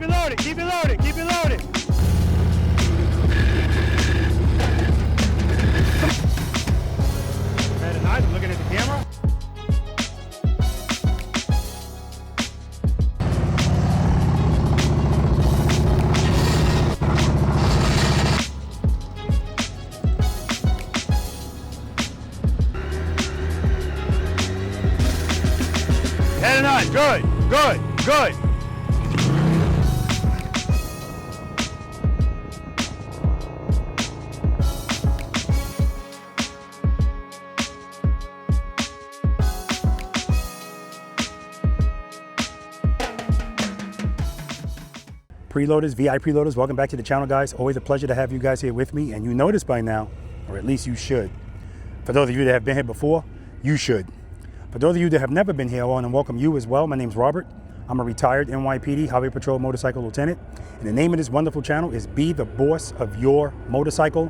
it loaded, keep it loaded, keep it loaded. Very nice, I'm looking at the camera. Very nice, good, good, good. Preloaders, V.I.Preloaders, welcome back to the channel, guys. Always a pleasure to have you guys here with me. And you notice by now, or at least you should. For those of you that have been here before, you should. For those of you that have never been here, I want to welcome you as well. My name's Robert. I'm a retired NYPD Highway Patrol motorcycle lieutenant. And the name of this wonderful channel is Be the Boss of Your Motorcycle.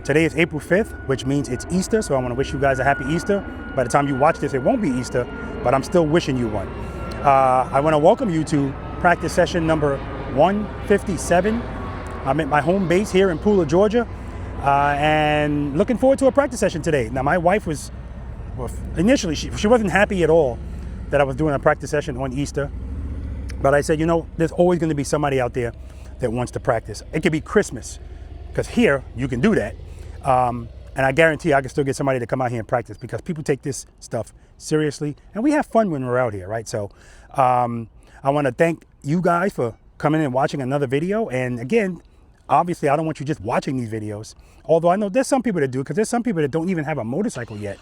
Today is April 5th, which means it's Easter. So I want to wish you guys a happy Easter. By the time you watch this, it won't be Easter, but I'm still wishing you one. I want to welcome you to practice session number 157. I'm at my home base here in Pooler, Georgia, and looking forward to a practice session today. Now, my wife was, well, initially, she wasn't happy at all that I was doing a practice session on Easter, but I said, you know, there's always going to be somebody out there that wants to practice. It could be Christmas, because here you can do that, and I guarantee I can still get somebody to come out here and practice, because people take this stuff seriously, and we have fun when we're out here, right? So I want to thank you guys for coming in and watching another video. And again, obviously I don't want you just watching these videos, although I know there's some people that do, because there's some people that don't even have a motorcycle yet,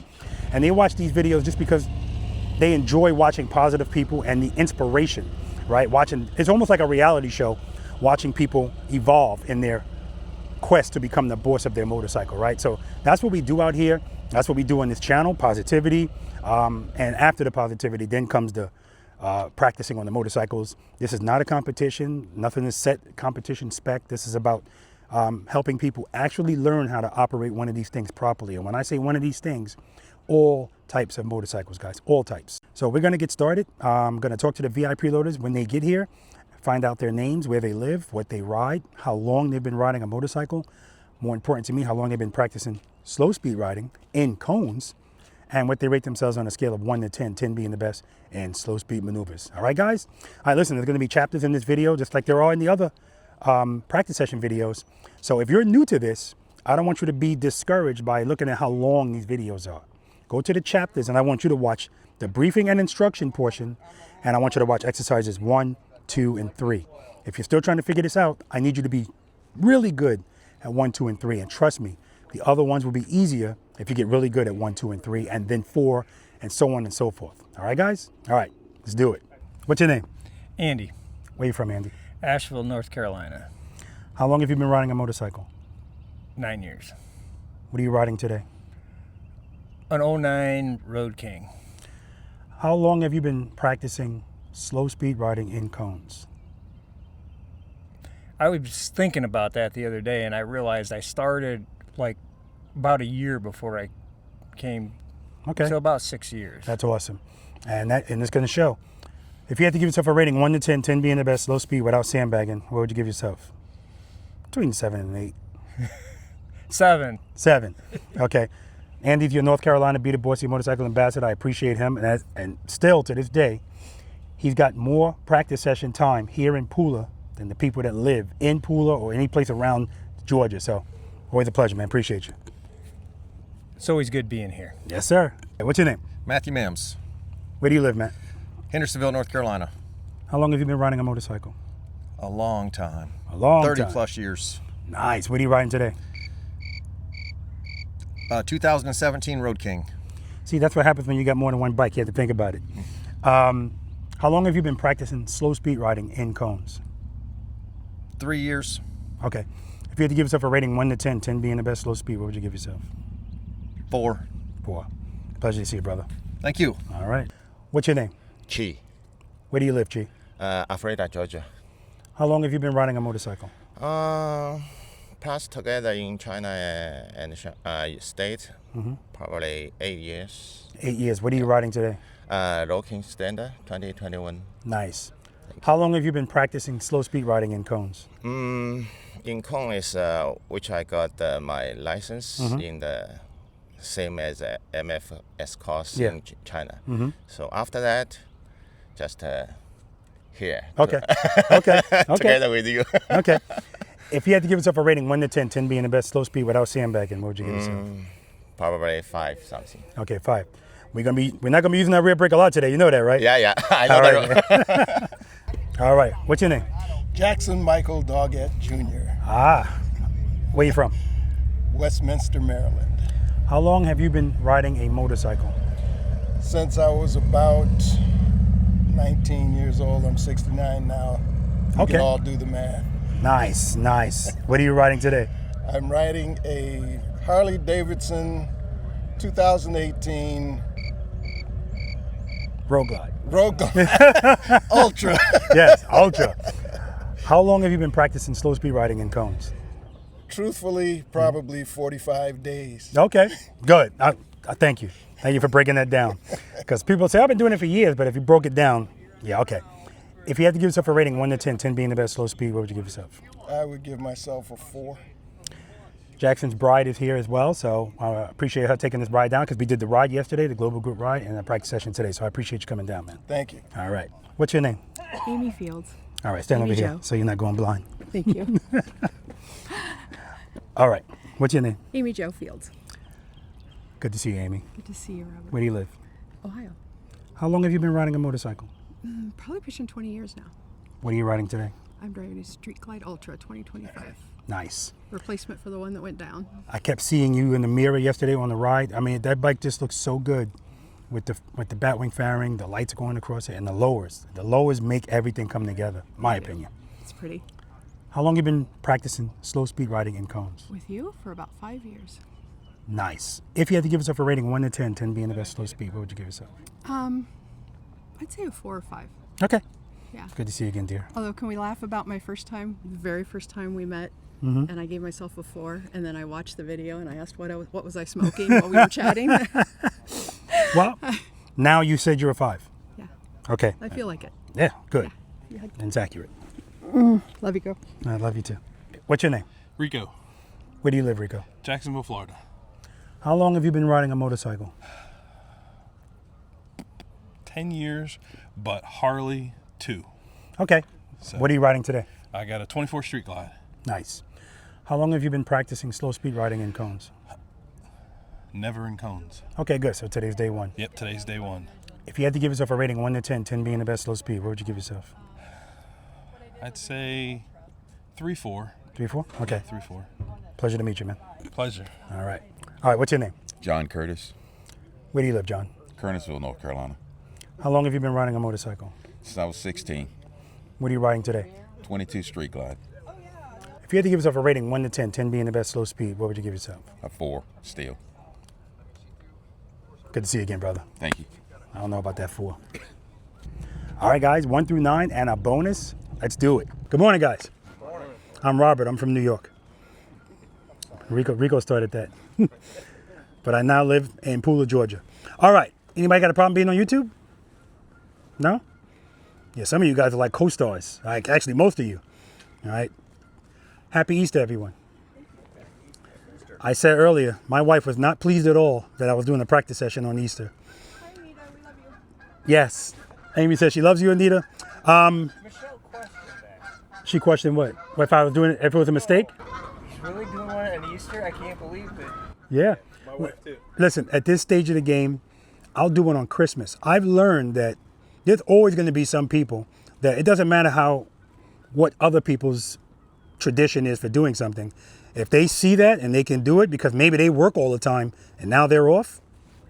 and they watch these videos just because they enjoy watching positive people and the inspiration, right? Watching, it's almost like a reality show, watching people evolve in their quest to become the boss of their motorcycle, right? So that's what we do out here. That's what we do on this channel, positivity. And after the positivity, then comes the practicing on the motorcycles. This is not a competition. Nothing is set competition spec. This is about helping people actually learn how to operate one of these things properly. And when I say one of these things, all types of motorcycles, guys, all types. So we're going to get started. I'm going to talk to the V.I.Preloaders when they get here, find out their names, where they live, what they ride, how long they've been riding a motorcycle. More important to me, how long they've been practicing slow speed riding in cones, and what they rate themselves on a scale of 1 to 10, 10 being the best, and slow speed maneuvers. All right, guys? All right, listen, there's going to be chapters in this video, just like there are in the other practice session videos. So if you're new to this, I don't want you to be discouraged by looking at how long these videos are. Go to the chapters, and I want you to watch the briefing and instruction portion, and I want you to watch exercises 1, 2, and 3. If you're still trying to figure this out, I need you to be really good at 1, 2, and 3. And trust me, the other ones will be easier if you get really good at 1, 2, and 3, and then 4, and so on and so forth. All right, guys? All right, let's do it. What's your name? Andy. Where you from, Andy? Asheville, North Carolina. How long have you been riding a motorcycle? 9 years. What are you riding today? An 09 Road King. How long have you been practicing slow speed riding in cones? I was thinking about that the other day, and I realized I started like about a year before I came. Okay. So about 6 years. That's awesome. And it's going to show. If you had to give yourself a rating 1 to 10, 10 being the best slow speed without sandbagging, what would you give yourself? Between 7 and 8. 7. 7. Okay. Andy's your North Carolina Be the Boss of Your Motorcycle ambassador. I appreciate him. And still to this day, he's got more practice session time here in Pooler than the people that live in Pooler or any place around Georgia. So always a pleasure, man. Appreciate you. It's always good being here. Yes, sir. Hey, what's your name? Matthew Mims. Where do you live, Matt? Hendersonville, North Carolina. How long have you been riding a motorcycle? A long time. A long 30 time. plus years. Nice. What are you riding today? 2017 Road King. See, that's what happens when you got more than one bike. You have to think about it. How long have you been practicing slow speed riding in cones? 3 years. Okay. If you had to give yourself a rating 1 to 10, 10 being the best slow speed, what would you give yourself? 4. 4. Pleasure to see you, brother. Thank you. All right. What's your name? Chi. Where do you live, Chi? Alpharetta, Georgia. How long have you been riding a motorcycle? Plus together in China and state, probably 8 years. 8 years. What are you riding today? Road King Standard 2021. Nice. How long have you been practicing slow speed riding in cones? In Kong is which I got my license in the same as MFS course Yeah. in China. So after that, just here. Okay. Okay. Okay. Together with you. Okay. If you had to give yourself a rating 1 to 10, 10 being the best slow speed without sandbagging, what would you give yourself? Probably 5 something. Okay, 5. We're not gonna be using that rear brake a lot today. You know that, right? Yeah, I know All that. right. All right. What's your name? Jackson Michael Doggett Jr., Where you from? Westminster, Maryland. How long have you been riding a motorcycle? Since I was about 19 years old, I'm 69 now. You Okay. can all do the math. Nice, nice. What are you riding today? I'm riding a Harley-Davidson 2018 Road Glide. Road Glide Ultra. Yes, Ultra. How long have you been practicing slow speed riding in cones? Truthfully, probably 45 days. Okay, good. I thank you. Thank you for breaking that down. Because people say, I've been doing it for years, but if you broke it down, yeah, okay. If you had to give yourself a rating 1 to 10, 10 being the best slow speed, what would you give yourself? I would give myself a 4. Jackson's bride is here as well, so I appreciate her taking this ride down because we did the ride yesterday, the global group ride, and a practice session today. So I appreciate you coming down, man. Thank you. All right. What's your name? Amy Fields. All right, stand Amy over here Jo. so you're not going blind. Thank you. All right. What's your name? Amy Jo Fields. Good to see you, Amy. Good to see you, Robert. Where do you live? Ohio. How long have you been riding a motorcycle? Probably pushing 20 years now. What are you riding today? I'm driving a Street Glide Ultra 2025. Nice. Replacement for the one that went down. I kept seeing you in the mirror yesterday on the ride. I mean, that bike just looks so good with the batwing fairing, the lights going across it, and the lowers. The lowers make everything come together, my opinion. It's pretty. How long have you been practicing slow speed riding in cones? With you for about 5 years. Nice. If you had to give yourself a rating 1 to 10, 10 being the best slow speed, what would you give yourself? I'd say a 4 or 5. Okay. Yeah. Good to see you again, dear. Although, can we laugh about my first time, the very first time we met, and I gave myself a 4, and then I watched the video and I asked what was I smoking while we were chatting. Well, now you said you're a 5. Yeah, Okay. I feel like it. Yeah, good. Yeah. And it's accurate. Love you, girl. I love you too. What's your name? Rico, Where do you live, Rico? Jacksonville, Florida. How long have you been riding a motorcycle? 10 years, but Harley 2. Okay. So What are you riding today? I got a 24 Street Glide. Nice. How long have you been practicing slow speed riding in cones? Never in cones. Okay, good. So today's day 1. Yep, today's day 1. If you had to give yourself a rating 1 to 10, 10 being the best slow speed, what would you give yourself? I'd say 3-4. 3, 4? Okay. 3-4. Pleasure to meet you, man. Pleasure. All right. All right, what's your name? John Curtis, Where do you live, John? Kernersville, North Carolina. How long have you been riding a motorcycle? Since I was 16, What are you riding today? 22 Street Glide, If you had to give yourself a rating 1 to 10, 10 being the best slow speed, what would you give yourself? a 4 still. Good to see you again, brother. Thank you. I don't know about that 4. All right, guys, 1 through 9 and a bonus. Let's do it. Good morning, guys. Good morning. I'm Robert. I'm from New York. Rico started that. But I now live in Pooler, Georgia. All right. Anybody got a problem being on YouTube? No? Yeah, some of you guys are like co-stars. Like, actually, most of you. All right. Happy Easter, everyone. I said earlier, my wife was not pleased at all that I was doing a practice session on Easter. Hi, Anita. We love you. Yes. Amy says she loves you, Anita. She questioned what? If I was doing it, if it was a mistake? He's really doing one on Easter? I can't believe it. Yeah. My wife too. Listen, at this stage of the game, I'll do one on Christmas. I've learned that there's always going to be some people that it doesn't matter what other people's tradition is for doing something. If they see that and they can do it because maybe they work all the time and now they're off,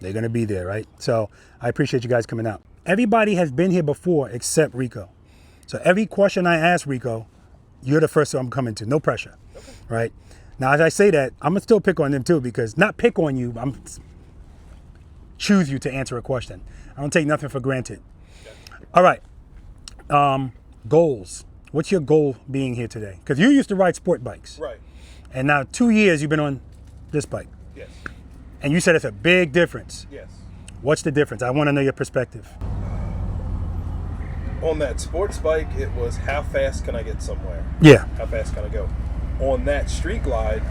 they're going to be there, right? So I appreciate you guys coming out. Everybody has been here before except Rico. So every question I ask Rico, you're the first one I'm coming to. No pressure, right? Now, as I say that, I'm going to still pick on them too, because not pick on you, I'm choose you to answer a question. I don't take nothing for granted. All right. Goals. What's your goal being here today? Because you used to ride sport bikes. Right. And now 2 years you've been on this bike. Yes. And you said it's a big difference. Yes. What's the difference? I want to know your perspective. On that sports bike, it was how fast can I get somewhere? Yeah. How fast can I go? On that street glide,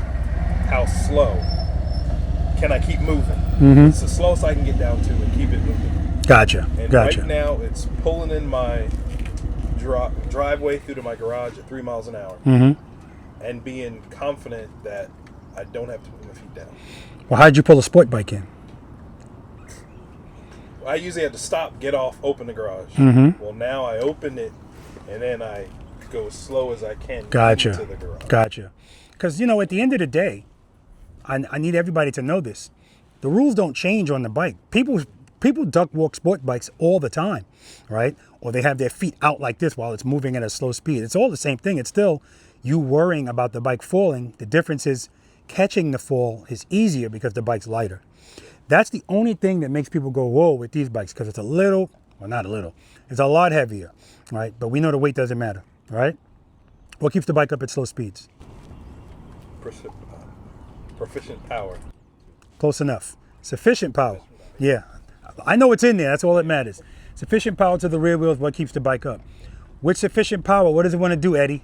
how slow can I keep moving? It's the slowest I can get down to and keep it moving. Gotcha. And Gotcha. right now, it's pulling in my driveway through to my garage at 3 miles an hour, and being confident that I don't have to put my feet down. Well, how'd you pull a sport bike in? I usually have to stop, get off, open the garage. Well, now I open it, and then I go as slow as I can Gotcha. into the garage. Gotcha. Because, you know, at the end of the day, I need everybody to know this. The rules don't change on the bike. People duck walk sport bikes all the time, right? Or they have their feet out like this while it's moving at a slow speed. It's all the same thing. It's still you worrying about the bike falling. The difference is catching the fall is easier because the bike's lighter. That's the only thing that makes people go, whoa, with these bikes, because it's a little, well, not a little, it's a lot heavier, right? But we know the weight doesn't matter, right? What keeps the bike up at slow speeds? Proficient power. Close enough. Sufficient power. Yeah. I know it's in there. That's all that matters. Sufficient power to the rear wheel is what keeps the bike up. With sufficient power, what does it want to do, Eddie?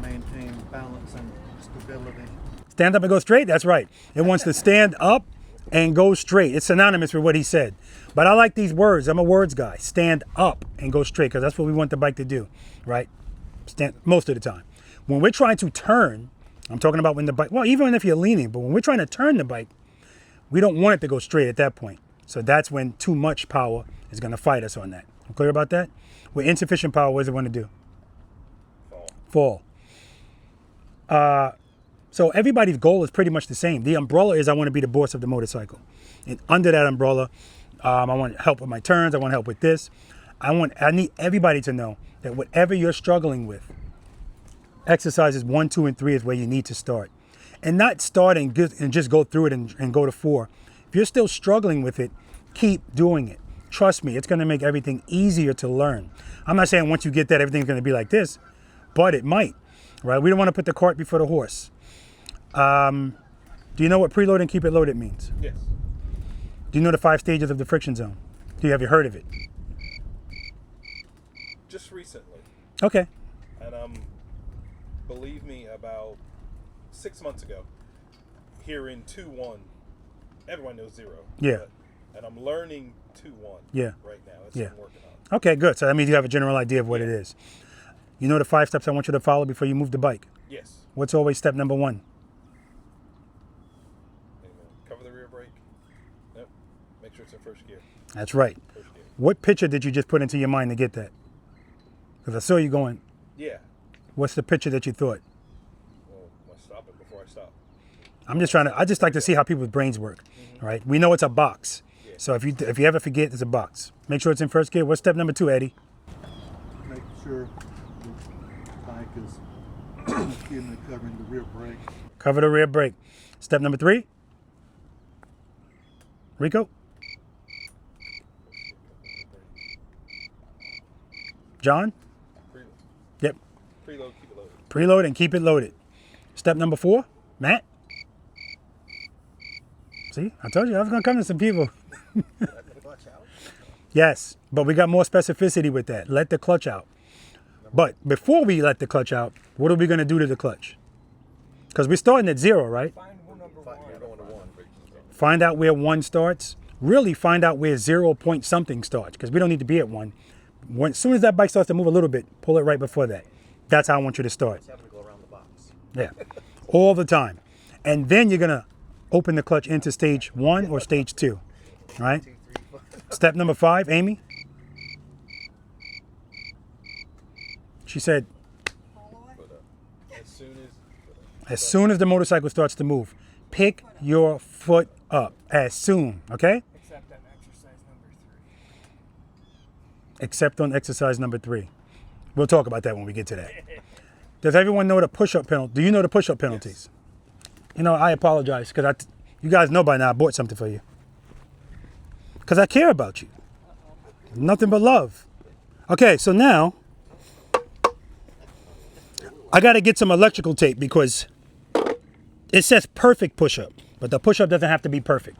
Maintain balance and stability. Stand up and go straight? That's right. It wants to stand up and go straight. It's synonymous with what he said. But I like these words. I'm a words guy. Stand up and go straight, because that's what we want the bike to do, right? Stand most of the time. When we're trying to turn, I'm talking about when the bike, well, even if you're leaning, but when we're trying to turn the bike, we don't want it to go straight at that point. So that's when too much power is going to fight us on that. I'm clear about that? With insufficient power, what does it want to do? Fall. So everybody's goal is pretty much the same. The umbrella is I want to be the boss of the motorcycle. And under that umbrella, I want help with my turns. I want help with this. I need everybody to know that whatever you're struggling with, exercises 1, 2, and 3 is where you need to start. And not start and just go through it and go to 4. If you're still struggling with it, keep doing it. Trust me, it's going to make everything easier to learn. I'm not saying once you get that, everything's going to be like this, but it might, right? We don't want to put the cart before the horse. Do you know what preload and keep it loaded means? Yes. Do you know the 5 stages of the friction zone? Have you heard of it? Just recently. Okay. And believe me, about 6 months ago, here in 2-1, everyone knows 0. Yeah. And I'm learning 2-1 Yeah. right now. That's Yeah. what I'm working on. Okay, good. So that means you have a general idea of what it is. You know the 5 steps I want you to follow before you move the bike? Yes. What's always step number 1? Cover the rear brake. Nope. Make sure it's in first gear. That's right. First gear. What picture did you just put into your mind to get that? Because I saw you going, Yeah. what's the picture that you thought? Well, I stop it before I stop. I just like to see how people's brains work, right? We know it's a box. Yeah. So if you ever forget, it's a box. Make sure it's in first gear. What's step number 2, Eddie? Make sure the bike is covering the rear brake. Cover the rear brake. Step number 3? Rico? John? Preload. Yep. Preload, keep it loaded. Preload and keep it loaded. Step number 4? Matt? See, I told you I was going to come to some people. Yes, but we got more specificity with that. Let the clutch out. But before we let the clutch out, what are we going to do to the clutch? Because we're starting at 0, right? Find out where 1 starts. Really find out where 0 point something starts, because we don't need to be at 1. As soon as that bike starts to move a little bit, pull it right before that. That's how I want you to start. Yeah, all the time. And then you're going to open the clutch into stage 1 or stage 2, right? Step number 5, Amy? She said, as soon as the motorcycle starts to move, pick your foot up. As soon, okay? Except on exercise number 3. Except on exercise number 3. We'll talk about that when we get to that. Does everyone know the push-up penalty? Do you know the push-up penalties? Yes. You know, I apologize, because you guys know by now I bought something for you. Because I care about you. Nothing but love. Okay, so now I got to get some electrical tape, because it says perfect push-up, but the push-up doesn't have to be perfect.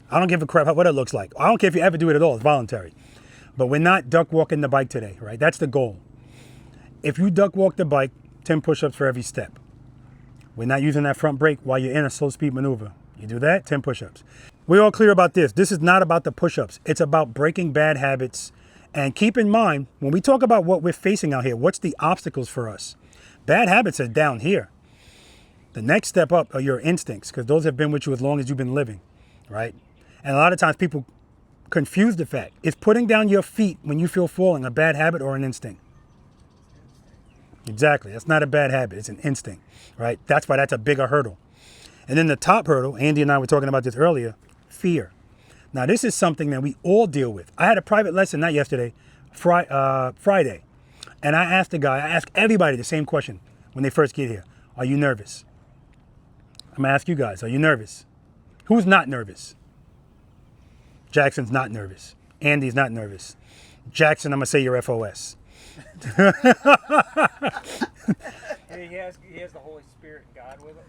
I don't give a crap what it looks like. I don't care if you ever do it at all. It's voluntary. But we're not duck walking the bike today, right? That's the goal. If you duck walk the bike, 10 push-ups for every step. We're not using that front brake while you're in a slow speed maneuver. You do that, 10 push-ups. We're all clear about this. This is not about the push-ups. It's about breaking bad habits. And keep in mind, when we talk about what we're facing out here, what's the obstacles for us? Bad habits are down here. The next step up are your instincts, because those have been with you as long as you've been living, right? And a lot of times people confuse the fact. Is putting down your feet when you feel falling a bad habit or an instinct? Exactly. That's not a bad habit. It's an instinct, right? That's why that's a bigger hurdle. And then the top hurdle, Andy and I were talking about this earlier, fear. Now, this is something that we all deal with. I had a private lesson, not yesterday, Friday. And I asked the guy, I ask everybody the same question when they first get here. Are you nervous? I'm going to ask you guys, are you nervous? Who's not nervous? Jackson's not nervous. Andy's not nervous. Jackson, I'm going to say you're FOS. He has the Holy Spirit and God with him.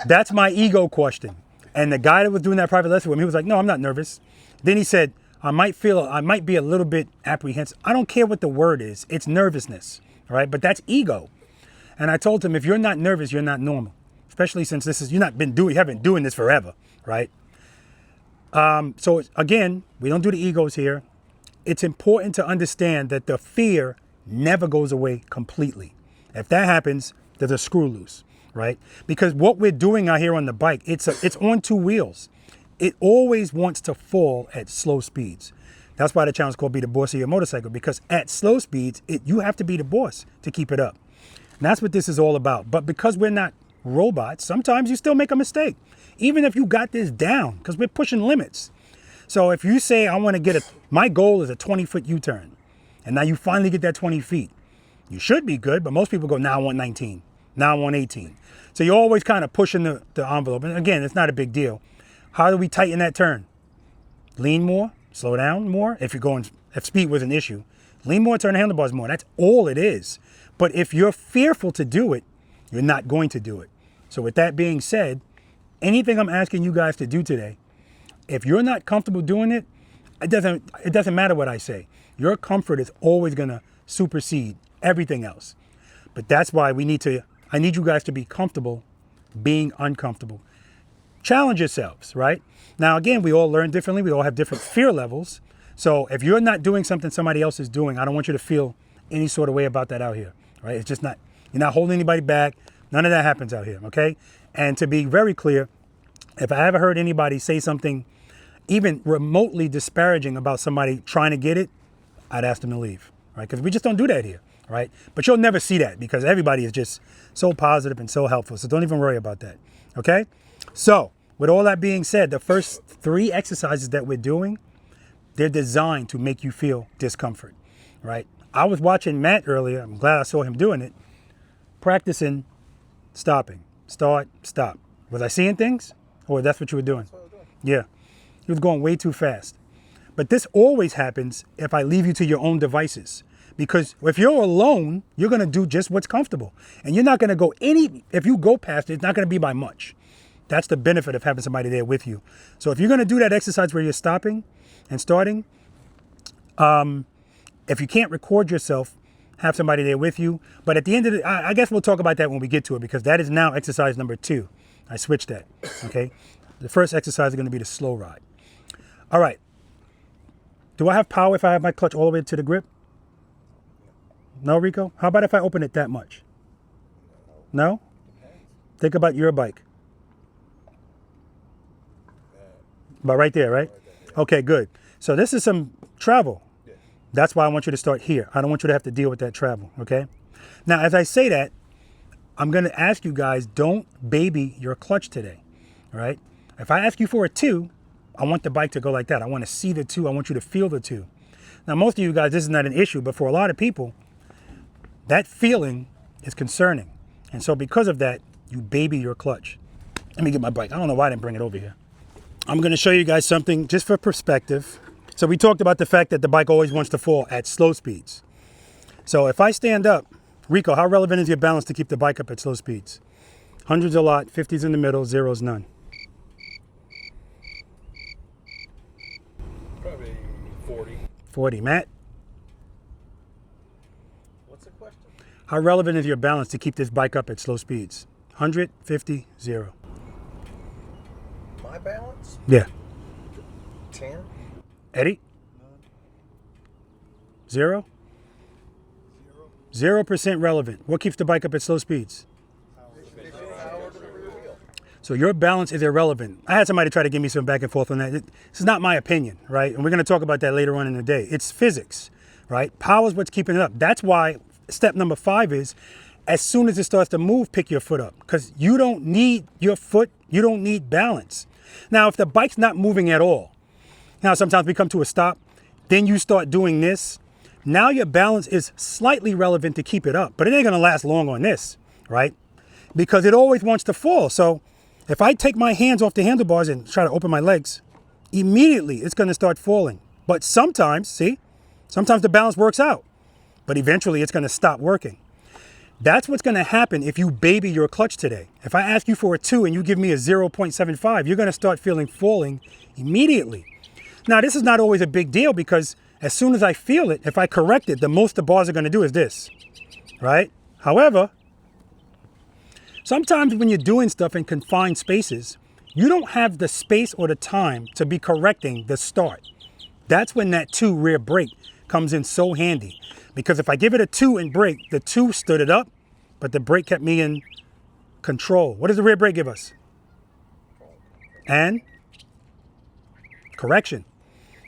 That's my ego question. And the guy that was doing that private lesson with me, he was like, no, I'm not nervous. Then he said, I might be a little bit apprehensive. I don't care what the word is. It's nervousness, right? But that's ego. And I told him, if you're not nervous, you're not normal. Especially since you haven't been doing this forever, right? So again, we don't do the egos here. It's important to understand that the fear never goes away completely. If that happens, there's a screw loose, right? Because what we're doing out here on the bike, it's on two wheels. It always wants to fall at slow speeds. That's why the challenge is called Be the Boss of Your Motorcycle, because at slow speeds, you have to be the boss to keep it up. And that's what this is all about. But because we're not robots, sometimes you still make a mistake, even if you got this down, because we're pushing limits. So if you say, I want to get my goal is a 20-foot U-turn, and now you finally get that 20 feet, you should be good, but most people go, now I want 19, now I want 18. So you're always kind of pushing the envelope. And again, it's not a big deal. How do we tighten that turn? Lean more, slow down more. If speed was an issue, lean more, turn the handlebars more. That's all it is. But if you're fearful to do it, you're not going to do it. So with that being said, anything I'm asking you guys to do today, if you're not comfortable doing it, it doesn't matter what I say. Your comfort is always going to supersede everything else. But that's why I need you guys to be comfortable being uncomfortable. Challenge yourselves, right? Now, again, we all learn differently. We all have different fear levels. So if you're not doing something somebody else is doing, I don't want you to feel any sort of way about that out here, right? It's just not, you're not holding anybody back. None of that happens out here, okay? And to be very clear, if I ever heard anybody say something even remotely disparaging about somebody trying to get it, I'd ask them to leave, right? Because we just don't do that here, right? But you'll never see that because everybody is just so positive and so helpful. So don't even worry about that, okay? So with all that being said, the first 3 exercises that we're doing, they're designed to make you feel discomfort, right? I was watching Matt earlier. I'm glad I saw him doing it, practicing stopping, start, stop. Was I seeing things? Or that's what you were doing? Yeah. He was going way too fast. But this always happens if I leave you to your own devices. Because if you're alone, you're going to do just what's comfortable. And you're not going to go if you go past it, it's not going to be by much. That's the benefit of having somebody there with you. So if you're going to do that exercise where you're stopping and starting, if you can't record yourself, have somebody there with you. But at the end of the, I guess we'll talk about that when we get to it, because that is now exercise number 2. I switched that, okay? The first exercise is going to be the slow ride. All right. Do I have power if I have my clutch all the way to the grip? No, Rico? How about if I open it that much? No? Think about your bike. About right there, right? Okay, good. So this is some travel. That's why I want you to start here. I don't want you to have to deal with that travel, okay? Now, as I say that, I'm going to ask you guys, don't baby your clutch today, all right? If I ask you for a 2, I want the bike to go like that. I want to see the 2. I want you to feel the 2. Now, most of you guys, this is not an issue, but for a lot of people, that feeling is concerning. And so because of that, you baby your clutch. Let me get my bike. I don't know why I didn't bring it over here. I'm going to show you guys something just for perspective. So we talked about the fact that the bike always wants to fall at slow speeds. So if I stand up, Rico, how relevant is your balance to keep the bike up at slow speeds? 100's a lot, 50's in the middle, 0's none. Probably 40. 40. Matt? What's the question? How relevant is your balance to keep this bike up at slow speeds? 100, 50, 0. My balance? Yeah. 10. Eddie? 0? 0% relevant. What keeps the bike up at slow speeds? So your balance is irrelevant. I had somebody try to give me some back and forth on that. This is not my opinion, right? And we're going to talk about that later on in the day. It's physics, right? Power is what's keeping it up. That's why step number 5 is, as soon as it starts to move, pick your foot up, because you don't need your foot. You don't need balance. Now, if the bike's not moving at all, now sometimes we come to a stop, then you start doing this. Now your balance is slightly relevant to keep it up, but it ain't going to last long on this, right? Because it always wants to fall. So if I take my hands off the handlebars and try to open my legs, immediately it's going to start falling. But sometimes, see, sometimes the balance works out, but eventually it's going to stop working. That's what's going to happen if you baby your clutch today. If I ask you for a 2 and you give me a 0.75, you're going to start feeling falling immediately. Now, this is not always a big deal, because as soon as I feel it, if I correct it, the most the bars are going to do is this, right? However, sometimes when you're doing stuff in confined spaces, you don't have the space or the time to be correcting the start. That's when that 2 rear brake comes in so handy. Because if I give it a 2 and brake, the 2 stood it up, but the brake kept me in control. What does the rear brake give us? And correction.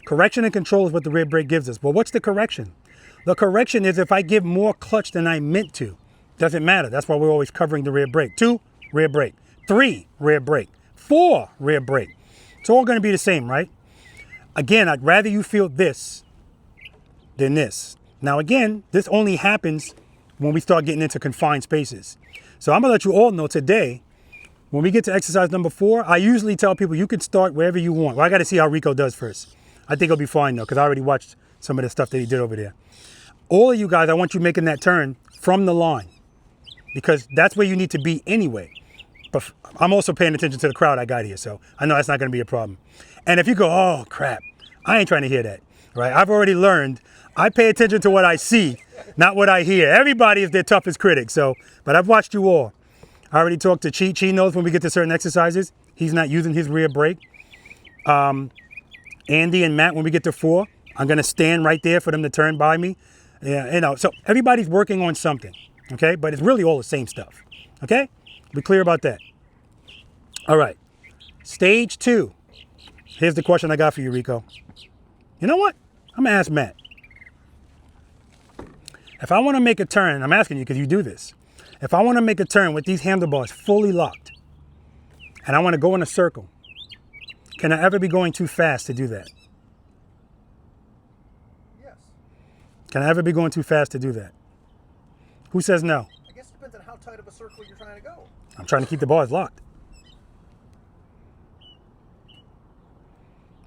Correction and control is what the rear brake gives us. Well, what's the correction? The correction is if I give more clutch than I meant to. Doesn't matter. That's why we're always covering the rear brake. 2, rear brake. 3, rear brake. 4, rear brake. It's all going to be the same, right? Again, I'd rather you feel this than this. Now, again, this only happens when we start getting into confined spaces. So I'm going to let you all know today, when we get to exercise number 4, I usually tell people you can start wherever you want. Well, I got to see how Rico does first. I think he'll be fine, though, because I already watched some of the stuff that he did over there. All of you guys, I want you making that turn from the line, because that's where you need to be anyway. But I'm also paying attention to the crowd I got here, so I know that's not going to be a problem. And if you go, oh, crap, I ain't trying to hear that, right? I've already learned I pay attention to what I see, not what I hear. Everybody is their toughest critic, but I've watched you all. I already talked to Chi. Chi knows when we get to certain exercises, he's not using his rear brake. Andy and Matt, when we get to 4, I'm going to stand right there for them to turn by me. Yeah, you know, so everybody's working on something, okay? But it's really all the same stuff, okay? Be clear about that. All right, stage 2. Here's the question I got for you, Rico. You know what? I'm going to ask Matt. If I want to make a turn, I'm asking you because you do this. If I want to make a turn with these handlebars fully locked, and I want to go in a circle, can I ever be going too fast to do that? Yes. Can I ever be going too fast to do that? Who says no? I guess it depends on how tight of a circle you're trying to go. I'm trying to keep the bars locked.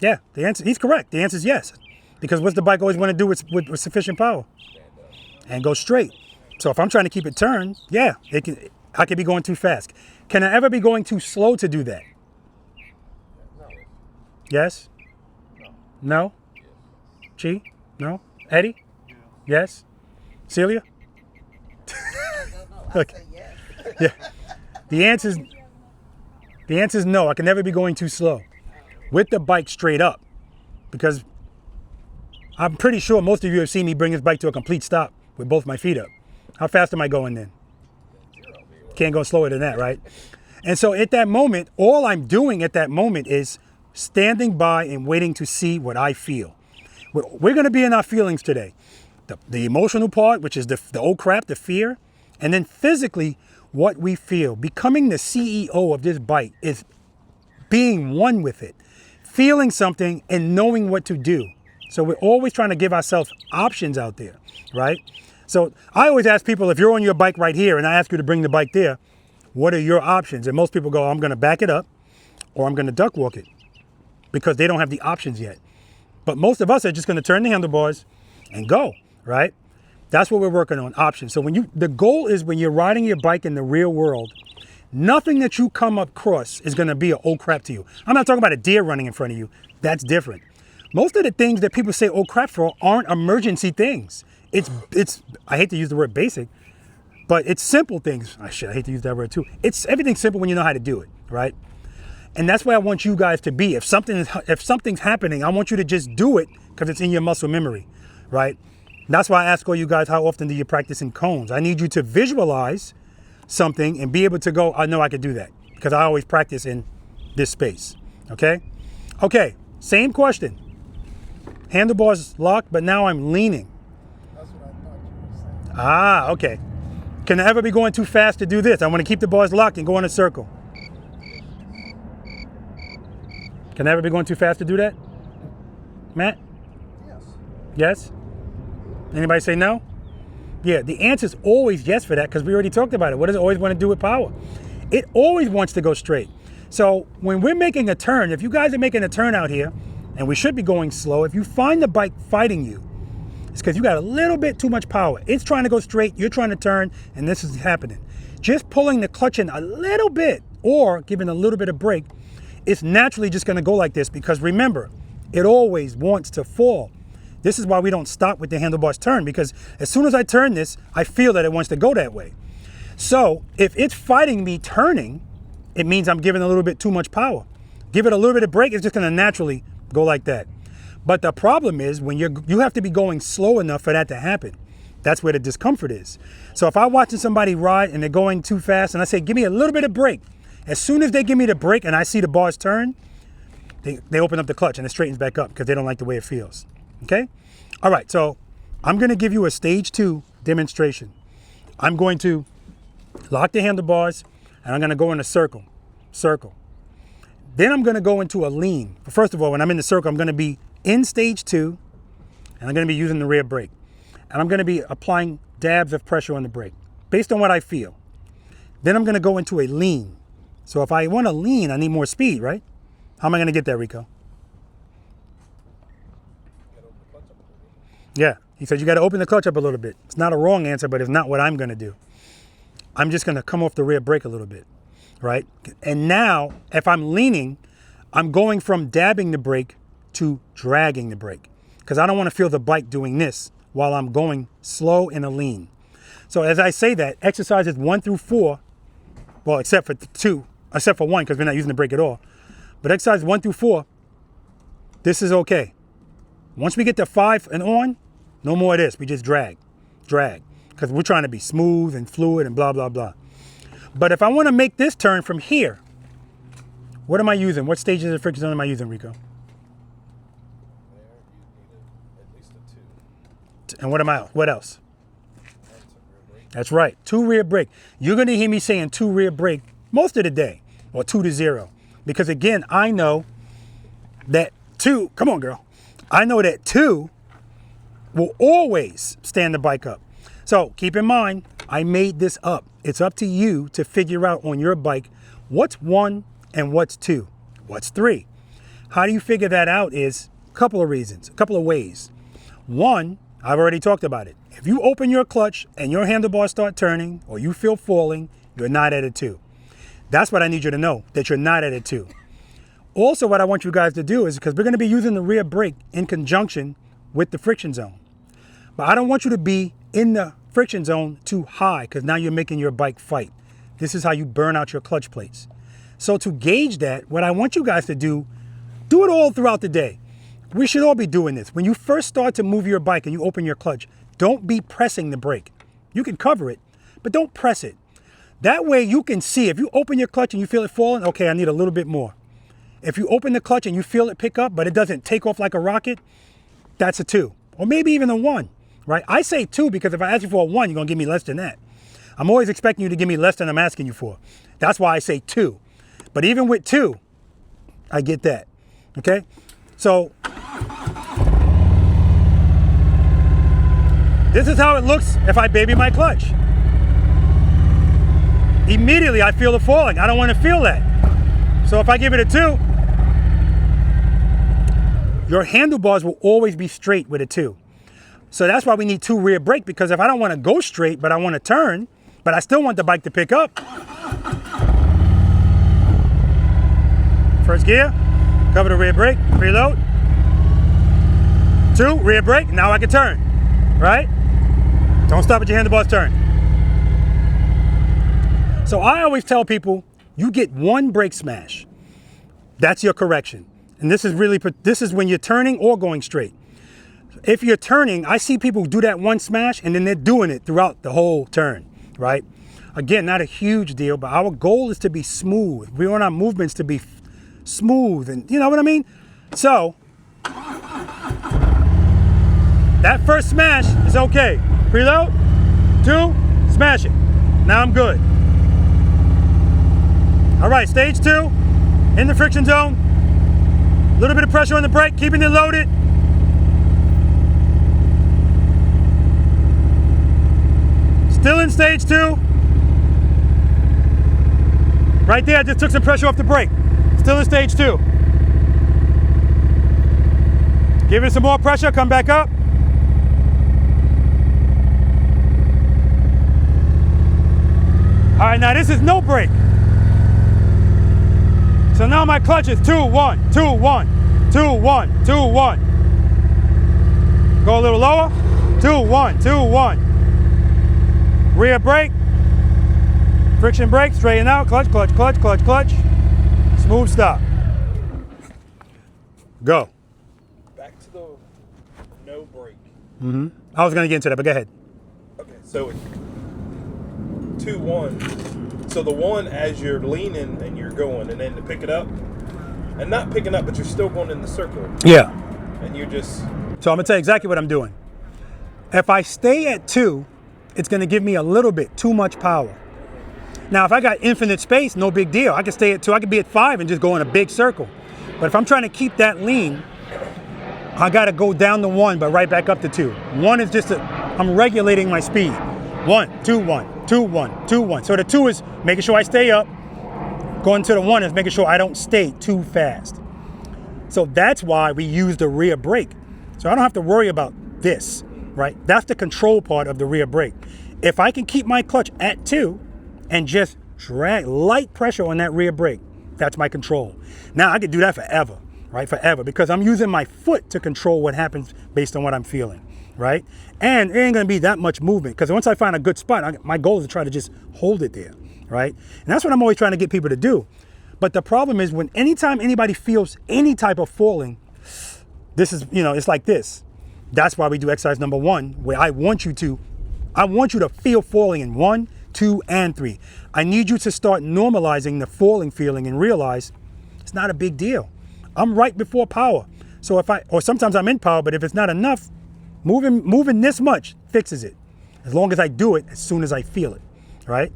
Yeah, the answer, he's correct. The answer is yes. Because what's the bike always want to do with sufficient power? And go straight. So if I'm trying to keep it turned, yeah, I could be going too fast. Can I ever be going too slow to do that? Yes? No? Chi? No? Eddie? Yes? Celia? Okay. Yeah. The answer is no. I can never be going too slow with the bike straight up, because I'm pretty sure most of you have seen me bring this bike to a complete stop with both my feet up. How fast am I going then? Can't go slower than that, right? And so at that moment, all I'm doing at that moment is standing by and waiting to see what I feel. We're going to be in our feelings today. The emotional part, which is the oh crap, the fear, and then physically what we feel. Becoming the CEO of this bike is being one with it, feeling something and knowing what to do. So we're always trying to give ourselves options out there, right? So I always ask people, if you're on your bike right here and I ask you to bring the bike there, what are your options? And most people go, I'm going to back it up or I'm going to duck walk it, because they don't have the options yet. But most of us are just going to turn the handlebars and go, right? That's what we're working on, options. So the goal is when you're riding your bike in the real world, nothing that you come across is going to be a oh crap to you. I'm not talking about a deer running in front of you. That's different. Most of the things that people say, oh crap for, aren't emergency things. It's I hate to use the word basic, but it's simple things. I hate to use that word too. It's everything's simple when you know how to do it, right? And that's where I want you guys to be. If something's happening, I want you to just do it because it's in your muscle memory, right? That's why I ask all you guys, how often do you practice in cones? I need you to visualize something and be able to go, I know I could do that because I always practice in this space, okay? Okay, same question. Handlebars locked, but now I'm leaning. That's what I thought you were saying. Ah, okay. Can I ever be going too fast to do this? I want to keep the bars locked and go in a circle. Can I ever be going too fast to do that? Matt? Yes. Yes? Anybody say no? Yeah, the answer is always yes for that because we already talked about it. What does it always want to do with power? It always wants to go straight. So when we're making a turn, if you guys are making a turn out here, and we should be going slow, if you find the bike fighting you, it's because you got a little bit too much power. It's trying to go straight, you're trying to turn, and this is happening. Just pulling the clutch in a little bit or giving a little bit of brake, it's naturally just gonna go like this because remember, it always wants to fall. This is why we don't stop with the handlebars turn because as soon as I turn this, I feel that it wants to go that way. So if it's fighting me turning, it means I'm giving a little bit too much power. Give it a little bit of brake, it's just gonna naturally go like that. But the problem is when you have to be going slow enough for that to happen. That's where the discomfort is. So if I'm watching somebody ride and they're going too fast and I say, give me a little bit of brake. As soon as they give me the brake and I see the bars turn, they open up the clutch and it straightens back up because they don't like the way it feels. Okay? All right, so I'm gonna give you a stage 2 demonstration. I'm going to lock the handlebars and I'm gonna go in a circle. Then I'm gonna go into a lean. First of all, when I'm in the circle, I'm gonna be in stage 2 and I'm gonna be using the rear brake. And I'm gonna be applying dabs of pressure on the brake based on what I feel. Then I'm gonna go into a lean. So if I wanna lean, I need more speed, right? How am I gonna get that, Rico? Yeah, he said you gotta open the clutch up a little bit. It's not a wrong answer, but it's not what I'm gonna do. I'm just gonna come off the rear brake a little bit, right? And now, if I'm leaning, I'm going from dabbing the brake to dragging the brake because I don't want to feel the bike doing this while I'm going slow in a lean. So as I say that, exercises 1 through 4, well, except for 1 because we're not using the brake at all, but exercise 1 through 4, this is okay. Once we get to 5 and on, no more of this. We just drag, because we're trying to be smooth and fluid and blah, blah, blah. But if I want to make this turn from here, what am I using? What stages of the friction zone am I using, Rico? And what else? That's right, 2 rear brake. You're gonna hear me saying 2 rear brake most of the day, or 2 to 0. Because again, I know that 2, come on girl, I know that 2 will always stand the bike up. So keep in mind, I made this up. It's up to you to figure out on your bike, what's 1 and what's 2, what's 3. How do you figure that out is a couple of reasons, a couple of ways. 1, I've already talked about it. If you open your clutch and your handlebars start turning or you feel falling, you're not at a 2. That's what I need you to know, that you're not at a 2. Also, what I want you guys to do is, because we're going to be using the rear brake in conjunction with the friction zone. But I don't want you to be in the friction zone too high because now you're making your bike fight. This is how you burn out your clutch plates. So to gauge that, what I want you guys to do it all throughout the day. We should all be doing this. When you first start to move your bike and you open your clutch, don't be pressing the brake. You can cover it, but don't press it. That way you can see, if you open your clutch and you feel it falling, okay, I need a little bit more. If you open the clutch and you feel it pick up, but it doesn't take off like a rocket, that's a 2. Or maybe even a 1, right? I say 2 because if I ask you for a 1, you're gonna give me less than that. I'm always expecting you to give me less than I'm asking you for. That's why I say 2. But even with 2, I get that, okay? So, this is how it looks if I baby my clutch. Immediately I feel the falling. I don't want to feel that. So if I give it a 2, your handlebars will always be straight with a 2. So that's why we need 2 rear brake, because if I don't want to go straight, but I want to turn, but I still want the bike to pick up. First gear, cover the rear brake, preload. 2, rear brake, now I can turn, right? Don't stop at your handlebars, turn. So I always tell people, you get 1 brake smash. That's your correction. And this is when you're turning or going straight. If you're turning, I see people do that 1 smash and then they're doing it throughout the whole turn, right? Again, not a huge deal, but our goal is to be smooth. We want our movements to be smooth, and you know what I mean? So, that first smash is okay. Preload, 2, smash it. Now I'm good. All right, stage 2, in the friction zone. A little bit of pressure on the brake, keeping it loaded. Still in stage 2. Right there, I just took some pressure off the brake. Still in stage 2. Give it some more pressure, come back up. All right, now this is no brake. So now my clutch is 2, 1, 2, 1, 2, 1, 2, 1. Go a little lower. 2, 1, 2, 1. Rear brake. Friction brake, straighten out, clutch, clutch, clutch, clutch, clutch. Smooth stop. Go. Back to the no brake. I was gonna get into that, but go ahead. Okay, so 2, 1. So the 1 as you're leaning and you're going, and then to pick it up, and not picking up, but you're still going in the circle. Yeah. And you're just. So I'm gonna tell you exactly what I'm doing. If I stay at 2, it's gonna give me a little bit too much power. Now, if I got infinite space, no big deal. I can stay at 2, I could be at 5 and just go in a big circle. But if I'm trying to keep that lean, I gotta go down to 1, but right back up to 2. 1 is just I'm regulating my speed. 1, 2, 1, 2, 1, 2, 1. So the 2 is making sure I stay up. Going to the 1 is making sure I don't stay too fast. So that's why we use the rear brake. So I don't have to worry about this, right? That's the control part of the rear brake. If I can keep my clutch at 2 and just drag light pressure on that rear brake, that's my control. Now I could do that forever, right? Forever, because I'm using my foot to control what happens based on what I'm feeling, right? And it ain't gonna be that much movement, because once I find a good spot, my goal is to try to just hold it there, right? And that's what I'm always trying to get people to do. But the problem is anytime anybody feels any type of falling, this is, it's like this. That's why we do exercise number 1, where I want you to feel falling in 1, 2, and 3. I need you to start normalizing the falling feeling and realize it's not a big deal. I'm right before power. So or sometimes I'm in power, but if it's not enough, moving this much fixes it. As long as I do it as soon as I feel it, right?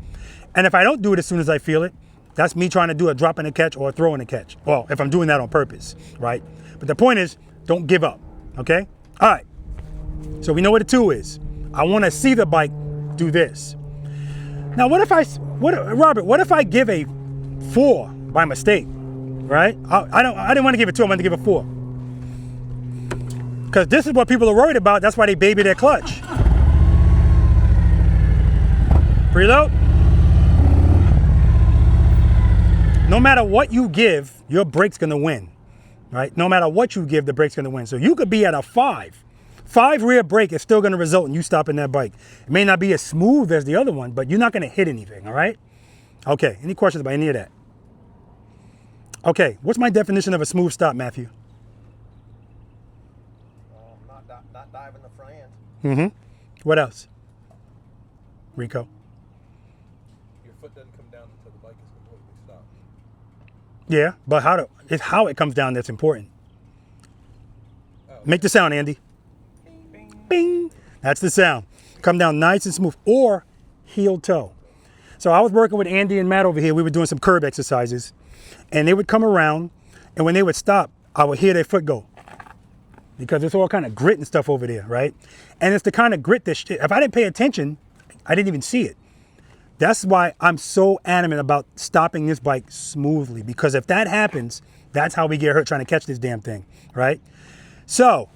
And if I don't do it as soon as I feel it, that's me trying to do a drop and a catch or a throw and a catch. Well, if I'm doing that on purpose, right? But the point is, don't give up, okay? All right, so we know what a 2 is. I want to see the bike do this. Now, Robert, what if I give a 4 by mistake, right? I didn't want to give a 2, I wanted to give a 4. Because this is what people are worried about. That's why they baby their clutch. Preload. No matter what you give, your brake's gonna win, right? No matter what you give, the brake's gonna win. So you could be at a 5. 5 rear brake is still gonna result in you stopping that bike. It may not be as smooth as the other one, but you're not gonna hit anything, all right? Okay, any questions about any of that? Okay, what's my definition of a smooth stop, Matthew? Not diving the front end. Mm-hmm. What else? Rico? Your foot doesn't come down until the bike is completely stopped. Yeah, but it's how it comes down that's important. Make the sound, Andy. Bing. Bing. That's the sound. Come down nice and smooth, or heel toe. So I was working with Andy and Matt over here. We were doing some curb exercises, and they would come around, and when they would stop, I would hear their foot go, because it's all kind of grit and stuff over there, right? And it's the kind of grit that if I didn't pay attention, I didn't even see it. That's why I'm so adamant about stopping this bike smoothly, because if that happens, that's how we get hurt trying to catch this damn thing, right? So,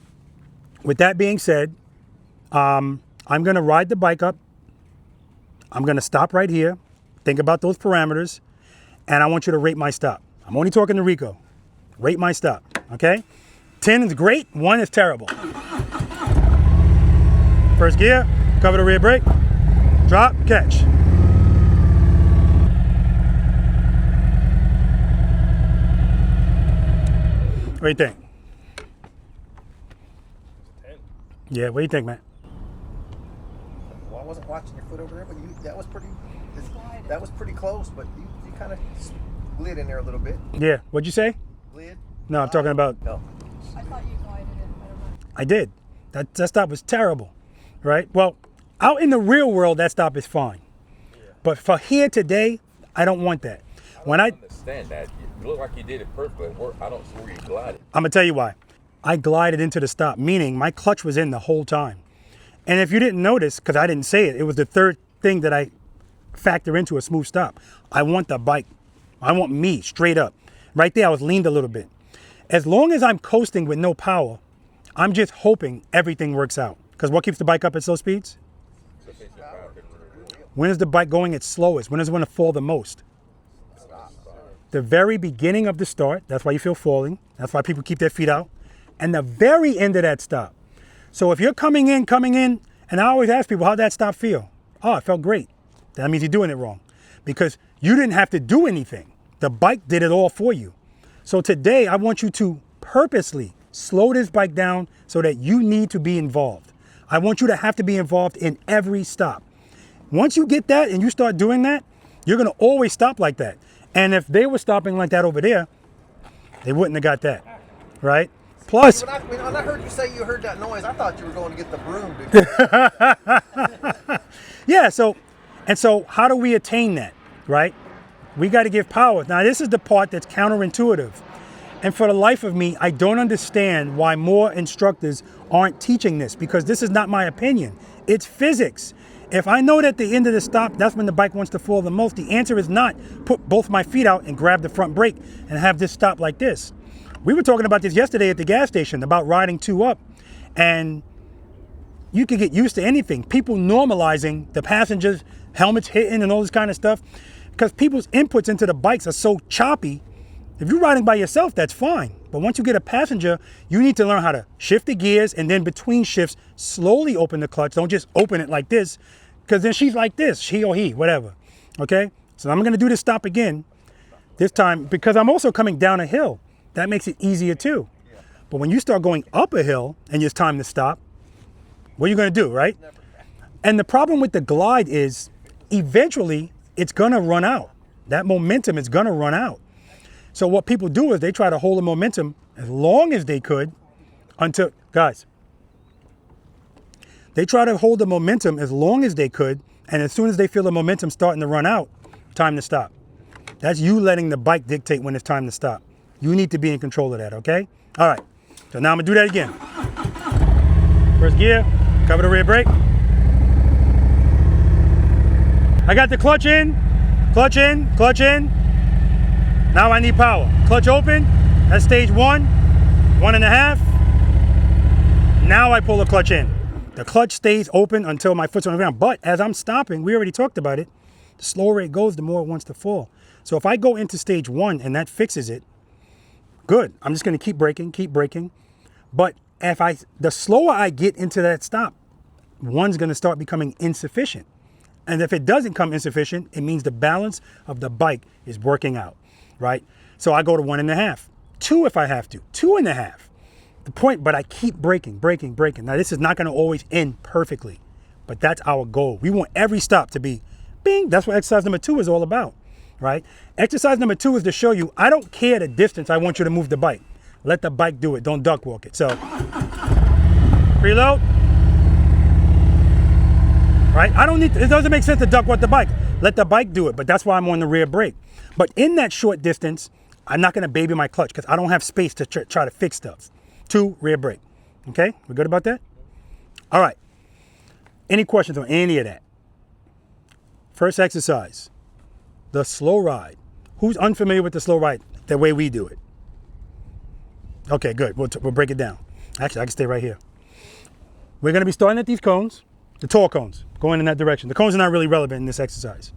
with that being said, I'm gonna ride the bike up. I'm gonna stop right here, think about those parameters, and I want you to rate my stop. I'm only talking to Rico. Rate my stop, okay? 10 is great, 1 is terrible. First gear, cover the rear brake, drop, catch. What do you think? 10. Yeah, what do you think, man? Well, I wasn't watching your foot over there, but that was pretty close. But you kind of glid in there a little bit. Yeah, what'd you say? Glid. No, I'm talking about, No. I thought you glided it. I don't know. I did. That stop was terrible, right? Well, out in the real world, that stop is fine. But for here today, I don't want that. When I understand that. You look like you did it perfectly. I don't see where you glided. I'm gonna tell you why. I glided into the stop, meaning my clutch was in the whole time. And if you didn't notice, because I didn't say it, it was the third thing that I factor into a smooth stop. I want the bike. I want me straight up. Right there, I was leaned a little bit. As long as I'm coasting with no power, I'm just hoping everything works out. Because what keeps the bike up at slow speeds? When is the bike going its slowest? When is it going to fall the most? The very beginning of the start, that's why you feel falling. That's why people keep their feet out. And the very end of that stop. So if you're coming in, and I always ask people, how'd that stop feel? Oh, it felt great. That means you're doing it wrong. Because you didn't have to do anything. The bike did it all for you. So today, I want you to purposely slow this bike down so that you need to be involved. I want you to have to be involved in every stop. Once you get that and you start doing that, you're gonna always stop like that. And if they were stopping like that over there, they wouldn't have got that, right? Plus, When I heard you say you heard that noise, I thought you were going to get the broom, dude. yeah, so how do we attain that, right? We got to give power. Now, this is the part that's counterintuitive. And for the life of me, I don't understand why more instructors aren't teaching this, because this is not my opinion. It's physics. If I know that at the end of the stop, that's when the bike wants to fall the most, the answer is not put both my feet out and grab the front brake and have this stop like this. We were talking about this yesterday at the gas station about riding two up, and you could get used to anything. People normalizing the passengers, helmets hitting and all this kind of stuff, because people's inputs into the bikes are so choppy. If you're riding by yourself, that's fine. But once you get a passenger, you need to learn how to shift the gears, and then between shifts, slowly open the clutch. Don't just open it like this, because then she's like this, she or he, whatever. Okay? So I'm gonna do this stop again, this time, because I'm also coming down a hill. That makes it easier too. But when you start going up a hill and it's time to stop, what are you gonna do, right? And the problem with the glide is eventually it's gonna run out. That momentum is gonna run out. So what people do is they try to hold the momentum as long as they could until, guys, they try to hold the momentum as long as they could, and as soon as they feel the momentum starting to run out, time to stop. That's you letting the bike dictate when it's time to stop. You need to be in control of that, okay? All right, so now I'm gonna do that again. First gear, cover the rear brake. I got the clutch in, clutch in, clutch in. Now I need power. Clutch open, that's stage 1.5. Now I pull the clutch in. The clutch stays open until my foot's on the ground. But as I'm stopping, we already talked about it, the slower it goes, the more it wants to fall. So if I go into stage 1 and that fixes it, good. I'm just gonna keep braking. But the slower I get into that stop, 1's gonna start becoming insufficient. And if it doesn't come insufficient, it means the balance of the bike is working out, right? So I go to 1.5, 2 if I have to, 2.5. The point, but I keep braking. Now this is not gonna always end perfectly, but that's our goal. We want every stop to be bing. That's what exercise number 2 is all about, right? Exercise number 2 is to show you, I don't care the distance I want you to move the bike. Let the bike do it, don't duck walk it. So, preload. Right? It doesn't make sense to duck walk the bike. Let the bike do it, but that's why I'm on the rear brake. But in that short distance, I'm not gonna baby my clutch because I don't have space to try to fix stuff. 2, rear brake. Okay, we good about that? All right, any questions on any of that? First exercise, the slow ride. Who's unfamiliar with the slow ride the way we do it? Okay, good, we'll break it down. Actually, I can stay right here. We're gonna be starting at these cones, the tall cones, going in that direction. The cones are not really relevant in this exercise.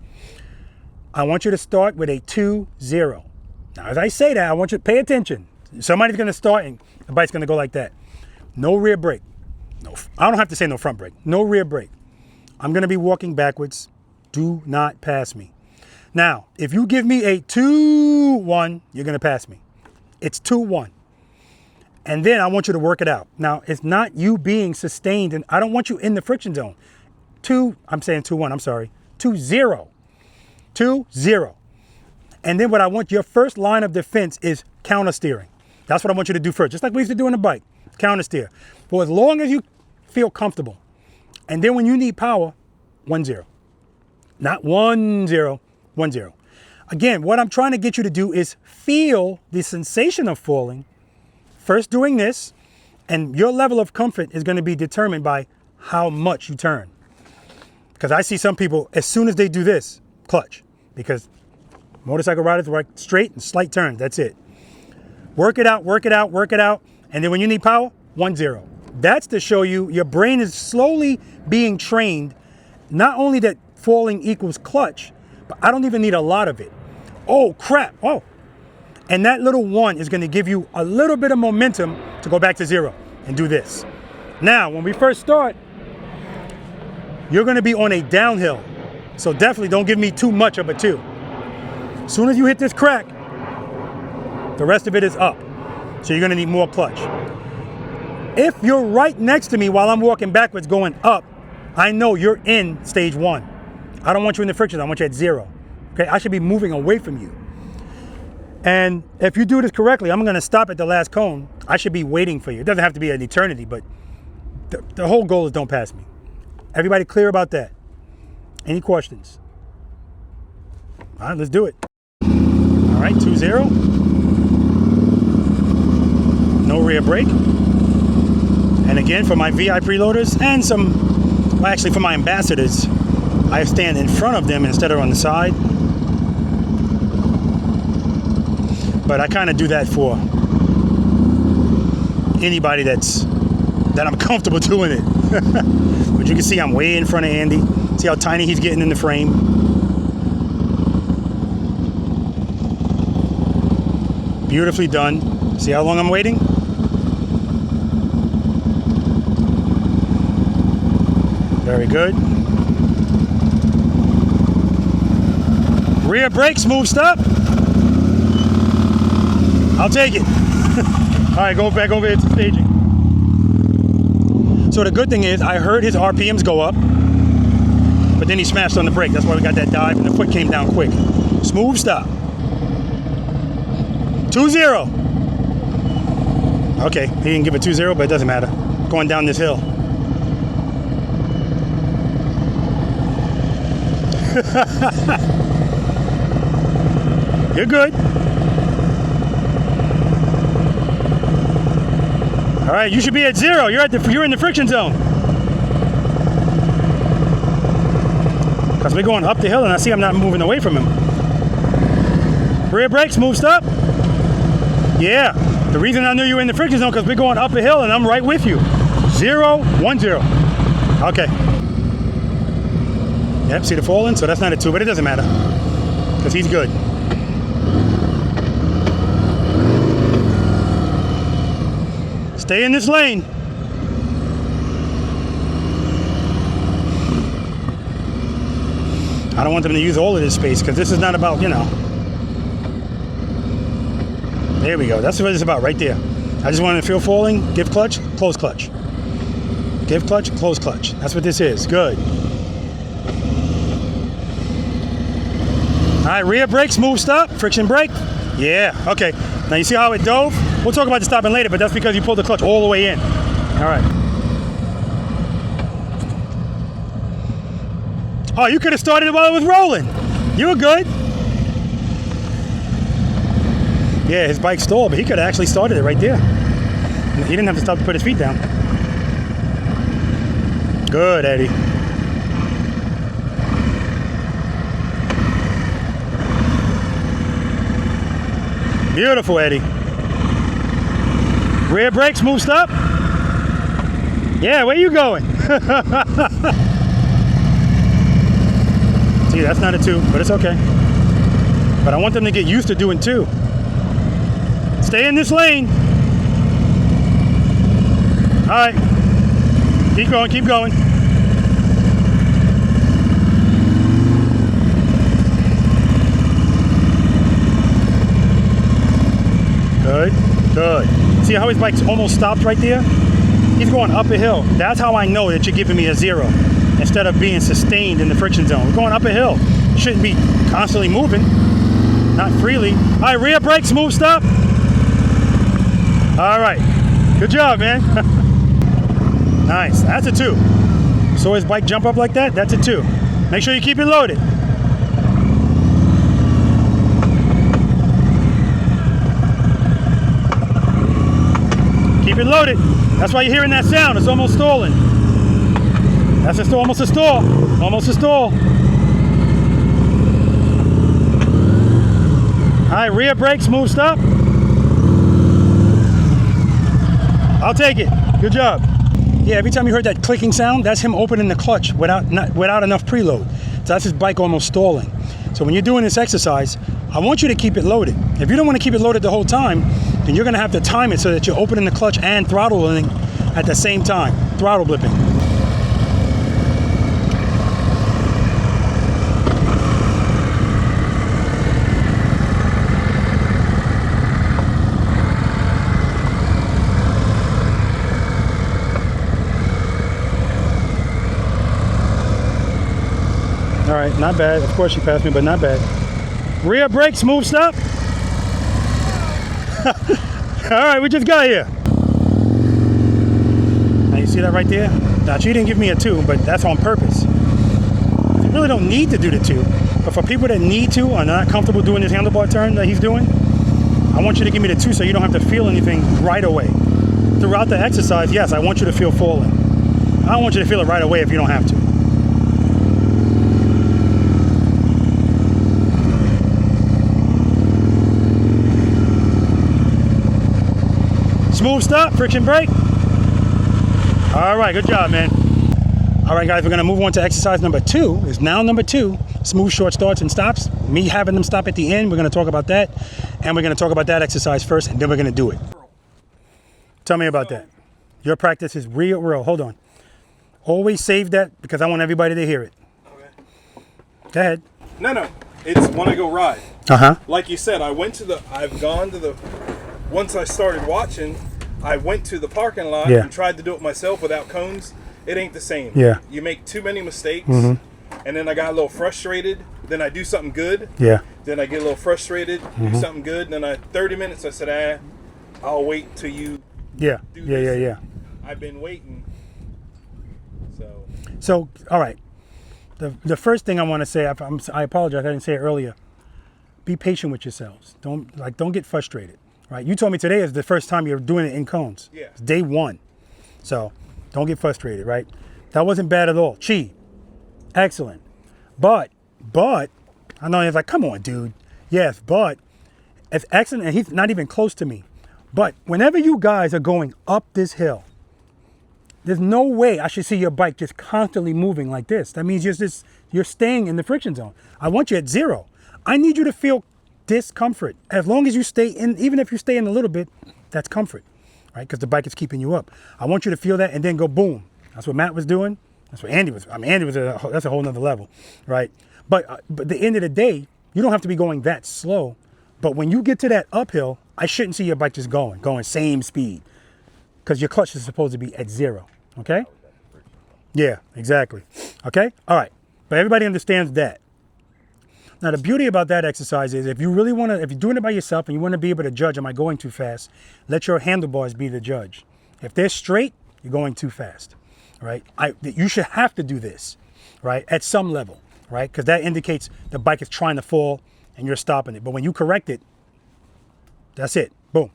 I want you to start with a 2-0. Now, as I say that, I want you to pay attention. Somebody's gonna start and the bike's gonna go like that. No rear brake. No, I don't have to say no front brake, no rear brake. I'm gonna be walking backwards. Do not pass me. Now, if you give me a 2-1, you're gonna pass me. It's 2-1. And then I want you to work it out. Now, it's not you being sustained, and I don't want you in the friction zone. I'm saying 2-1, I'm sorry. 2-0. 2-0. And then what I want your first line of defense is counter steering. That's what I want you to do first, just like we used to do on the bike, counter steer. For as long as you feel comfortable. And then when you need power, 1-0. Not 1-0, 1-0. Again, what I'm trying to get you to do is feel the sensation of falling, first doing this, and your level of comfort is going to be determined by how much you turn. Because I see some people, as soon as they do this, clutch. Because motorcycle riders work straight and slight turns, that's it. Work it out, work it out, work it out, and then when you need power, 1-0. That's to show you your brain is slowly being trained, not only that falling equals clutch, but I don't even need a lot of it. Oh, crap, oh. And that little 1 is gonna give you a little bit of momentum to go back to 0 and do this. Now, when we first start, you're gonna be on a downhill. So definitely don't give me too much of a 2. As soon as you hit this crack, the rest of it is up. So you're gonna need more clutch. If you're right next to me while I'm walking backwards going up, I know you're in stage 1. I don't want you in the friction, I want you at 0. Okay, I should be moving away from you. And if you do this correctly, I'm gonna stop at the last cone. I should be waiting for you. It doesn't have to be an eternity, but the whole goal is don't pass me. Everybody clear about that? Any questions? All right, let's do it. All right, 2-0. No rear brake. And again, for my V.I.Preloaders and well, actually for my ambassadors, I stand in front of them instead of on the side. But I kind of do that for anybody that I'm comfortable doing it. But you can see I'm way in front of Andy. See how tiny he's getting in the frame. Beautifully done. See how long I'm waiting? Very good. Rear brakes, move, stop. I'll take it. All right, go back over here to staging. So the good thing is I heard his RPMs go up, but then he smashed on the brake. That's why we got that dive and the foot came down quick. Smooth stop. 2-0. Okay, he didn't give it 2-0, but it doesn't matter. Going down this hill. You're good. All right, you should be at 0. You're in the friction zone. Because we're going up the hill and I see I'm not moving away from him. Rear brakes, move, stop. Yeah, the reason I knew you were in the friction zone because we're going up a hill and I'm right with you. 0, 1-0. Okay. Yep, see the falling? So that's not a 2, but it doesn't matter. Because he's good. Stay in this lane. I don't want them to use all of this space because this is not about, There we go. That's what it's about right there. I just want to feel falling. Give clutch, close clutch. Give clutch, close clutch. That's what this is. Good. All right, rear brakes, move, stop. Friction brake. Yeah, okay. Now you see how it dove? We'll talk about the stopping later, but that's because you pulled the clutch all the way in. All right. Oh, you could have started it while it was rolling. You were good. Yeah, his bike stalled, but he could have actually started it right there. He didn't have to stop to put his feet down. Good, Eddie. Beautiful, Eddie. Rear brakes, move, stop. Yeah, where you going? See, that's not a 2, but it's okay. But I want them to get used to doing 2. Stay in this lane. All right. Keep going, keep going. Good, good. See how his bike's almost stopped right there? He's going up a hill. That's how I know that you're giving me a 0 instead of being sustained in the friction zone. We're going up a hill. Shouldn't be constantly moving, not freely. All right, rear brake, smooth stop. All right, good job, man. Nice, that's a 2. So his bike jump up like that, that's a 2. Make sure you keep it loaded. Keep it loaded. That's why you're hearing that sound. It's almost stalling. That's a stall, almost a stall. Almost a stall. All right, rear brake, smooth stop. I'll take it. Good job. Yeah, every time you heard that clicking sound, that's him opening the clutch without enough preload. So that's his bike almost stalling. So when you're doing this exercise, I want you to keep it loaded. If you don't want to keep it loaded the whole time, then you're going to have to time it so that you're opening the clutch and throttling at the same time. Throttle blipping. All right, not bad. Of course you passed me, but not bad. Rear brake, smooth stop. All right, we just got here. Now you see that right there? Now she didn't give me a 2, but that's on purpose. You really don't need to do the 2, but for people that need to or are not comfortable doing this handlebar turn that he's doing, I want you to give me the 2 so you don't have to feel anything right away. Throughout the exercise, yes, I want you to feel falling. I don't want you to feel it right away if you don't have to. Smooth stop, friction brake. All right, good job, man. All right, guys, we're gonna move on to exercise number 2. It's now number 2, smooth short starts and stops. Me having them stop at the end, we're gonna talk about that. And we're gonna talk about that exercise first, and then we're gonna do it. Tell me about that. Your practice is real. Hold on. Always save that because I want everybody to hear it. Okay. Go ahead. No. It's when I go ride. Uh-huh. Like you said, I've gone to the, once I started watching, I went to the parking lot and tried to do it myself without cones. It ain't the same. Yeah. You make too many mistakes, and then I got a little frustrated. Then I do something good. Yeah. Then I get a little frustrated, do something good. And then 30 minutes, I said, I'll wait till you do this. Yeah. I've been waiting. So, all right. The first thing I want to say, I apologize, I didn't say it earlier. Be patient with yourselves. Don't get frustrated. Right? You told me today is the first time you're doing it in cones. Yeah. It's day 1. So don't get frustrated, right? That wasn't bad at all. Chi, excellent. But I know he's like, come on, dude. Yes, but it's excellent, and he's not even close to me. But whenever you guys are going up this hill, there's no way I should see your bike just constantly moving like this. That means you're staying in the friction zone. I want you at 0. I need you to feel discomfort. As long as you stay in, even if you stay in a little bit, that's comfort, right? Because the bike is keeping you up. I want you to feel that and then go boom. That's what Matt was doing. That's what Andy was. I mean, that's a whole nother level, right? But at the end of the day, you don't have to be going that slow. But when you get to that uphill, I shouldn't see your bike just going same speed, because your clutch is supposed to be at 0. Okay? Yeah, exactly. Okay? All right. But everybody understands that. Now, the beauty about that exercise is if you really want to, if you're doing it by yourself and you want to be able to judge, am I going too fast? Let your handlebars be the judge. If they're straight, you're going too fast, right? You should have to do this, right? At some level, right? Because that indicates the bike is trying to fall and you're stopping it. But when you correct it, that's it. Boom.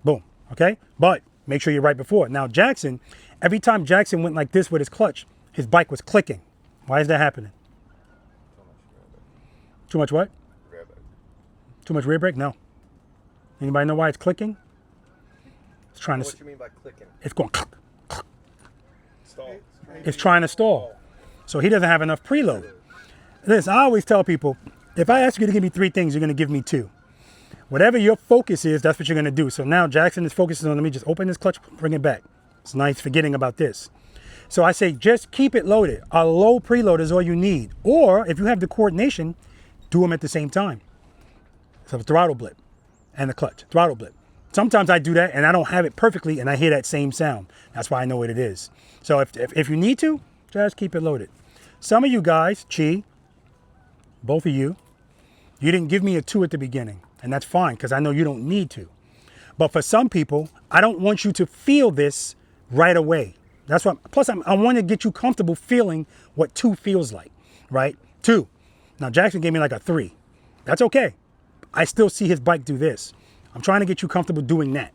Boom. Okay? But make sure you're right before it. Now, Jackson, every time Jackson went like this with his clutch, his bike was clicking. Why is that happening? Too much what? Rear brake. Too much rear brake? No. Anybody know why it's clicking? It's trying to. What you mean by clicking? It's going. Click, click. Stall. It's trying to stall. So he doesn't have enough preload. Listen, I always tell people, if I ask you to give me 3 things, you're going to give me 2. Whatever your focus is, that's what you're going to do. So now Jackson is focusing on, let me just open this clutch, bring it back. It's nice forgetting about this. So I say just keep it loaded. A low preload is all you need. Or if you have the coordination, do them at the same time. So the throttle blip and the clutch, throttle blip. Sometimes I do that and I don't have it perfectly and I hear that same sound. That's why I know what it is. So if you need to, just keep it loaded. Some of you guys, Chi, both of you didn't give me a 2 at the beginning. And that's fine because I know you don't need to. But for some people, I don't want you to feel this right away. That's why, plus I want to get you comfortable feeling what 2 feels like, right? 2. Now Jackson gave me like a 3. That's okay. I still see his bike do this. I'm trying to get you comfortable doing that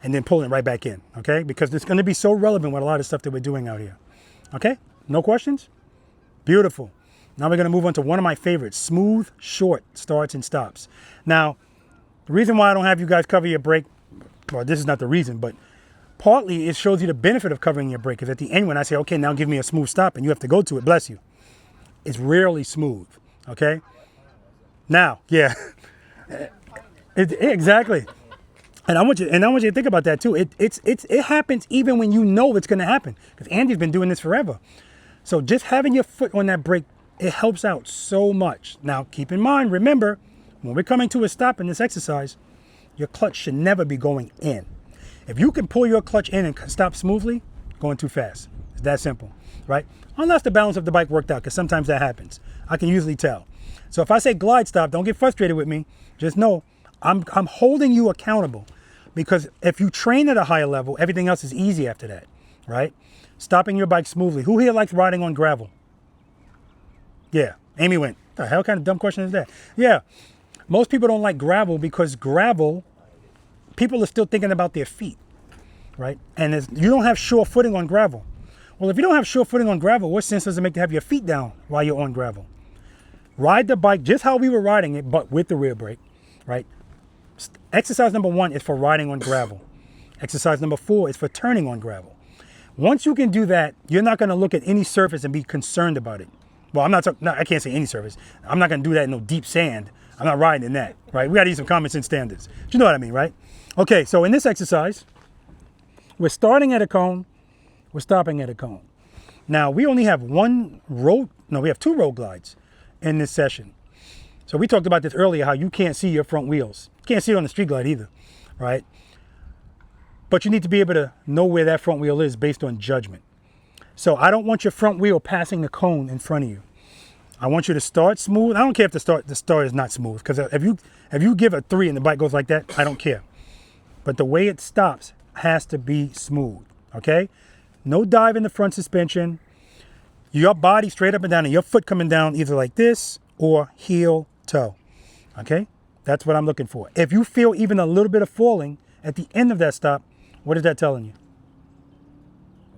and then pulling it right back in, okay? Because it's going to be so relevant with a lot of stuff that we're doing out here. Okay? No questions? Beautiful. Now we're going to move on to one of my favorites, smooth, short starts and stops. Now, the reason why I don't have you guys cover your brake, well, this is not the reason, but partly it shows you the benefit of covering your brake. Because at the end, when I say, okay, now give me a smooth stop and you have to go to it, bless you, it's rarely smooth, okay? Now, yeah, exactly. And I want you to think about that too. It happens even when you know it's going to happen. Because Andy's been doing this forever. So just having your foot on that brake, it helps out so much. Now, keep in mind, remember, when we're coming to a stop in this exercise, your clutch should never be going in. If you can pull your clutch in and stop smoothly, going too fast. It's that simple, right? Unless the balance of the bike worked out, because sometimes that happens. I can usually tell. So if I say glide stop, don't get frustrated with me. Just know I'm holding you accountable. Because if you train at a higher level, everything else is easy after that, right? Stopping your bike smoothly. Who here likes riding on gravel? Yeah, Amy went, the hell kind of dumb question is that? Yeah, most people don't like gravel because gravel, people are still thinking about their feet, right? And you don't have sure footing on gravel. Well, if you don't have sure footing on gravel, what sense does it make to have your feet down while you're on gravel? Ride the bike just how we were riding it, but with the rear brake, right? Exercise number 1 is for riding on gravel. Exercise number 4 is for turning on gravel. Once you can do that, you're not going to look at any surface and be concerned about it. Well, I can't say any surface. I'm not going to do that in no deep sand. I'm not riding in that, right? We got to use some common sense standards. But you know what I mean, right? Okay, so in this exercise, we're starting at a cone. We're stopping at a cone. Now, we only have we have 2 road glides in this session. So we talked about this earlier, how you can't see your front wheels. You can't see it on the street glide either, right? But you need to be able to know where that front wheel is based on judgment. So I don't want your front wheel passing the cone in front of you. I want you to start smooth. I don't care if the start is not smooth, because if you give a 3 and the bike goes like that, I don't care. But the way it stops has to be smooth, okay? No dive in the front suspension. Your body straight up and down and your foot coming down either like this or heel toe, okay? That's what I'm looking for. If you feel even a little bit of falling at the end of that stop, what is that telling you?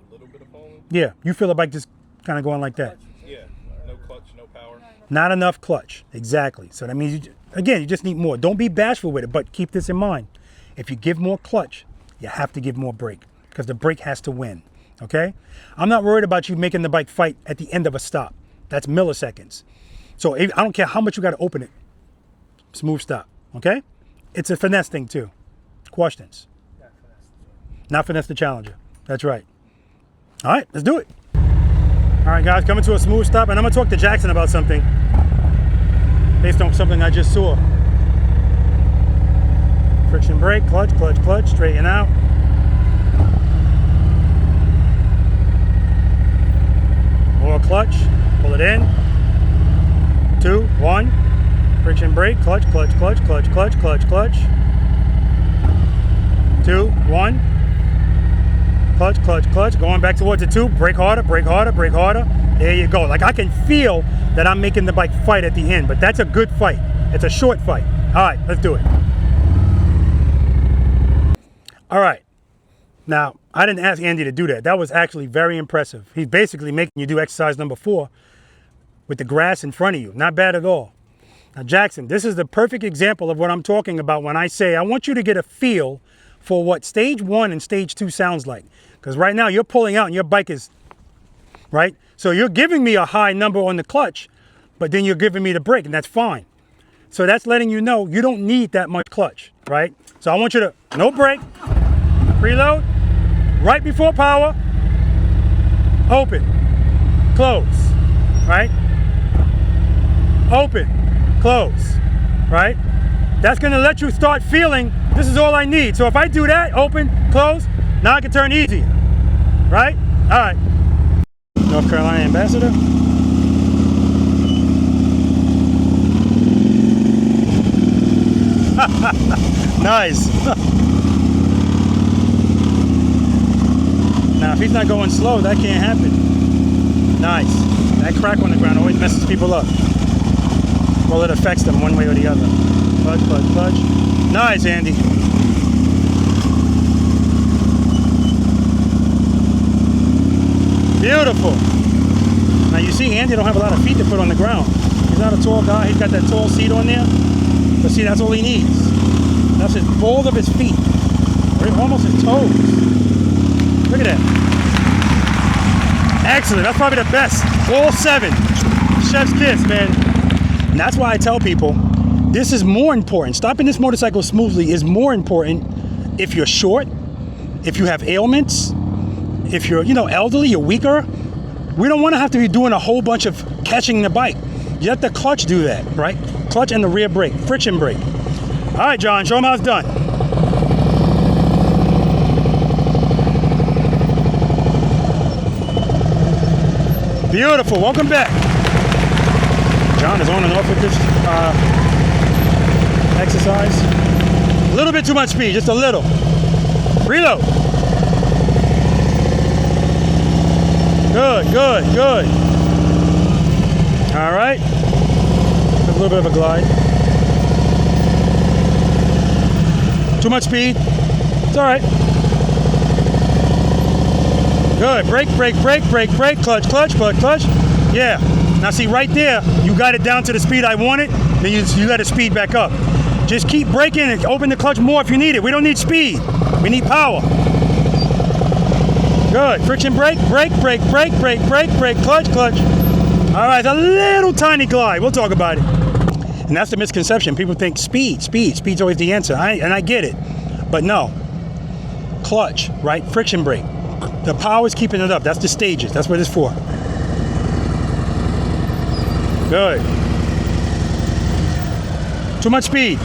A little bit of falling? Yeah, you feel the bike just kind of going like that. Yeah, no clutch, no power. Not enough clutch, exactly. So that means, you just need more. Don't be bashful with it, but keep this in mind. If you give more clutch, you have to give more brake, because the brake has to win, okay? I'm not worried about you making the bike fight at the end of a stop. That's milliseconds. So I don't care how much you got to open it. Smooth stop, okay? It's a finesse thing too. Questions? Not finesse the challenger. That's right. All right, let's do it. All right, guys, coming to a smooth stop, and I'm gonna talk to Jackson about something based on something I just saw. Friction brake, clutch, clutch, clutch, straighten out. More clutch, pull it in. 2, 1. Friction brake, clutch, clutch, clutch, clutch, clutch, clutch, clutch. 2, 1. Clutch, clutch, clutch. Going back towards the 2. Brake harder, brake harder, brake harder. There you go. Like I can feel that I'm making the bike fight at the end, but that's a good fight. It's a short fight. All right, let's do it. All right. Now, I didn't ask Andy to do that. That was actually very impressive. He's basically making you do exercise number 4 with the grass in front of you. Not bad at all. Now, Jackson, this is the perfect example of what I'm talking about when I say I want you to get a feel for what stage 1 and stage 2 sounds like. Because right now you're pulling out and your bike is, right? So you're giving me a high number on the clutch, but then you're giving me the brake, and that's fine. So that's letting you know you don't need that much clutch, right? So I want you to, no brake, preload, right before power, open, close, right? Open, close, right? That's gonna let you start feeling, this is all I need. So if I do that, open, close, now I can turn easier, right? All right. North Carolina Ambassador. Nice. Now, if he's not going slow, that can't happen. Nice. That crack on the ground always messes people up. Well, it affects them one way or the other. Clutch, clutch, clutch. Nice, Andy. Beautiful. Now, you see, Andy don't have a lot of feet to put on the ground. He's not a tall guy. He's got that tall seat on there. But see, that's all he needs. That's his balls of his feet. Or almost his toes. Look at that. Excellent. That's probably the best. All 7. Chef's kiss, man. And that's why I tell people, this is more important. Stopping this motorcycle smoothly is more important if you're short, if you have ailments, if you're, elderly, you're weaker. We don't want to have to be doing a whole bunch of catching the bike. You let the clutch do that, right? Clutch and the rear brake, friction brake. All right, John, show him how it's done. Beautiful, welcome back. John is on and off with this exercise. A little bit too much speed, just a little. Reload. Good, good, good. All right. A little bit of a glide. Too much speed. It's all right. Good. Brake, brake, brake, brake, brake. Clutch, clutch, clutch, clutch. Yeah. Now see, right there, you got it down to the speed I wanted. Then you let it speed back up. Just keep braking and open the clutch more if you need it. We don't need speed. We need power. Good. Friction brake, brake, brake, brake, brake, brake, brake, clutch, clutch. All right, a little tiny glide. We'll talk about it. And that's the misconception. People think speed. Speed's always the answer. And I get it. But no. Clutch, right? Friction brake. The power is keeping it up. That's the stages. That's what it's for. Good. Too much speed.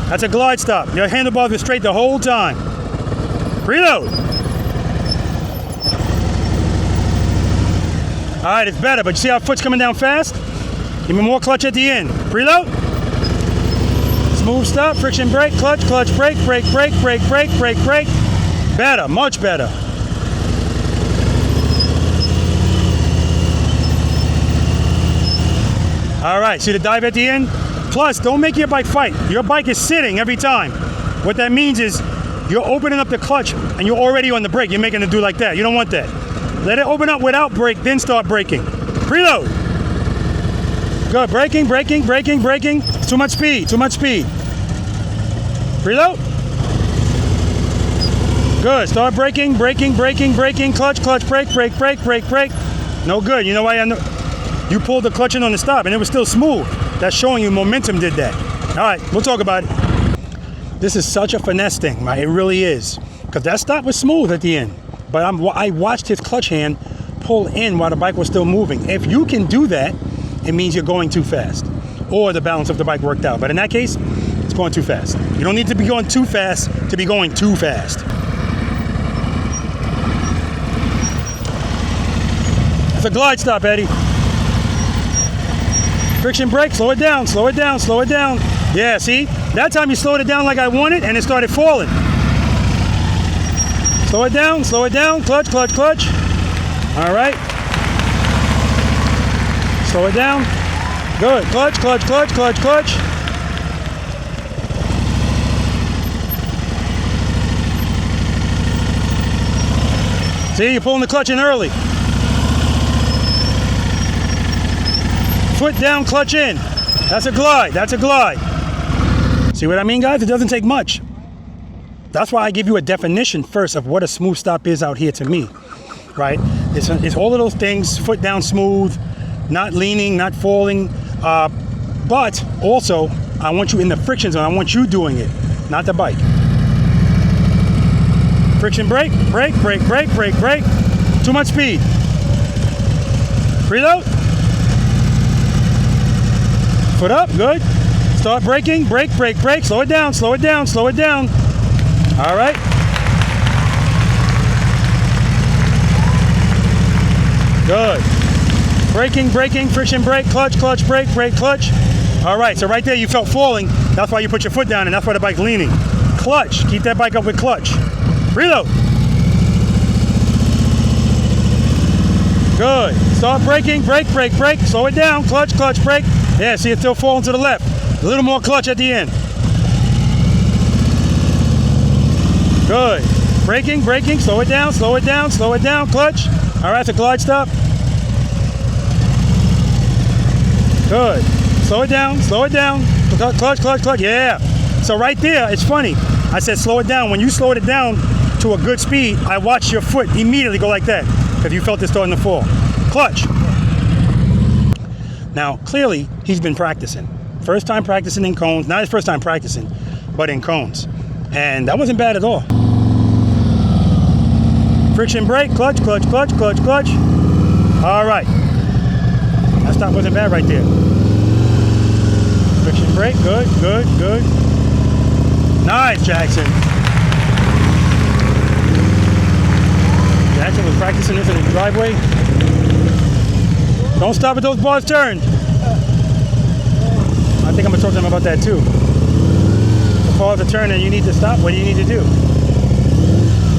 That's a glide stop. Your handlebars are straight the whole time. Reload. All right, it's better, but you see how foot's coming down fast? Give me more clutch at the end. Preload. Smooth stop, friction brake, clutch, clutch, brake, brake, brake, brake, brake, brake, brake. Better, much better. All right, see the dive at the end? Plus, don't make your bike fight. Your bike is sitting every time. What that means is you're opening up the clutch and you're already on the brake. You're making it do like that. You don't want that. Let it open up without brake, then start braking. Preload. Good, braking, braking, braking, braking. Too much speed, too much speed. Preload. Good, start braking, braking, braking, braking, clutch, clutch, brake, brake, brake, brake, brake. No good, you know why? You pulled the clutch in on the stop and it was still smooth. That's showing you momentum did that. All right, we'll talk about it. This is such a finesse thing, right? It really is. Because that stop was smooth at the end. But I watched his clutch hand pull in while the bike was still moving. If you can do that, it means you're going too fast. Or the balance of the bike worked out. But in that case, it's going too fast. You don't need to be going too fast to be going too fast. It's a glide stop, Eddie. Friction brake, slow it down, slow it down, slow it down. Yeah, see? That time you slowed it down like I wanted and it started falling. Slow it down, clutch, clutch, clutch. All right. Slow it down. Good, clutch, clutch, clutch, clutch, clutch. See, you're pulling the clutch in early. Foot down, clutch in. That's a glide, that's a glide. See what I mean, guys? It doesn't take much. That's why I give you a definition first of what a smooth stop is out here to me, right? It's all of those things, foot down smooth, not leaning, not falling, but also I want you in the friction zone. I want you doing it, not the bike. Friction brake, brake, brake, brake, brake, brake. Too much speed. Preload. Foot up, good. Start braking, brake, brake, brake. Slow it down, slow it down, slow it down. All right. Good. Braking, braking, friction brake, clutch, clutch, brake, brake, clutch. All right, so right there you felt falling. That's why you put your foot down and that's why the bike's leaning. Clutch, keep that bike up with clutch. Reload. Good. Start braking, brake, brake, brake. Slow it down, clutch, clutch, brake. Yeah, see it still falling to the left. A little more clutch at the end. Good. Braking, braking, slow it down, slow it down, slow it down, clutch. All right, so glide stop. Good. Slow it down, slow it down. Clutch, clutch, clutch, yeah. So right there, it's funny. I said slow it down. When you slowed it down to a good speed, I watched your foot immediately go like that because you felt it starting to fall. Clutch. Now, clearly, he's been practicing. First time practicing in cones. Not his first time practicing, but in cones. And that wasn't bad at all. Friction brake, clutch, clutch, clutch, clutch, clutch. All right. That stop wasn't bad right there. Friction brake, good, good, good. Nice, Jackson. Jackson was practicing this in the driveway. Don't stop at those bars turned. I think I'm gonna talk to him about that too. The bars are turning and you need to stop. What do you need to do?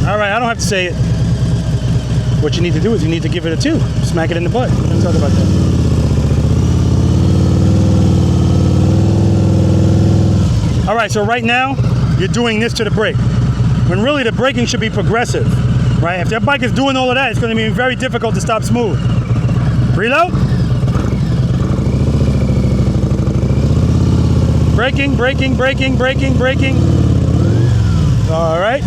All right, I don't have to say it. What you need to do is you need to give it a 2. Smack it in the butt. Let's talk about that. All right, so right now, you're doing this to the brake. When really the braking should be progressive, right? If that bike is doing all of that, it's gonna be very difficult to stop smooth. Reload. Braking, braking, braking, braking, braking. All right.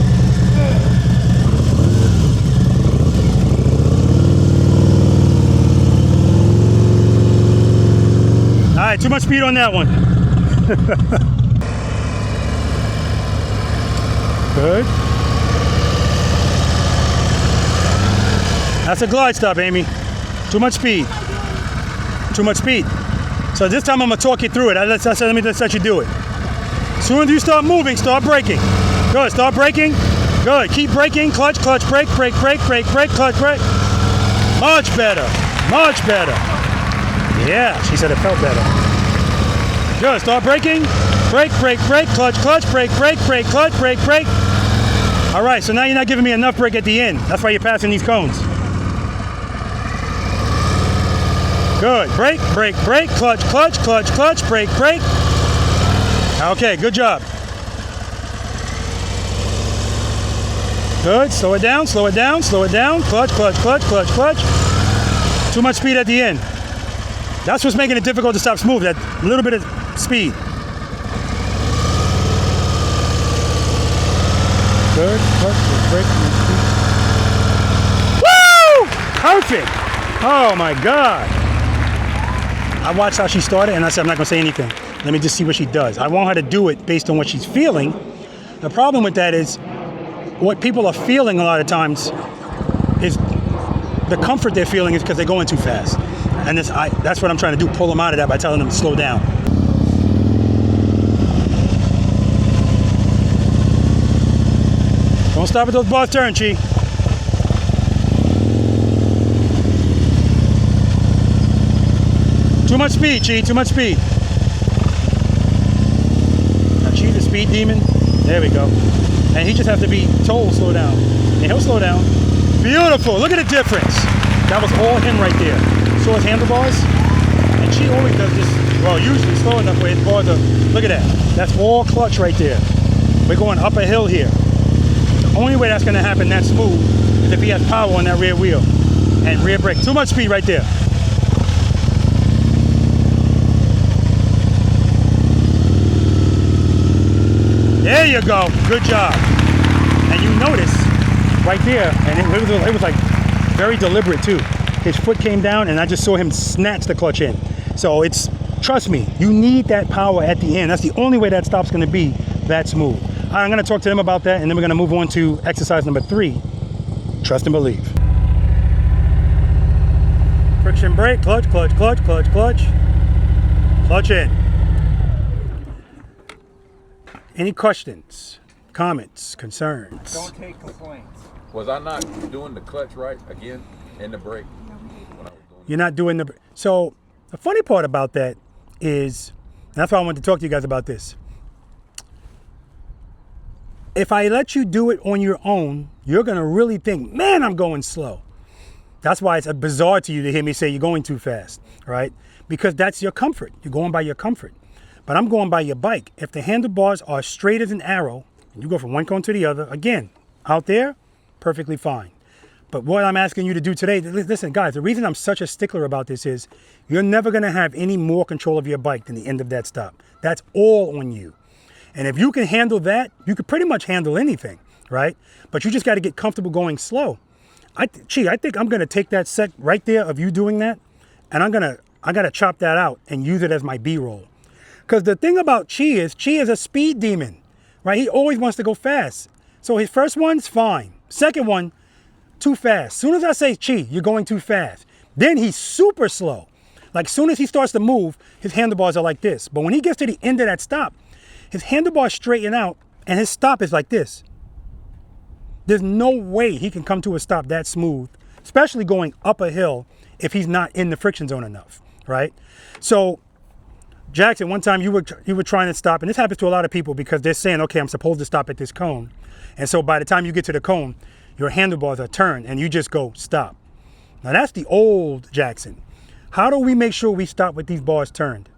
All right, too much speed on that one. Good. That's a glide stop, Amy. Too much speed. Too much speed. So this time I'm gonna talk you through it. Let me just let you do it. As soon as you start moving, start braking. Good, start braking. Good, keep braking. Clutch, clutch, brake, brake, brake, brake, brake, clutch, brake. Much better, much better. Yeah, she said it felt better. Good, start braking. Brake, brake, brake, clutch, clutch, brake, brake, brake, clutch, brake, brake. All right, so now you're not giving me enough brake at the end. That's why you're passing these cones. Good, brake, brake, brake, clutch, clutch, clutch, clutch, brake, brake. Okay, good job. Good, slow it down, slow it down, slow it down. Clutch, clutch, clutch, clutch, clutch. Too much speed at the end. That's what's making it difficult to stop smooth, that little bit of speed. Good, clutch, brake. Woo! Perfect! Oh my God. I watched how she started and I said, I'm not gonna say anything. Let me just see what she does. I want her to do it based on what she's feeling. The problem with that is what people are feeling a lot of times is the comfort they're feeling is because they're going too fast. And that's what I'm trying to do, pull them out of that by telling them to slow down. Don't stop at those bars turn, Chi. Too much speed, Chi, too much speed. Now Chi, the speed demon, there we go. And he just has to be told slow down. And he'll slow down. Beautiful, look at the difference. That was all him right there. Saw his handlebars? And Chi always does this, well, usually slow enough where his bars are, look at that. That's all clutch right there. We're going up a hill here. The only way that's gonna happen that smooth is if he has power on that rear wheel and rear brake. Too much speed right there. There you go, good job. And you notice right there, and it was like very deliberate too. His foot came down and I just saw him snatch the clutch in. So it's, trust me, you need that power at the end. That's the only way that stop's gonna be that smooth. I'm gonna talk to him about that and then we're gonna move on to exercise number 3, trust and believe. Traction brake, clutch, clutch, clutch, clutch, clutch. Clutch in. Any questions, comments, concerns? Don't take complaints. Was I not doing the clutch right again and the brake? When I was doing You're not doing the... So the funny part about that is, that's why I wanted to talk to you guys about this. If I let you do it on your own, you're going to really think, man, I'm going slow. That's why it's bizarre to you to hear me say you're going too fast, right? Because that's your comfort. You're going by your comfort. But I'm going by your bike. If the handlebars are straight as an arrow, and you go from one cone to the other, again, out there, perfectly fine. But what I'm asking you to do today, listen, guys, the reason I'm such a stickler about this is you're never going to have any more control of your bike than the end of that stop. That's all on you. And if you can handle that, you could pretty much handle anything, right? But you just got to get comfortable going slow. I think I'm going to take that set right there of you doing that, and I got to chop that out and use it as my B-roll. Because the thing about Chi is a speed demon, right? He always wants to go fast. So his first one's fine. Second one, too fast. Soon as I say, Chi, you're going too fast, then he's super slow. Like soon as he starts to move, his handlebars are like this. But when he gets to the end of that stop, his handlebars straighten out and his stop is like this. There's no way he can come to a stop that smooth, especially going up a hill if he's not in the friction zone enough, right? So Jackson, one time you were trying to stop, and this happens to a lot of people because they're saying, okay, I'm supposed to stop at this cone. And so by the time you get to the cone, your handlebars are turned and you just go stop. Now that's the old Jackson. How do we make sure we stop with these bars turned?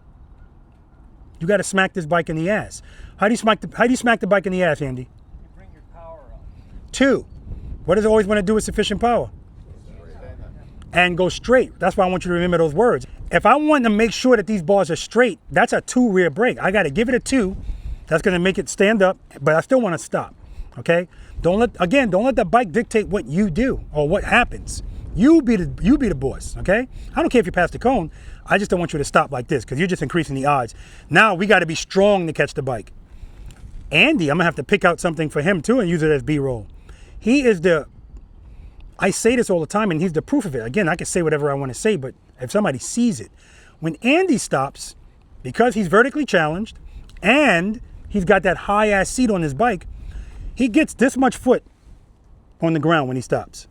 You got to smack this bike in the ass. How do you smack the bike in the ass, Andy? You bring your power up. 2. What does it always want to do with sufficient power? And go straight. That's why I want you to remember those words. If I want to make sure that these bars are straight, that's a 2 rear brake. I got to give it a 2. That's going to make it stand up, but I still want to stop. Okay? Don't let the bike dictate what you do or what happens. You be the boss, okay? I don't care if you pass the cone. I just don't want you to stop like this because you're just increasing the odds. Now we got to be strong to catch the bike. Andy, I'm going to have to pick out something for him too and use it as B-roll. He is I say this all the time and he's the proof of it. Again, I can say whatever I want to say, but if somebody sees it. When Andy stops, because he's vertically challenged and he's got that high-ass seat on his bike, he gets this much foot on the ground when he stops.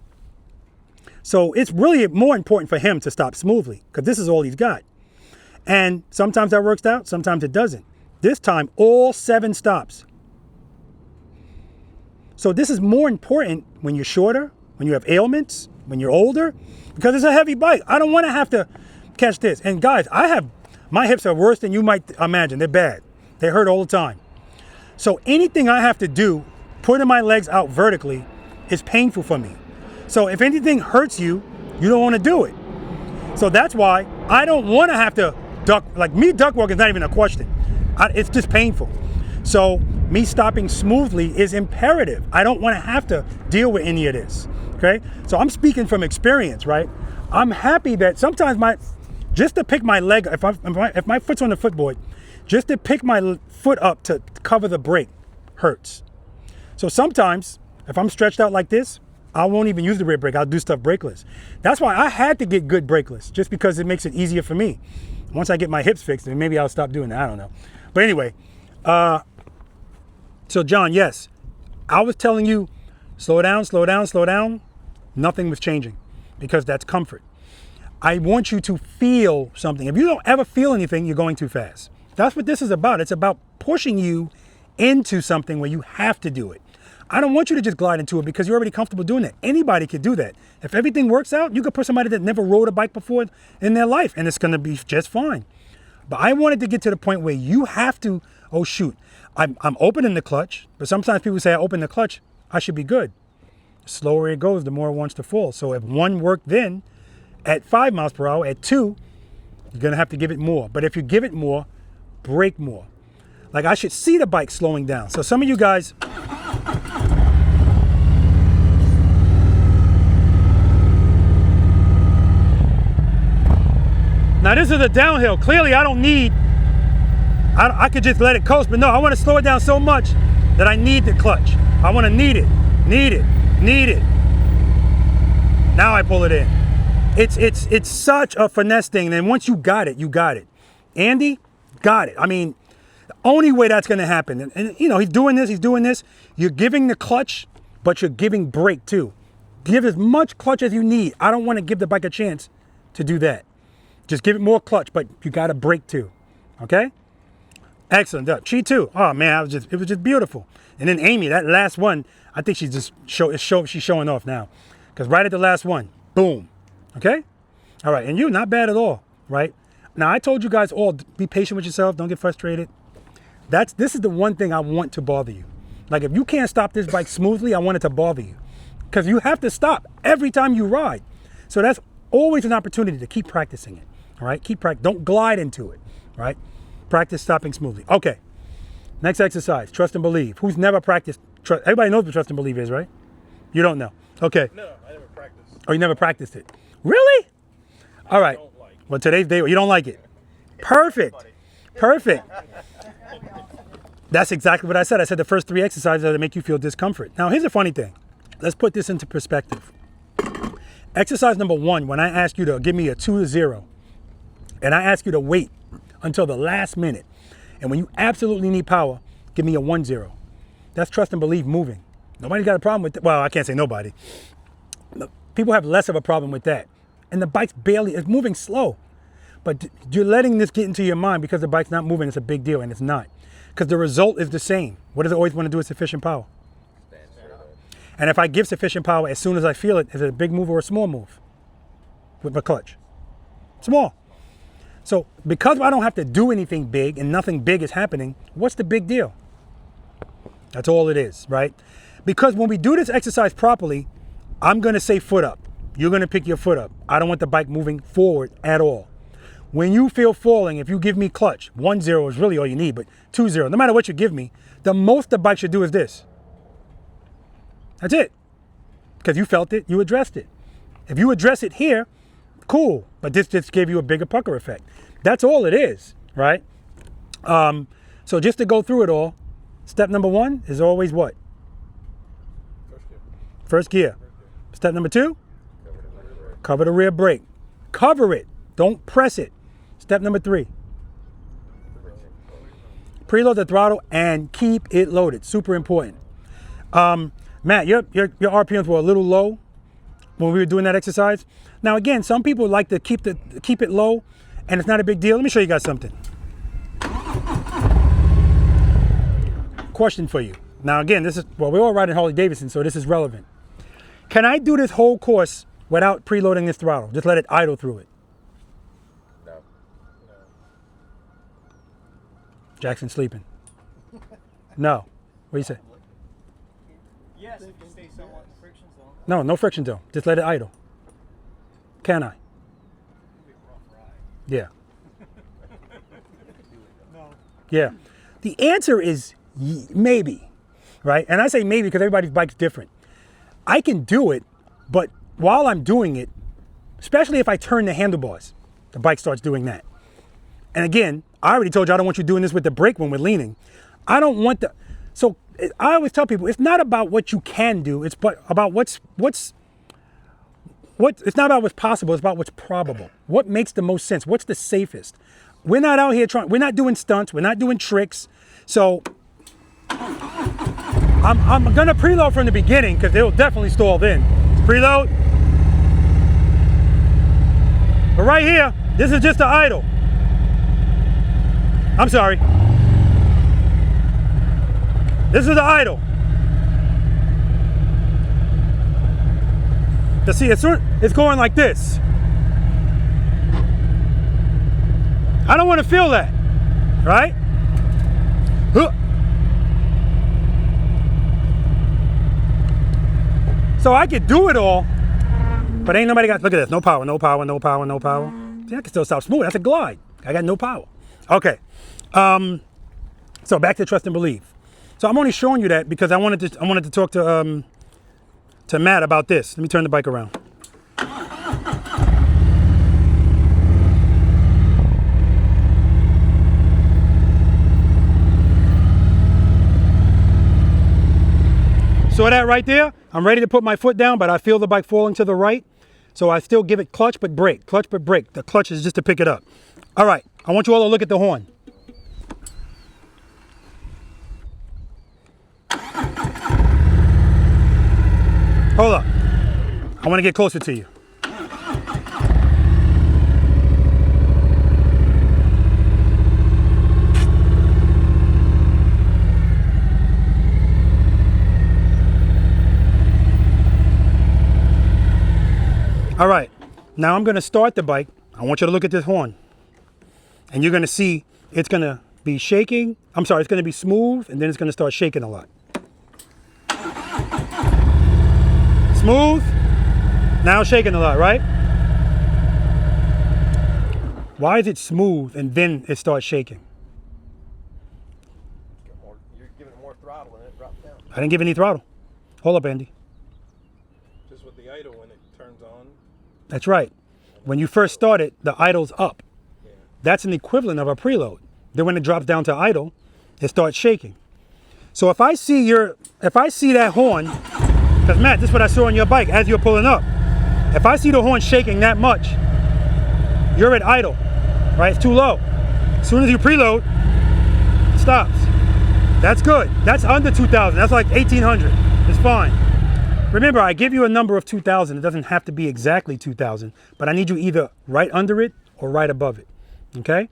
So it's really more important for him to stop smoothly because this is all he's got. And sometimes that works out, sometimes it doesn't. This time, all 7 stops. So this is more important when you're shorter, when you have ailments, when you're older, because it's a heavy bike. I don't want to have to catch this. And guys, my hips are worse than you might imagine. They're bad. They hurt all the time. So anything I have to do, putting my legs out vertically, is painful for me. So if anything hurts you, you don't want to do it. So that's why I don't want to have to duck. Like me, duck walk is not even a question. It's just painful. So me stopping smoothly is imperative. I don't want to have to deal with any of this, okay? So I'm speaking from experience, right? I'm happy that sometimes just to pick my leg, if my foot's on the footboard, just to pick my foot up to cover the brake hurts. So sometimes if I'm stretched out like this, I won't even use the rear brake. I'll do stuff brakeless. That's why I had to get good brakeless, just because it makes it easier for me. Once I get my hips fixed, then maybe I'll stop doing that. I don't know. But anyway, so John, yes, I was telling you, slow down, slow down, slow down. Nothing was changing because that's comfort. I want you to feel something. If you don't ever feel anything, you're going too fast. That's what this is about. It's about pushing you into something where you have to do it. I don't want you to just glide into it because you're already comfortable doing that. Anybody could do that. If everything works out, you could put somebody that never rode a bike before in their life and it's going to be just fine. But I wanted to get to the point where you have to, oh shoot, I'm opening the clutch, but sometimes people say I open the clutch, I should be good. The slower it goes, the more it wants to fall. So if 1 worked then, at 5 miles per hour, at 2, you're going to have to give it more. But if you give it more, brake more. Like I should see the bike slowing down. So some of you guys, now this is a downhill. Clearly I don't need, I could just let it coast, but no, I want to slow it down so much that I need the clutch. I want to need it. Now I pull it in. It's such a finesse thing. And then once you got it, you got it. Andy got it. I mean, the only way that's going to happen, and you know, he's doing this. You're giving the clutch, but you're giving brake too. Give as much clutch as you need. I don't want to give the bike a chance to do that. Just give it more clutch, but you got to brake too. Okay? Excellent. Chi too. Oh man, it was just beautiful. And then Amy, that last one, I think she's just she's showing off now. Because right at the last one, boom. Okay? All right, and you, not bad at all, right? Now, I told you guys all, be patient with yourself. Don't get frustrated. This is the one thing I want to bother you. Like, if you can't stop this bike smoothly, I want it to bother you. Because you have to stop every time you ride. So that's always an opportunity to keep practicing it, all right? Keep practice. Don't glide into it, right? Practice stopping smoothly. Okay, next exercise, trust and believe. Who's never practiced? Everybody knows what trust and believe is, right? You don't know. Okay. No, I never practiced. Oh, you never practiced it? Really? All right. Well, today's day, you don't like it. Perfect. Perfect. That's exactly what I said. I said the first 3 exercises are to make you feel discomfort. Now, here's the funny thing. Let's put this into perspective. Exercise number 1, when I ask you to give me a 2 to 0, and I ask you to wait until the last minute, and when you absolutely need power, give me a 1-0. That's trust and believe moving. Nobody's got a problem with that. Well, I can't say nobody. People have less of a problem with that. And the bike's it's moving slow. But you're letting this get into your mind because the bike's not moving. It's a big deal, and it's not. Because the result is the same. What does it always want to do with sufficient power? And if I give sufficient power as soon as I feel it, is it a big move or a small move? With my clutch? Small. So because I don't have to do anything big and nothing big is happening, what's the big deal? That's all it is, right? Because when we do this exercise properly, I'm going to say foot up. You're going to pick your foot up. I don't want the bike moving forward at all. When you feel falling, if you give me clutch, 1-0 is really all you need, but 2-0, no matter what you give me, the most the bike should do is this. That's it. Because you felt it, you addressed it. If you address it here, cool, but this just gave you a bigger pucker effect. That's all it is, right? So just to go through it all, step number 1 is always what? First gear. Step number 2? Cover the rear brake. Cover it. Don't press it. Step number 3. Preload the throttle and keep it loaded. Super important. Matt, your RPMs were a little low when we were doing that exercise. Now again, some people like to keep it low, and it's not a big deal. Let me show you guys something. Question for you. Now again, we're all riding Harley-Davidson, so this is relevant. Can I do this whole course without preloading this throttle? Just let it idle through it. No. Jackson sleeping. No. What do you say? Yes, if you stay somewhat in friction zone. No, no friction zone. Just let it idle. Can I? Yeah. No. Yeah. The answer is maybe, right? And I say maybe because everybody's bike's different. I can do it, but while I'm doing it, especially if I turn the handlebars, the bike starts doing that. And again, I already told you I don't want you doing this with the brake when we're leaning. I don't want so I always tell people, it's not about what you can do, it's about it's not about what's possible, it's about what's probable. What makes the most sense? What's the safest? We're not out here we're not doing stunts, we're not doing tricks. So I'm gonna preload from the beginning because they'll definitely stall in. Preload. But right here, this is just the idle. I'm sorry. This is the idle. To see, it's going like this. I don't want to feel that, right? So I could do it all, but ain't nobody got, look at this, no power, no power, no power, no power. See, I can still stop smooth, that's a glide. I got no power. Okay, so back to trust and believe. So I'm only showing you that because I wanted to talk to Matt about this. Let me turn the bike around. Saw that right there? I'm ready to put my foot down, but I feel the bike falling to the right. So I still give it clutch but brake, clutch but brake. The clutch is just to pick it up. All right, I want you all to look at the horn. Hold up. I want to get closer to you. All right, now I'm going to start the bike. I want you to look at this horn. And you're going to see it's going to be shaking. I'm sorry, it's going to be smooth, and then it's going to start shaking a lot. Smooth, now shaking a lot, right? Why is it smooth and then it starts shaking? You're giving it more throttle and it drops down. I didn't give any throttle. Hold up, Andy. Just with the idle when it turns on. That's right. When you first start it, the idle's up. Yeah. That's an equivalent of a preload. Then when it drops down to idle, it starts shaking. So if I see that horn, because Matt, this is what I saw on your bike as you're pulling up. If I see the horn shaking that much, you're at idle, right? It's too low. As soon as you preload, it stops. That's good. That's under 2,000. That's like 1,800. It's fine. Remember, I give you a number of 2,000. It doesn't have to be exactly 2,000, but I need you either right under it or right above it, okay?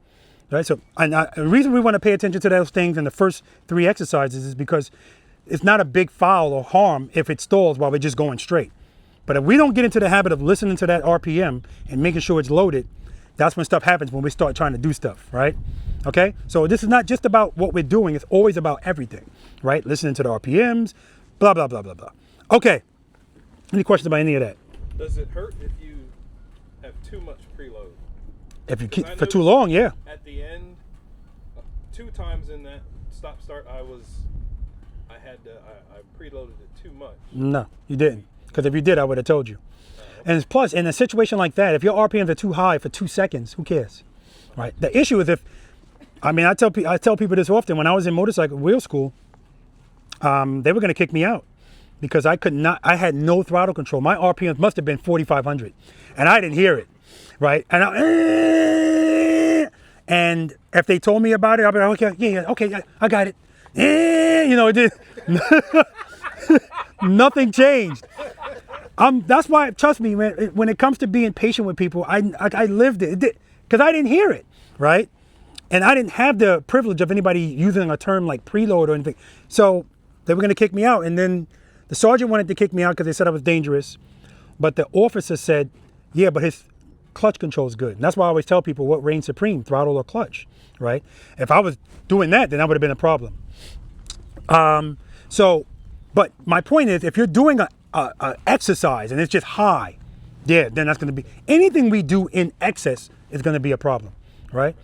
Right. So the reason we want to pay attention to those things in the first 3 exercises is because it's not a big foul or harm if it stalls while we're just going straight. But if we don't get into the habit of listening to that RPM and making sure it's loaded, that's when stuff happens, when we start trying to do stuff, right? Okay, so this is not just about what we're doing, it's always about everything, right? Listening to the RPMs, blah, blah, blah, blah, blah. Okay, any questions about any of that? Does it hurt if you have too much preload? If you keep for too long, yeah. At the end, 2 times in that stop start, I preloaded it too much. No, you didn't. Because if you did, I would have told you. And plus, in a situation like that, if your RPMs are too high for 2 seconds, who cares, right? The issue is I tell people this often. When I was in motorcycle wheel school, they were going to kick me out because I had no throttle control. My RPMs must have been 4,500, and I didn't hear it, right? And if they told me about it, I'd be like, okay, I got it. It did. Nothing changed. That's why, trust me, man, when it comes to being patient with people, I lived it because I didn't hear it, right? And I didn't have the privilege of anybody using a term like preload or anything. So they were going to kick me out. And then the sergeant wanted to kick me out because they said I was dangerous. But the officer said, yeah, but his clutch control is good. And that's why I always tell people what reigns supreme, throttle or clutch, right? If I was doing that, then that would have been a problem. But my point is, if you're doing a exercise and it's just high, yeah, then that's going to be, anything we do in excess is going to be a problem, right?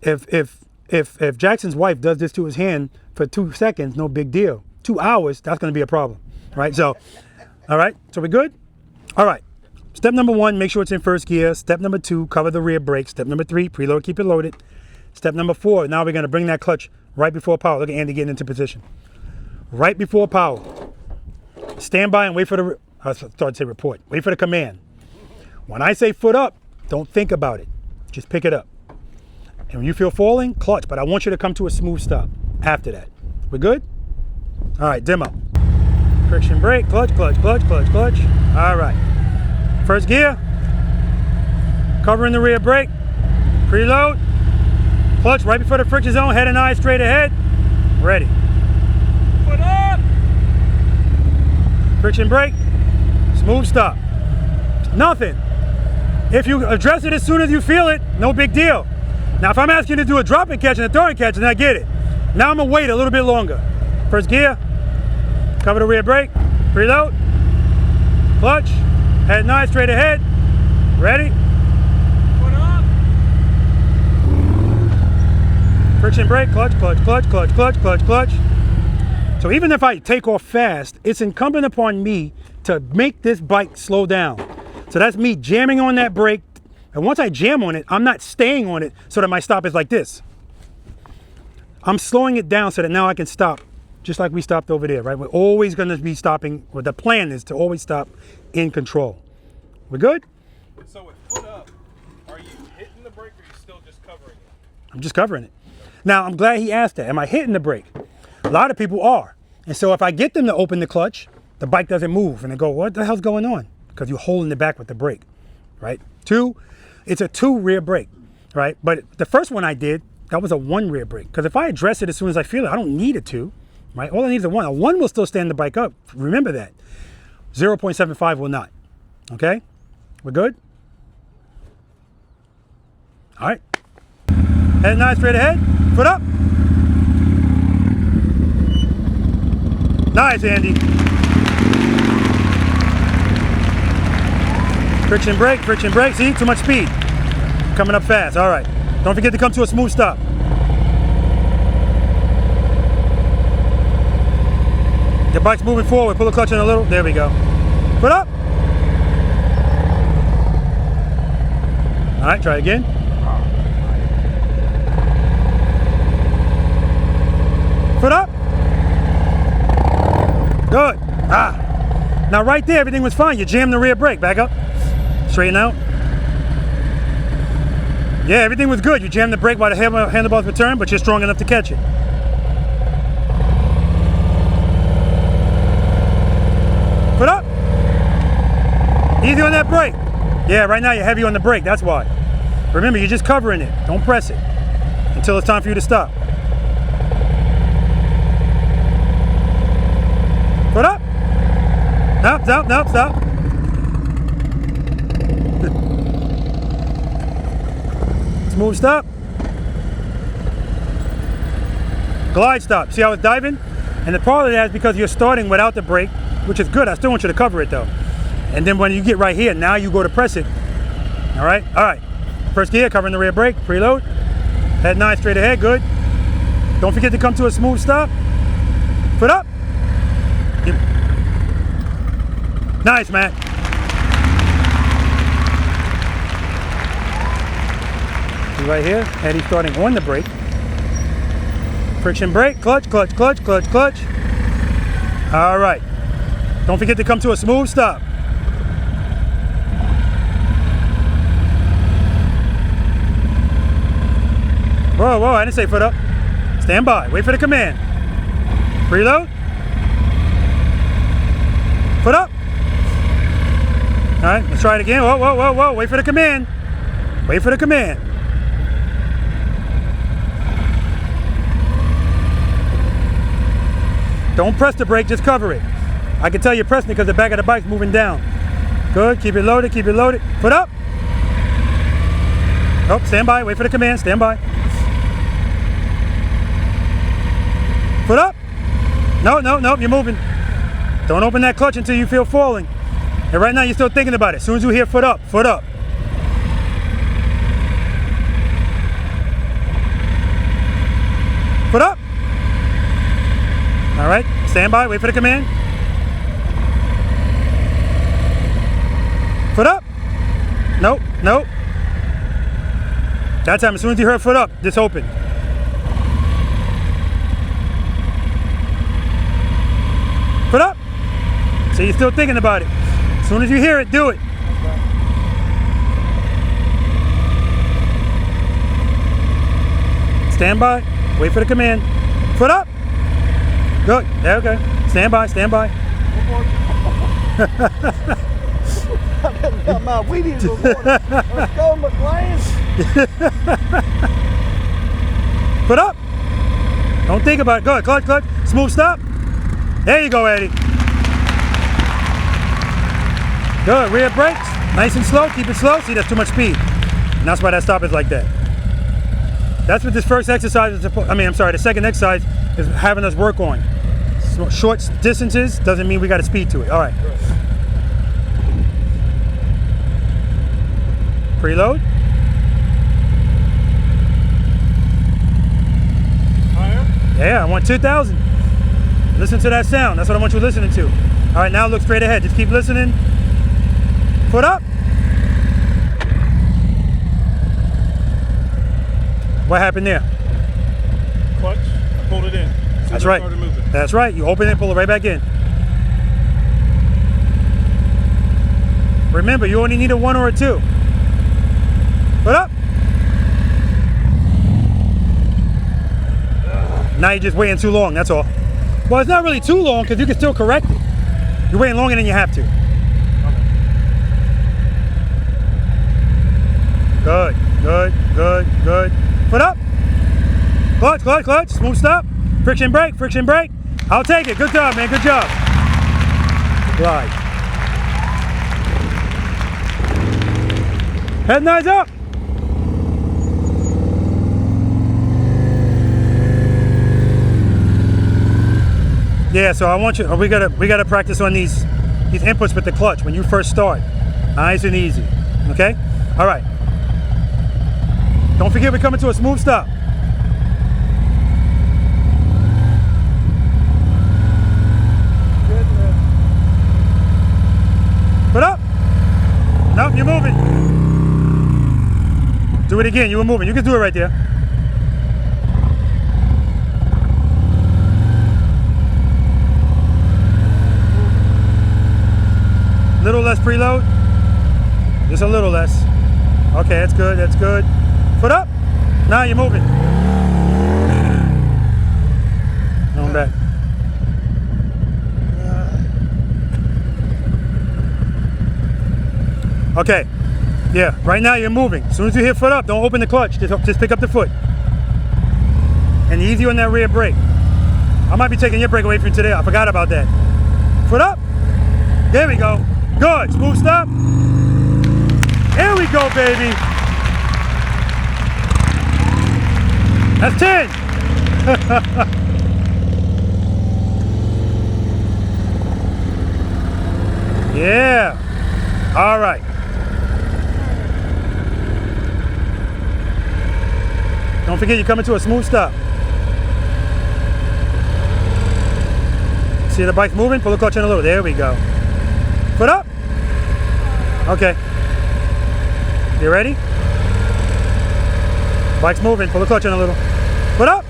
If Jackson's wife does this to his hand for 2 seconds, no big deal. 2 hours, that's going to be a problem, right? So, all right, so we good? All right. Step number 1, make sure it's in first gear. Step number 2, cover the rear brake. Step number 3, preload, keep it loaded. Step number 4, now we're going to bring that clutch right before power. Look at Andy getting into position. Right before power. Stand by and wait for I started to say report. Wait for the command. When I say foot up, don't think about it. Just pick it up. And when you feel falling, clutch. But I want you to come to a smooth stop after that. We good? All right, demo. Friction brake, clutch, clutch, clutch, clutch, clutch. All right. First gear. Covering the rear brake. Preload. Clutch right before the friction zone. Head and eye straight ahead. Ready. Foot up. Friction brake. Smooth stop. Nothing. If you address it as soon as you feel it, no big deal. Now, if I'm asking you to do a drop and catch and a throw and catch, then I get it. Now I'm gonna wait a little bit longer. First gear, cover the rear brake, preload, clutch, head and eye straight ahead, ready. Foot up. Friction brake, clutch, clutch, clutch, clutch, clutch, clutch, clutch. So even if I take off fast, it's incumbent upon me to make this bike slow down. So that's me jamming on that brake. And once I jam on it, I'm not staying on it so that my stop is like this. I'm slowing it down so that now I can stop, just like we stopped over there, right? We're always gonna be stopping, or the plan is to always stop in control. We're good? So with foot up, are you hitting the brake or are you still just covering it? I'm just covering it. Now, I'm glad he asked that. Am I hitting the brake? A lot of people are. And so if I get them to open the clutch, the bike doesn't move. And they go, what the hell's going on? Because you're holding it back with the brake, right? 2, it's a 2 rear brake, right? But the first one I did, that was a 1 rear brake. Because if I address it as soon as I feel it, I don't need a 2, right? All I need is a 1. A 1 will still stand the bike up. Remember that. 0.75 will not. Okay? We're good? All right. Head nice, straight ahead. Foot up. Nice, Andy. Friction brake. See, too much speed. Coming up fast. All right. Don't forget to come to a smooth stop. The bike's moving forward. Pull the clutch in a little. There we go. Foot up. All right, try again. Foot up. Good. Now right there, everything was fine. You jammed the rear brake. Back up. Straighten out. Yeah, everything was good. You jammed the brake while the handlebars were turned, but you're strong enough to catch it. Foot up. Easy on that brake. Yeah, right now you're heavy on the brake. That's why. Remember, you're just covering it. Don't press it until it's time for you to stop. Foot up. Stop. Smooth stop. Glide stop. See how it's diving? And the part of that is because you're starting without the brake, which is good. I still want you to cover it though. And then when you get right here, now you go to press it. All right. First gear, covering the rear brake, preload. Head nice, straight ahead, good. Don't forget to come to a smooth stop. Foot up. Nice, Matt. See right here, Eddie starting on the brake. Friction brake, clutch. All right. Don't forget to come to a smooth stop. Whoa, I didn't say foot up. Stand by, wait for the command. Preload. Foot up. All right, let's try it again. Whoa, wait for the command. Don't press the brake, just cover it. I can tell you're pressing it because the back of the bike's moving down. Good, keep it loaded. Foot up. Oh, stand by, wait for the command, stand by. Foot up. No, you're moving. Don't open that clutch until you feel falling. And right now you're still thinking about it. As soon as you hear foot up. Foot up. All right, stand by, wait for the command. Foot up. Nope. That time, as soon as you heard foot up, just open. Foot up. So you're still thinking about it. As soon as you hear it, do it. Stand by, wait for the command. Foot up. Good, yeah, okay. Stand by. My Wheaties was let's go, McLean. Foot up. Don't think about it. Good, clutch. Smooth stop. There you go, Eddie. Good, rear brakes. Nice and slow, keep it slow. See, that's too much speed. And that's why that stop is like that. That's what this first exercise is supposed, the second exercise is having us work on. Short distances doesn't mean we got to speed to it. All right. Preload. Higher? Yeah, I want 2,000. Listen to that sound. That's what I want you listening to. All right, now look straight ahead. Just keep listening. Foot up. What happened there? Clutch, I pulled it in. That's right. That's right. You open it, pull it right back in. Remember, you only need a 1 or a 2. Foot up. Now you're just waiting too long, that's all. Well, it's not really too long because you can still correct it. You're waiting longer than you have to. Good, good, good, good. Foot up. Clutch, clutch, clutch. Smooth stop. Friction brake, friction brake. I'll take it. Good job, man. Good job. Glide. Head and eyes up. Yeah, so I want you. We gotta practice on these inputs with the clutch when you first start. Nice and easy. Okay. All right. Don't forget we're coming to a smooth stop. Put up. Nope, you're moving. Do it again. You were moving. You can do it right there. Little less preload. Just a little less. Okay, that's good. That's good. Foot up. Now you're moving. Going back. Okay. Yeah, right now you're moving. As soon as you hit foot up, don't open the clutch. Just pick up the foot. And easy on that rear brake. I might be taking your brake away from you today. I forgot about that. Foot up. There we go. Good. Smooth stop. Here we go, baby. That's 10. Yeah. All right. Don't forget you're coming to a smooth stop. See the bike moving? Pull the clutch in a little. There we go. Foot up. Okay. You ready? Bike's moving. Pull the clutch in a little. Foot up.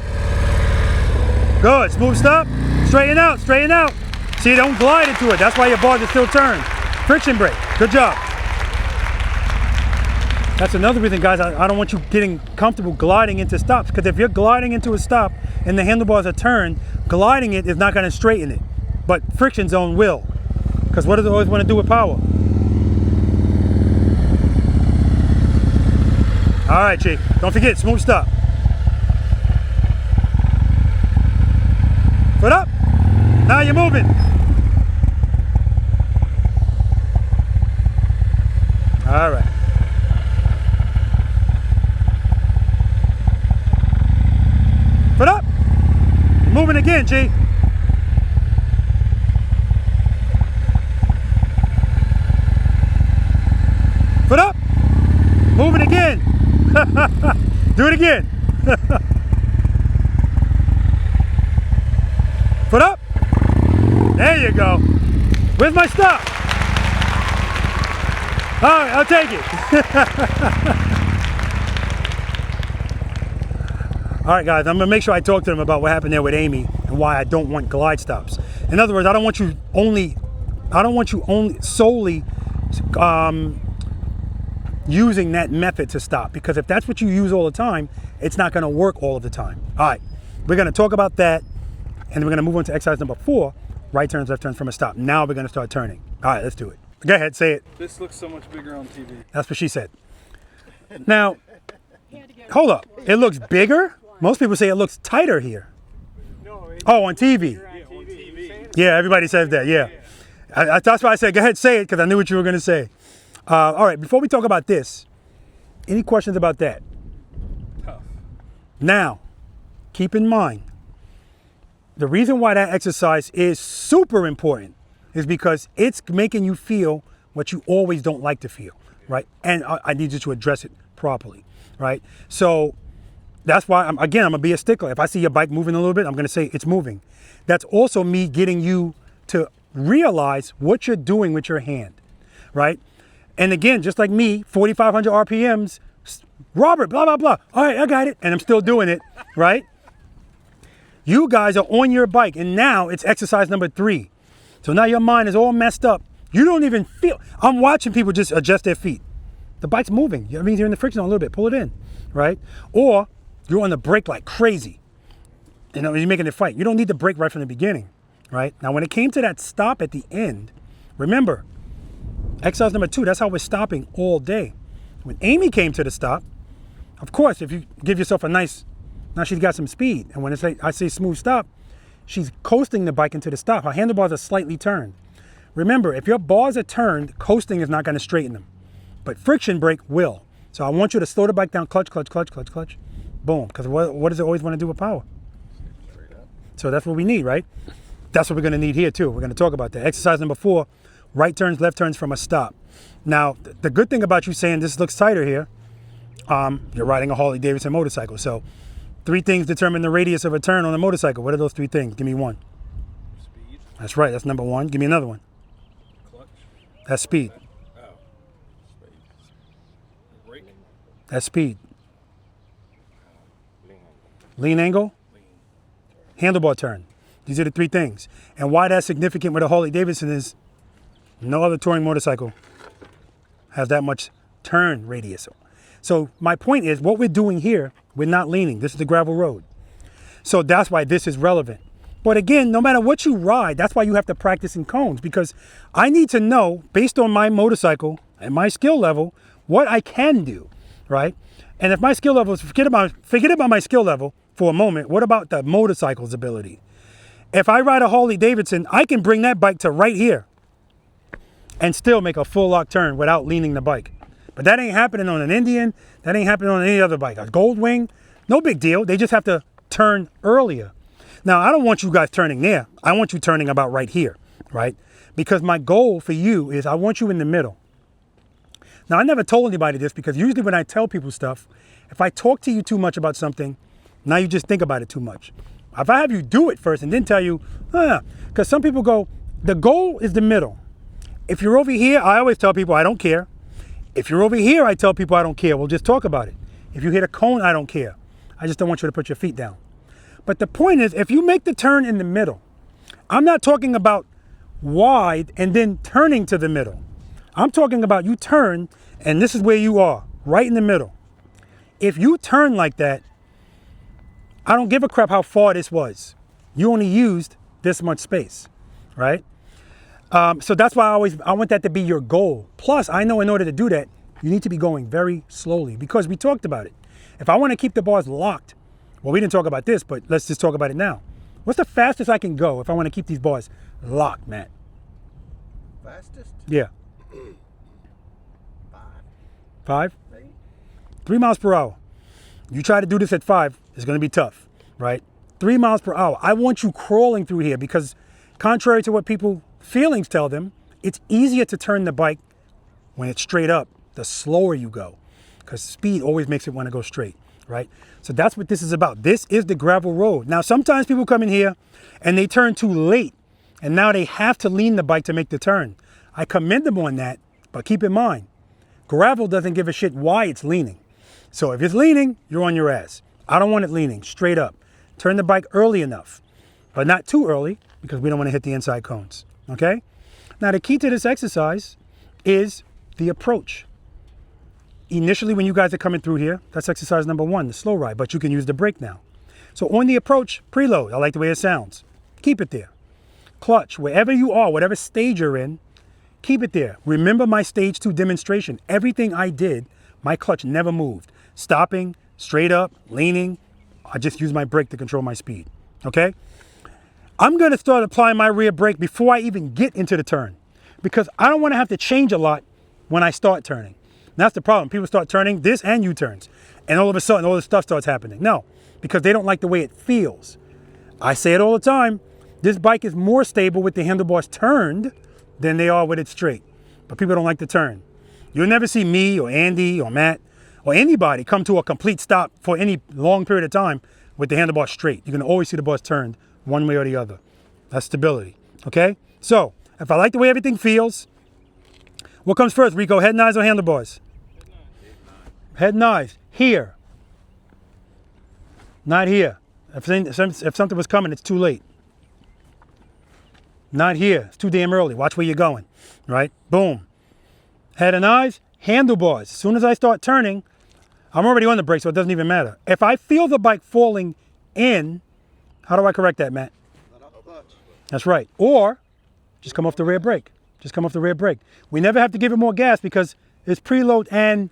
Good. Smooth stop. Straighten out. Straighten out. See, don't glide into it. That's why your bars are still turned. Friction brake. Good job. That's another reason, guys, I don't want you getting comfortable gliding into stops, because if you're gliding into a stop and the handlebars are turned, gliding it is not going to straighten it. But friction zone will. Because what does it always want to do with power? All right, Chief. Don't forget, smooth stop. Foot up. Now you're moving. All right. Foot up. You're moving again, Chief. Foot up. Moving again. Do it again. Foot up. There you go. Where's my stop? All right, I'll take it. All right, guys, I'm gonna make sure I talk to them about what happened there with Amy and why I don't want glide stops. In other words, I don't want you only solely using that method to stop, because if that's what you use all the time, it's not going to work all of the time. All right, we're going to talk about that, and we're going to move on to exercise number 4, right turns, left turns from a stop. Now we're going to start turning. All right, let's do it. Go ahead, say it. This looks so much bigger on TV. That's what she said. Now, hold up. It looks bigger? Most people say it looks tighter here. Oh, on TV. Yeah, everybody says that, yeah. That's why I said, go ahead, say it, because I knew what you were going to say. All right, before we talk about this, any questions about that? Tough. Now, keep in mind, the reason why that exercise is super important is because it's making you feel what you always don't like to feel, right? And I need you to address it properly, right? So that's why, I'm going to be a stickler. If I see your bike moving a little bit, I'm going to say it's moving. That's also me getting you to realize what you're doing with your hand, right? And again, just like me, 4,500 RPMs, Robert, blah, blah, blah. All right, I got it. And I'm still doing it, right? You guys are on your bike, and now it's exercise number 3. So now your mind is all messed up You don't even feel. I'm watching people just adjust their feet. The bike's moving. I mean, you're in the friction zone a little bit. Pull it in, right? Or you're on the brake like crazy. You know, you're making it fight. You don't need the brake right from the beginning, right? Now, when it came to that stop at the end, remember, exercise number 2, that's how we're stopping all day. When Amy came to the stop, of course, if you give yourself a nice, now she's got some speed. And when I say smooth stop, she's coasting the bike into the stop. Her handlebars are slightly turned. Remember, if your bars are turned, coasting is not going to straighten them. But friction brake will. So I want you to slow the bike down, clutch, clutch, clutch, clutch, clutch. Boom. Because what does it always want to do with power? So that's what we need, right? That's what we're going to need here too. We're going to talk about that. Exercise number 4, right turns, left turns from a stop. Now, the good thing about you saying this looks tighter here, you're riding a Harley-Davidson motorcycle. So 3 things determine the radius of a turn on a motorcycle. What are those 3 things? Give me one. Speed. That's right. That's number 1. Give me another one. Clutch. That's speed. Oh. Speed. Brake. That's speed. Lean angle. Handlebar turn. These are the 3 things. And why that's significant with a Harley-Davidson is no other touring motorcycle has that much turn radius. So my point is, what we're doing here, we're not leaning. This is the gravel road. So that's why this is relevant. But again, no matter what you ride, that's why you have to practice in cones, because I need to know, based on my motorcycle and my skill level, what I can do, right? And if my skill level is, forget about my skill level for a moment, what about the motorcycle's ability? If I ride a Harley-Davidson, I can bring that bike to right here and still make a full lock turn without leaning the bike. But that ain't happening on an Indian. That ain't happening on any other bike. A Goldwing, no big deal. They just have to turn earlier. Now, I don't want you guys turning there. I want you turning about right here, right? Because my goal for you is I want you in the middle. Now, I never told anybody this because usually when I tell people stuff, if I talk to you too much about something, now you just think about it too much. If I have you do it first and then tell you, because some people go, the goal is the middle. If you're over here, I always tell people I don't care. If you're over here, I tell people I don't care. We'll just talk about it. If you hit a cone, I don't care. I just don't want you to put your feet down. But the point is, if you make the turn in the middle, I'm not talking about wide and then turning to the middle. I'm talking about you turn and this is where you are, right in the middle. If you turn like that, I don't give a crap how far this was. You only used this much space, right? So that's why I want that to be your goal. Plus, I know in order to do that, you need to be going very slowly because we talked about it. If I want to keep the bars locked, well, we didn't talk about this, but let's just talk about it now. What's the fastest I can go if I want to keep these bars locked, Matt? Fastest? Yeah. 5. 5? Maybe. 3 miles per hour. You try to do this at 5, it's going to be tough, right? 3 miles per hour. I want you crawling through here because contrary to what people feelings tell them, it's easier to turn the bike when it's straight up, the slower you go, because speed always makes it want to go straight, right? So that's what this is about. This is the gravel road. Now, sometimes people come in here and they turn too late, and now they have to lean the bike to make the turn. I commend them on that, but keep in mind, gravel doesn't give a shit why it's leaning. So if it's leaning, you're on your ass. I don't want it leaning, straight up. Turn the bike early enough, but not too early because we don't want to hit the inside cones. Okay? Now the key to this exercise is the approach. Initially, when you guys are coming through here, that's exercise number 1, the slow ride, but you can use the brake now. So on the approach, preload, I like the way it sounds. Keep it there. Clutch, wherever you are, whatever stage you're in, keep it there. Remember my stage 2 demonstration. Everything I did, my clutch never moved. Stopping, straight up, leaning, I just use my brake to control my speed. Okay? I'm going to start applying my rear brake before I even get into the turn because I don't want to have to change a lot when I start turning. And that's the problem. People start turning this and U-turns, and all of a sudden all this stuff starts happening. No, because they don't like the way it feels. I say it all the time. This bike is more stable with the handlebars turned than they are with it straight. But people don't like to turn. You'll never see me or Andy or Matt or anybody come to a complete stop for any long period of time with the handlebars straight. You're going to always see the bars turned one way or the other. That's stability. Okay? So, if I like the way everything feels, what comes first, Rico? Head knives or handlebars? Head knives. Here. Not here. If something was coming, it's too late. Not here. It's too damn early. Watch where you're going, right? Boom. Head and eyes, handlebars. As soon as I start turning, I'm already on the brake, so it doesn't even matter. If I feel the bike falling in, how do I correct that, Matt? That's right. Or just come off the rear brake. Just come off the rear brake. We never have to give it more gas because it's preload and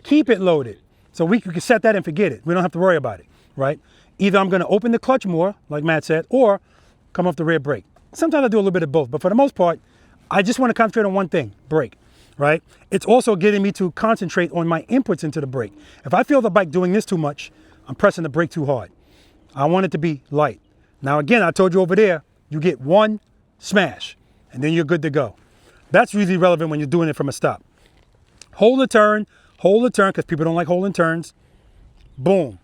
keep it loaded. So we can set that and forget it. We don't have to worry about it, right? Either I'm going to open the clutch more, like Matt said, or come off the rear brake. Sometimes I do a little bit of both, but for the most part, I just want to concentrate on one thing, brake, right? It's also getting me to concentrate on my inputs into the brake. If I feel the bike doing this too much, I'm pressing the brake too hard. I want it to be light. Now, again, I told you over there, you get one smash, and then you're good to go. That's really relevant when you're doing it from a stop. Hold the turn, because people don't like holding turns. Boom.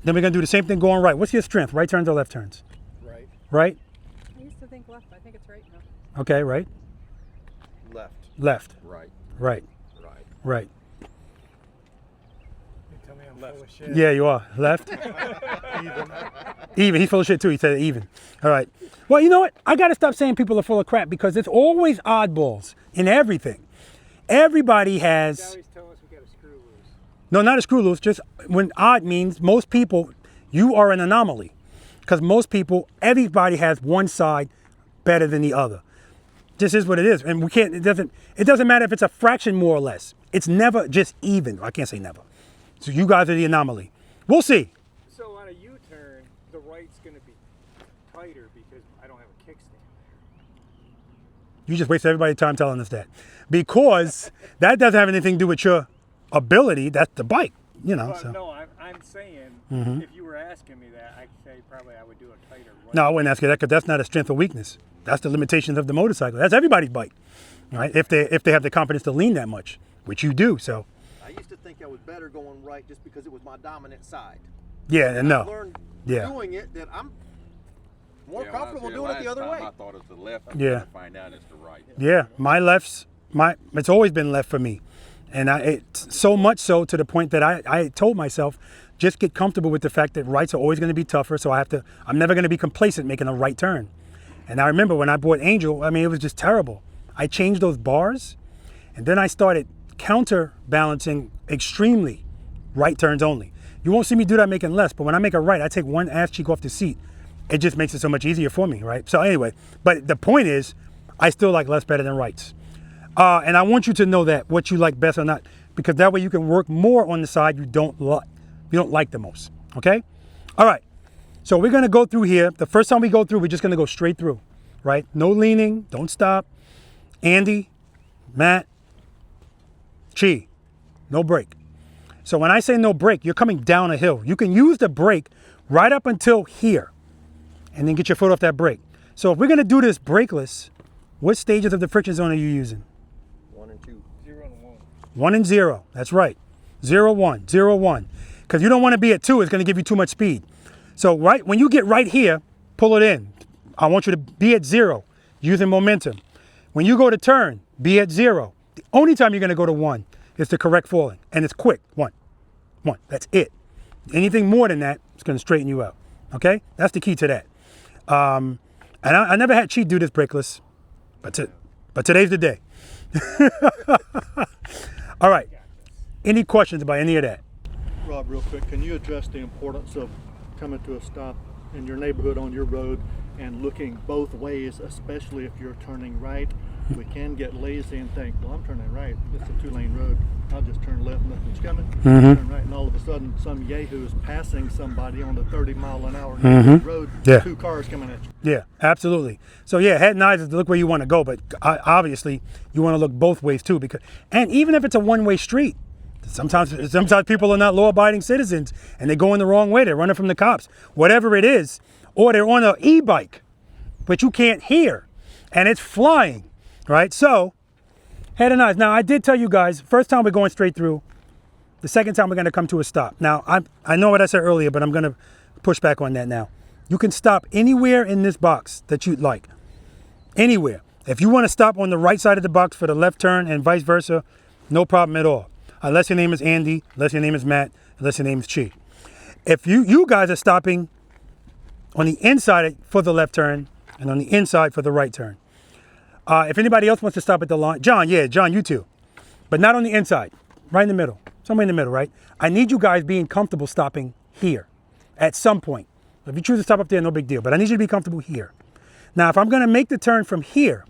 Then we're going to do the same thing going right. What's your strength, right turns or left turns? Right. Right? I used to think left. I think it's right now. Okay, right. Left. Left. Right. Right. Right. Right. You tell me I'm full of shit. Yeah, you are. Left. Even. He's full of shit too. He said even. All right. Well, you know what? I got to stop saying people are full of crap because it's always oddballs in everything. Everybody has. They always tell us we got a screw loose. No, not a screw loose. Just when odd means most people, you are an anomaly. Because most people, everybody has one side better than the other. This is what it is. And we can't, it doesn't matter if it's a fraction more or less. It's never just even. I can't say never. So you guys are the anomaly. We'll see. So on a U-turn, the right's going to be tighter because I don't have a kickstand there. You just wasted everybody's time telling us that. Because that doesn't have anything to do with your ability. That's the bike, you know. Well, So. no, I'm saying if you were asking me that, I'd say probably I would do a tighter right. No, I wouldn't ask you that because that's not a strength or weakness. That's the limitations of the motorcycle. That's everybody's bike, right? If they have the confidence to lean that much, which you do. So I used to think I was better going right just because it was my dominant side. yeah, and I no, learned yeah, doing it that I'm more Yeah, comfortable when I was doing it here the other last way. time, I thought it was the left. Yeah. I find out it's the right. yeah. My lefts, it's always been left for me, and it's so much so to the point that I told myself, just get comfortable with the fact that rights are always going to be tougher. So I'm never going to be complacent making a right turn. And I remember when I bought Angel, I mean, it was just terrible. I changed those bars, and then I started counterbalancing extremely right turns only. You won't see me do that making less, but when I make a right, I take one ass cheek off the seat. It just makes it so much easier for me, right? So anyway, but the point is, I still like lefts better than rights. And I want you to know that, what you like best or not, because that way you can work more on the side you don't like the most, okay? All right, so we're gonna go through here. The first time we go through, we're just gonna go straight through, right? No leaning, don't stop. Andy, Matt, Chi, no brake. So when I say no brake, you're coming down a hill. You can use the brake right up until here and then get your foot off that brake. So if we're gonna do this brakeless, what stages of the friction zone are you using? 1 and 2. 0 and 1. 1 and 0, that's right. 0, 1, 0, 1. Because you don't want to be at 2, it's going to give you too much speed. So right when you get right here, pull it in. I want you to be at 0, using momentum. When you go to turn, be at 0. The only time you're going to go to 1 is the correct falling. And it's quick, 1, 1, that's it. Anything more than that, it's going to straighten you out. Okay, that's the key to that. And I never had Chi do this brakeless, but today's the day. All right, any questions about any of that? Rob, real quick, can you address the importance of coming to a stop in your neighborhood on your road and looking both ways, especially if you're turning right? We can get lazy and think, well, I'm turning right. It's a 2-lane road. I'll just turn left, nothing's coming. Turn right, and all of a sudden, some yahoo is passing somebody on the 30-mile-an-hour road. Yeah. 2 cars coming at you. Yeah, absolutely. So yeah, head and eyes is to look where you want to go, but obviously you want to look both ways too, and even if it's a one-way street, sometimes people are not law-abiding citizens and they're going the wrong way. They're running from the cops, whatever it is, or they're on an e-bike, but you can't hear, and it's flying, right? So head and eyes. Now I did tell you guys, first time we're going straight through. The second time we're going to come to a stop. Now I know what I said earlier, but I'm going to push back on that now. You can stop anywhere in this box that you'd like. Anywhere. If you want to stop on the right side of the box for the left turn and vice versa, no problem at all. Unless your name is Andy, unless your name is Matt, unless your name is Chi. If you guys are stopping on the inside for the left turn, and on the inside for the right turn. If anybody else wants to stop at the line, John, yeah, John, you too. But not on the inside, right in the middle. Somewhere in the middle, right? I need you guys being comfortable stopping here at some point. If you choose to stop up there, no big deal. But I need you to be comfortable here. Now, if I'm going to make the turn from here,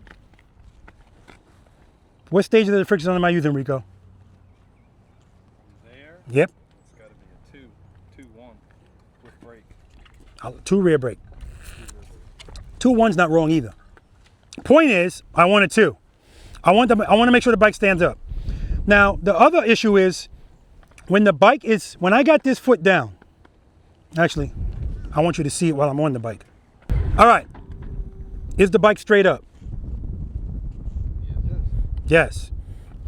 what stage of the friction zone am I using, Rico? There. Yep. It's got to be a 2-1 with brake. 2 rear brake. 2-1's not wrong either. Point is, I want a 2. I want to make sure the bike stands up. Now, the other issue is when I got this foot down, actually, I want you to see it while I'm on the bike. All right. Is the bike straight up? Yes.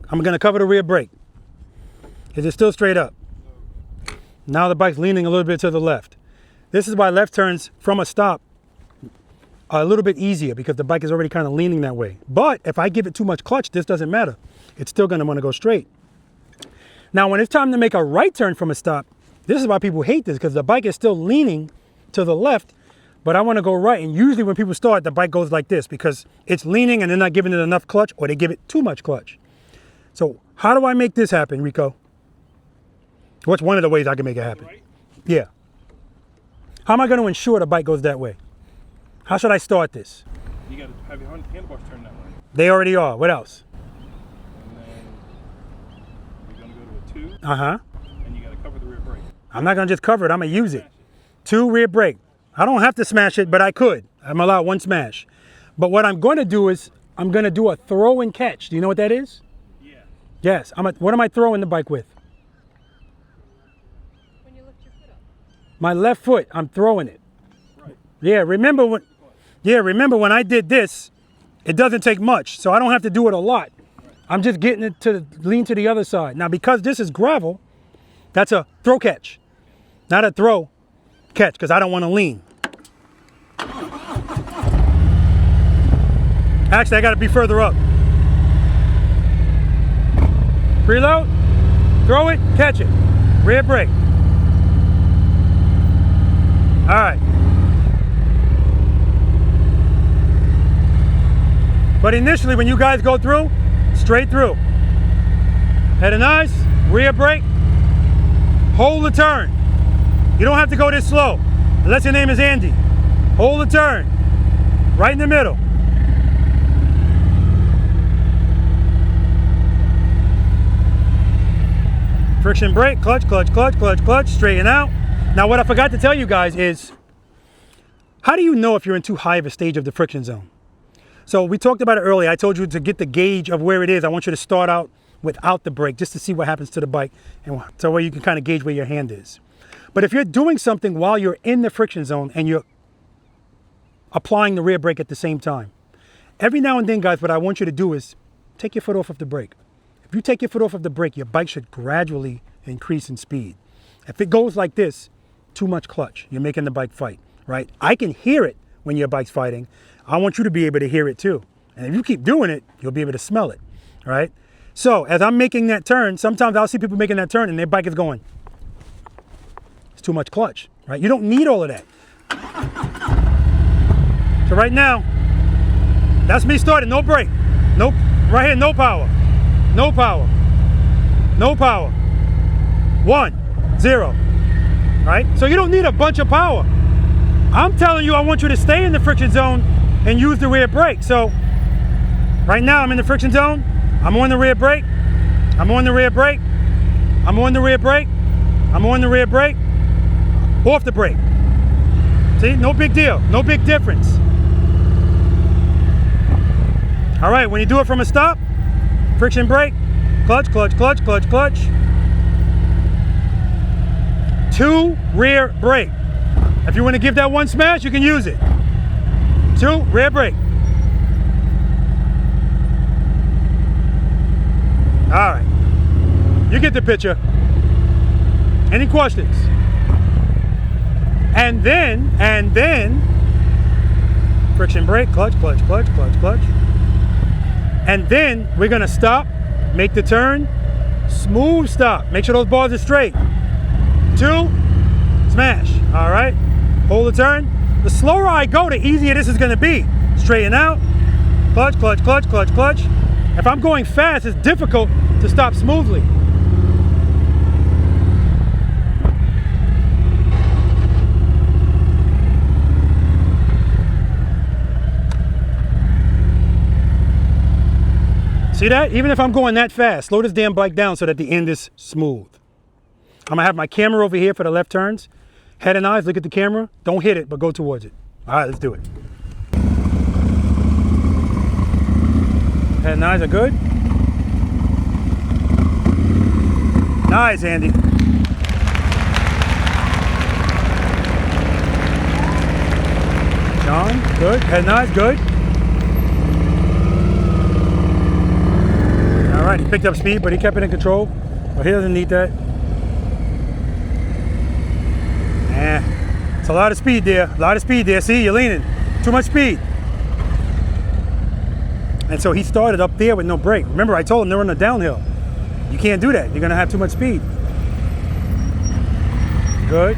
I'm going to cover the rear brake. Is it still straight up? Now the bike's leaning a little bit to the left. This is why left turns from a stop are a little bit easier because the bike is already kind of leaning that way. But if I give it too much clutch, this doesn't matter. It's still going to want to go straight. Now, when it's time to make a right turn from a stop, this is why people hate this, because the bike is still leaning to the left, but I want to go right. And usually when people start, the bike goes like this because it's leaning and they're not giving it enough clutch, or they give it too much clutch. So how do I make this happen, Rico? What's one of the ways I can make it happen? Right? Yeah. How am I going to ensure the bike goes that way? How should I start this? You got to have your handlebars turned that way. They already are. What else? And then you're going to go to a 2. Uh-huh. And you got to cover the rear brake. I'm not going to just cover it. I'm going to use it. 2 rear brake. I don't have to smash it, but I could. I'm allowed 1 smash. But what I'm going to do is I'm going to do a throw and catch. Do you know what that is? Yeah. Yes. What am I throwing the bike with? When you lift your foot up. My left foot. I'm throwing it. Right. Yeah. Remember when I did this, it doesn't take much, so I don't have to do it a lot. Right. I'm just getting it to lean to the other side. Now, because this is gravel, that's a throw catch, not a throw catch, because I don't want to lean. Actually, I got to be further up. Preload, throw it, catch it. Rear brake. All right. But initially, when you guys go through, straight through. Head and eyes, rear brake, hold the turn. You don't have to go this slow, unless your name is Andy. Hold the turn, right in the middle. Friction brake, clutch, clutch, clutch, clutch, clutch, straighten out. Now what I forgot to tell you guys is, how do you know if you're in too high of a stage of the friction zone? So we talked about it earlier. I told you to get the gauge of where it is. I want you to start out without the brake just to see what happens to the bike, and so where you can kind of gauge where your hand is. But if you're doing something while you're in the friction zone and you're applying the rear brake at the same time, every now and then, guys, what I want you to do is take your foot off of the brake. If you take your foot off of the brake, your bike should gradually increase in speed. If it goes like this, too much clutch. You're making the bike fight, right? I can hear it when your bike's fighting. I want you to be able to hear it too. And if you keep doing it, you'll be able to smell it, right? So as I'm making that turn, sometimes I'll see people making that turn and their bike is going, it's too much clutch, right? You don't need all of that. So right now, that's me starting, no brake. Nope, right here, no power. No power, no power. 1, 0, right? So you don't need a bunch of power. I'm telling you, I want you to stay in the friction zone and use the rear brake. So right now I'm in the friction zone. I'm on the rear brake. I'm on the rear brake. I'm on the rear brake. I'm on the rear brake. Off the brake. See, no big deal, no big difference. All right, when you do it from a stop, friction brake, clutch, clutch, clutch, clutch, clutch. 2 rear brake. If you want to give that 1 smash, you can use it. 2 rear brake. All right, you get the picture. Any questions? And then, friction brake, clutch, clutch, clutch, clutch, clutch. And then we're gonna stop, make the turn, smooth stop. Make sure those bars are straight. 2, smash, all right? Hold the turn, the slower I go, the easier this is gonna be. Straighten out, clutch, clutch, clutch, clutch, clutch. If I'm going fast, it's difficult to stop smoothly. See that? Even if I'm going that fast, slow this damn bike down so that the end is smooth. I'm gonna have my camera over here for the left turns. Head and eyes, look at the camera. Don't hit it, but go towards it. All right, let's do it. Head and eyes are good. Nice, Andy. John, good. Head and eyes, good. All right, he picked up speed, but he kept it in control. But he doesn't need that. It's a lot of speed there. A lot of speed there. See, you're leaning. Too much speed. And so he started up there with no brake. Remember, I told him they're on a downhill. You can't do that. You're going to have too much speed. Good.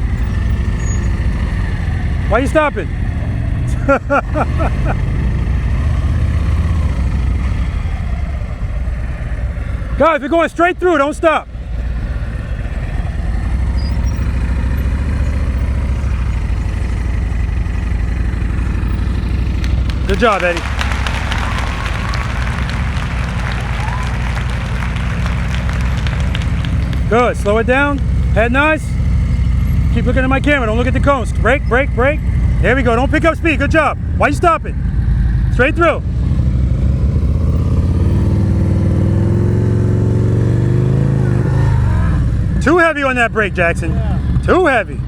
Why are you stopping? Guys, we're going straight through. Don't stop. Good job, Eddie. Good. Slow it down. Head nice. Keep looking at my camera. Don't look at the cones. Brake, brake, brake. There we go. Don't pick up speed. Good job. Why are you stopping? Straight through. Too heavy on that brake, Jackson. Yeah. Too heavy.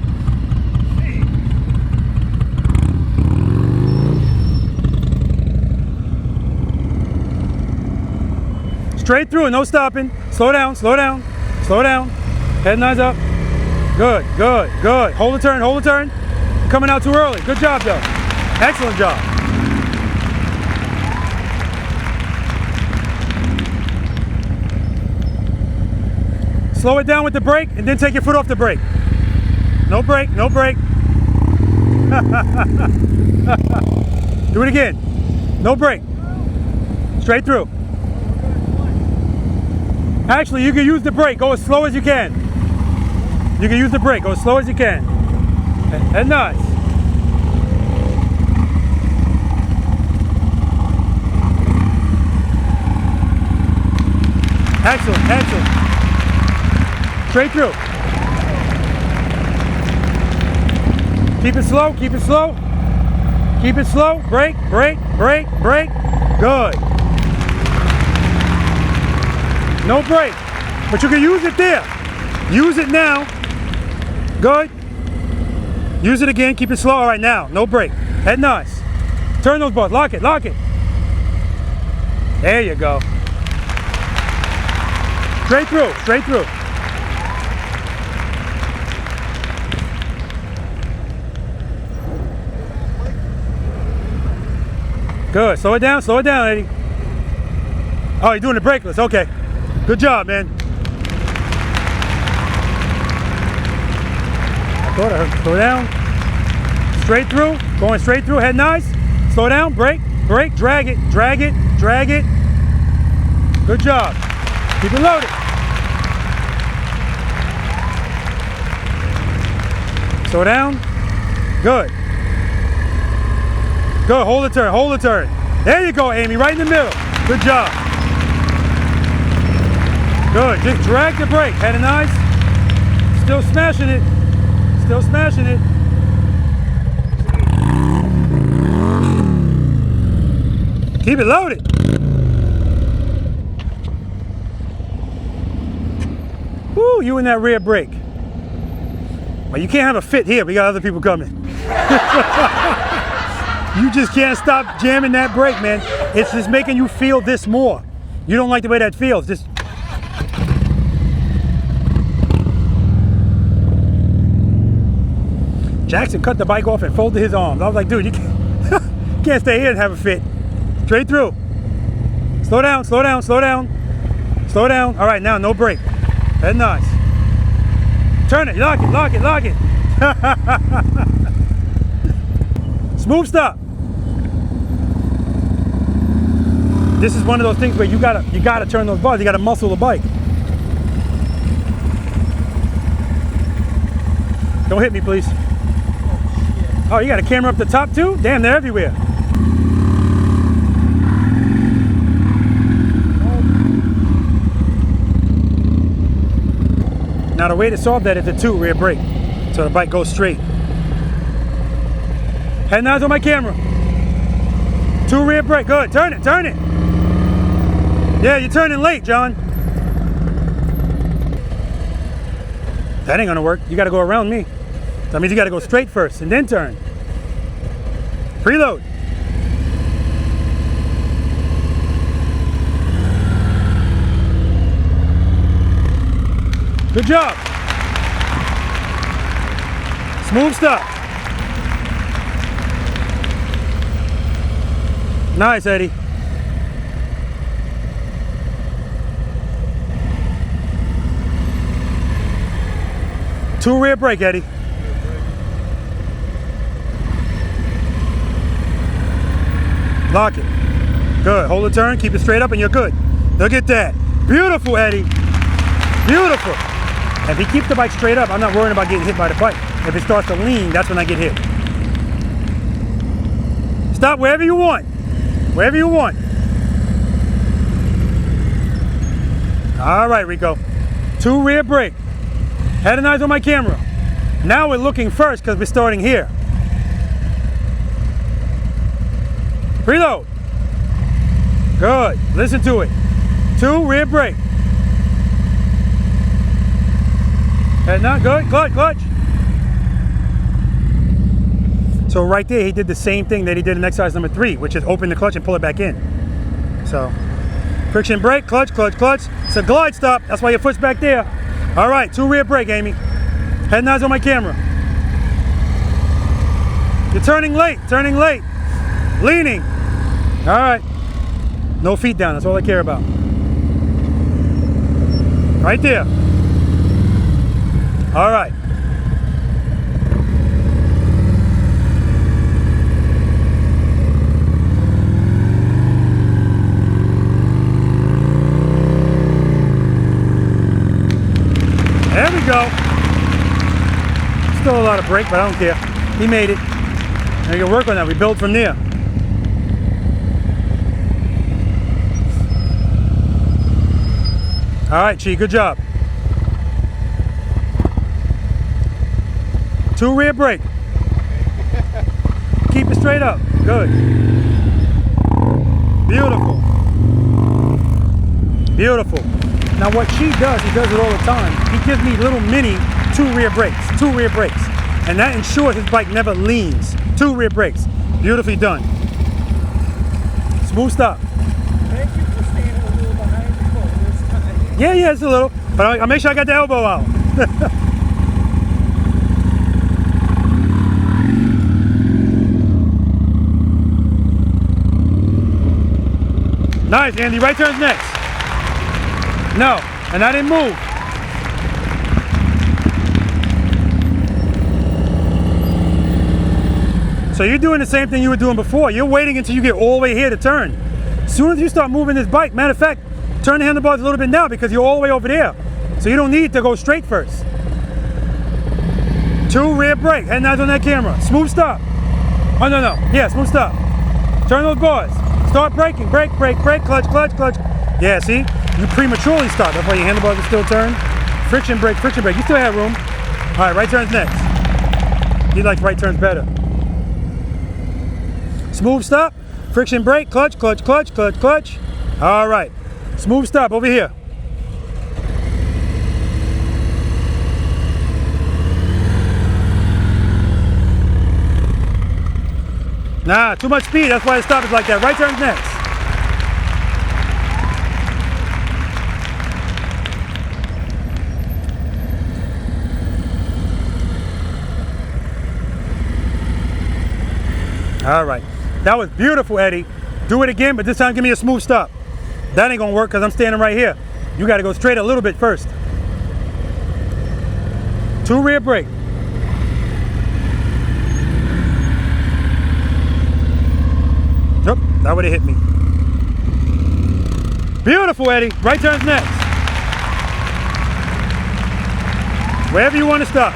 Straight through, no stopping. Slow down, slow down, slow down. Head and eyes up. Good, good, good. Hold the turn, hold the turn. Coming out too early. Good job, though. Excellent job. Slow it down with the brake and then take your foot off the brake. No brake, no brake. Do it again. No brake. Straight through. Actually, you can use the brake. Go as slow as you can. You can use the brake. Go as slow as you can. And nice. Excellent, excellent. Straight through. Keep it slow, keep it slow. Keep it slow. Brake, brake, brake, brake. Good. No brake, but you can use it there. Use it now. Good. Use it again. Keep it slow. All right, now. No brake. Head nice. Turn those bars. Lock it. Lock it. There you go. Straight through. Straight through. Good. Slow it down. Slow it down, Eddie. Oh, you're doing the brakeless. Okay. Good job, man. I thought I heard. Slow down. Straight through. Going straight through. Head nice. Slow down. Brake. Brake. Drag it. Drag it. Drag it. Good job. Keep it loaded. Slow down. Good. Good. Hold the turn. Hold the turn. There you go, Amy. Right in the middle. Good job. Good. Just drag the brake. Head and eyes. Still smashing it. Still smashing it. Keep it loaded. Woo, you in that rear brake. Well, you can't have a fit here. We got other people coming. You just can't stop jamming that brake, man. It's just making you feel this more. You don't like the way that feels. Just Jackson cut the bike off and folded his arms. I was like, dude, you can't stay here and have a fit. Straight through. Slow down, slow down, slow down. Slow down. All right, now no brake. That's nice. Turn it, lock it, lock it, lock it. Smooth stop. This is one of those things where you gotta turn those bars. You gotta muscle the bike. Don't hit me, please. Oh, you got a camera up the top too? Damn, they're everywhere. Now the way to solve that is the 2 rear brake, so the bike goes straight. Head nods on my camera. 2 rear brake, good. Turn it, turn it. Yeah, you're turning late, John. That ain't gonna work. You gotta go around me. That means you gotta go straight first and then turn. Preload. Good job. Smooth stop. Nice, Eddie. Two rear brake, Eddie. Lock it. Good. Hold the turn, keep it straight up, and you're good. Look at that. Beautiful, Eddie. Beautiful. If he keeps the bike straight up, I'm not worrying about getting hit by the bike. If it starts to lean, that's when I get hit. Stop wherever you want. Wherever you want. All right, Rico. 2 rear brake. Head and eyes on my camera. Now we're looking first because we're starting here. Preload. Good. Listen to it. 2 rear brake. Head not good. Clutch, clutch. So right there, he did the same thing that he did in exercise number 3, which is open the clutch and pull it back in. So, friction brake, clutch, clutch, clutch. It's a glide stop. That's why your foot's back there. All right, 2 rear brake, Amy. Head and eyes on my camera. You're turning late, turning late. Leaning. All right. No feet down, that's all I care about. Right there. All right. There we go. Still a lot of brake, but I don't care. He made it. And we can work on that. We build from there. All right, Chi, good job. 2 rear brake. Keep it straight up. Good. Beautiful. Beautiful. Now what Chi does, he does it all the time. He gives me little mini 2 rear brakes. 2 rear brakes. And that ensures his bike never leans. 2 rear brakes. Beautifully done. Smooth stop. Thank you for standing a little behind the boat this time. Yeah, it's a little. But I'll make sure I got the elbow out. Nice, Andy. Right turn's next. No, and I didn't move. So you're doing the same thing you were doing before. You're waiting until you get all the way here to turn. As soon as you start moving this bike, matter of fact, turn the handlebars a little bit now because you're all the way over there. So you don't need to go straight first. 2 rear brake, head and eyes on that camera. Smooth stop. Oh, no. Yeah, smooth stop. Turn those bars. Start braking, brake, brake, brake, clutch, clutch, clutch. Yeah, see? You prematurely stop. That's why your handlebars are still turned. Friction brake, friction brake. You still have room. All right, right turn's next. He likes right turns better. Smooth stop. Friction brake, clutch, clutch, clutch, clutch, clutch. All right. Smooth stop over here. Nah, too much speed. That's why the stop is like that. Right turn's next. All right. That was beautiful, Eddie. Do it again, but this time give me a smooth stop. That ain't gonna work because I'm standing right here. You gotta go straight a little bit first. 2 rear brake. Nope, that would have hit me. Beautiful, Eddie. Right turn's next. Wherever you want to stop.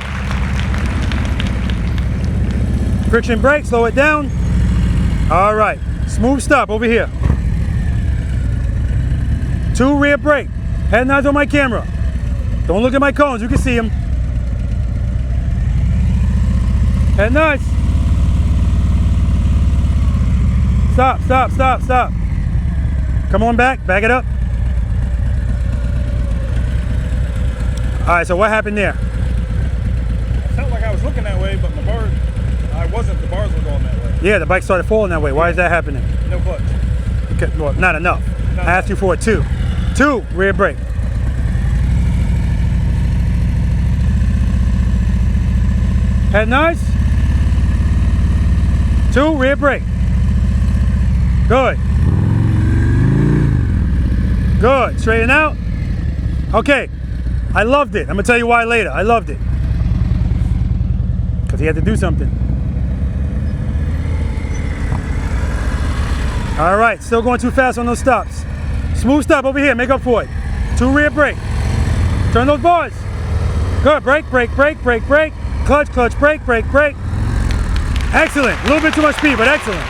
Friction brake, slow it down. All right, smooth stop over here. 2 rear brake. Head nods on my camera. Don't look at my cones, you can see them. Head nods. Stop, stop, stop, stop. Come on back, back it up. All right, so what happened there? I felt like I was looking that way, but my bar, I wasn't. The bars were going that way. Yeah, the bike started falling that way. Why is that happening? No clutch. Okay, well, not enough. I asked you for a 2. 2 rear brake. Head nice. 2 rear brake. Good. Good. Straighten out. Okay. I loved it. I'm gonna tell you why later. I loved it. Because he had to do something. All right, still going too fast on those stops. Smooth stop over here, make up for it. 2 rear brake. Turn those bars. Good, brake, brake, brake, brake, brake. Clutch, clutch, brake, brake, brake. Excellent, a little bit too much speed, but excellent.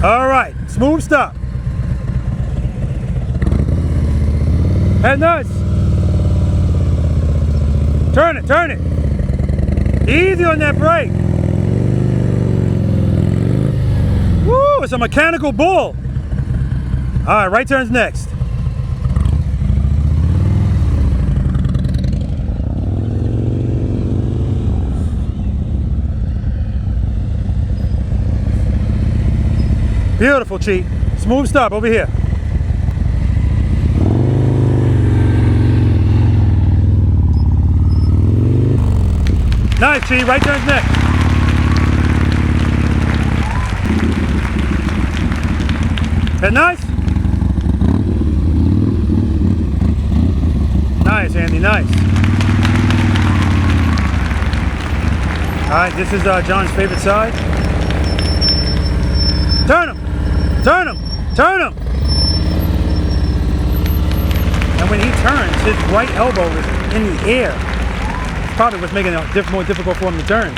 All right, smooth stop. Head nuts. Turn it, turn it. Easy on that brake. Woo, it's a mechanical bull. All right, right turn's next. Beautiful, Cheat. Smooth stop over here. Nice, Cheat. Right turn's next. That nice? Nice, Andy, nice. All right, this is John's favorite side. Turn him, turn him, turn him. And when he turns, his right elbow is in the air. It's probably what's making it more difficult for him to turn.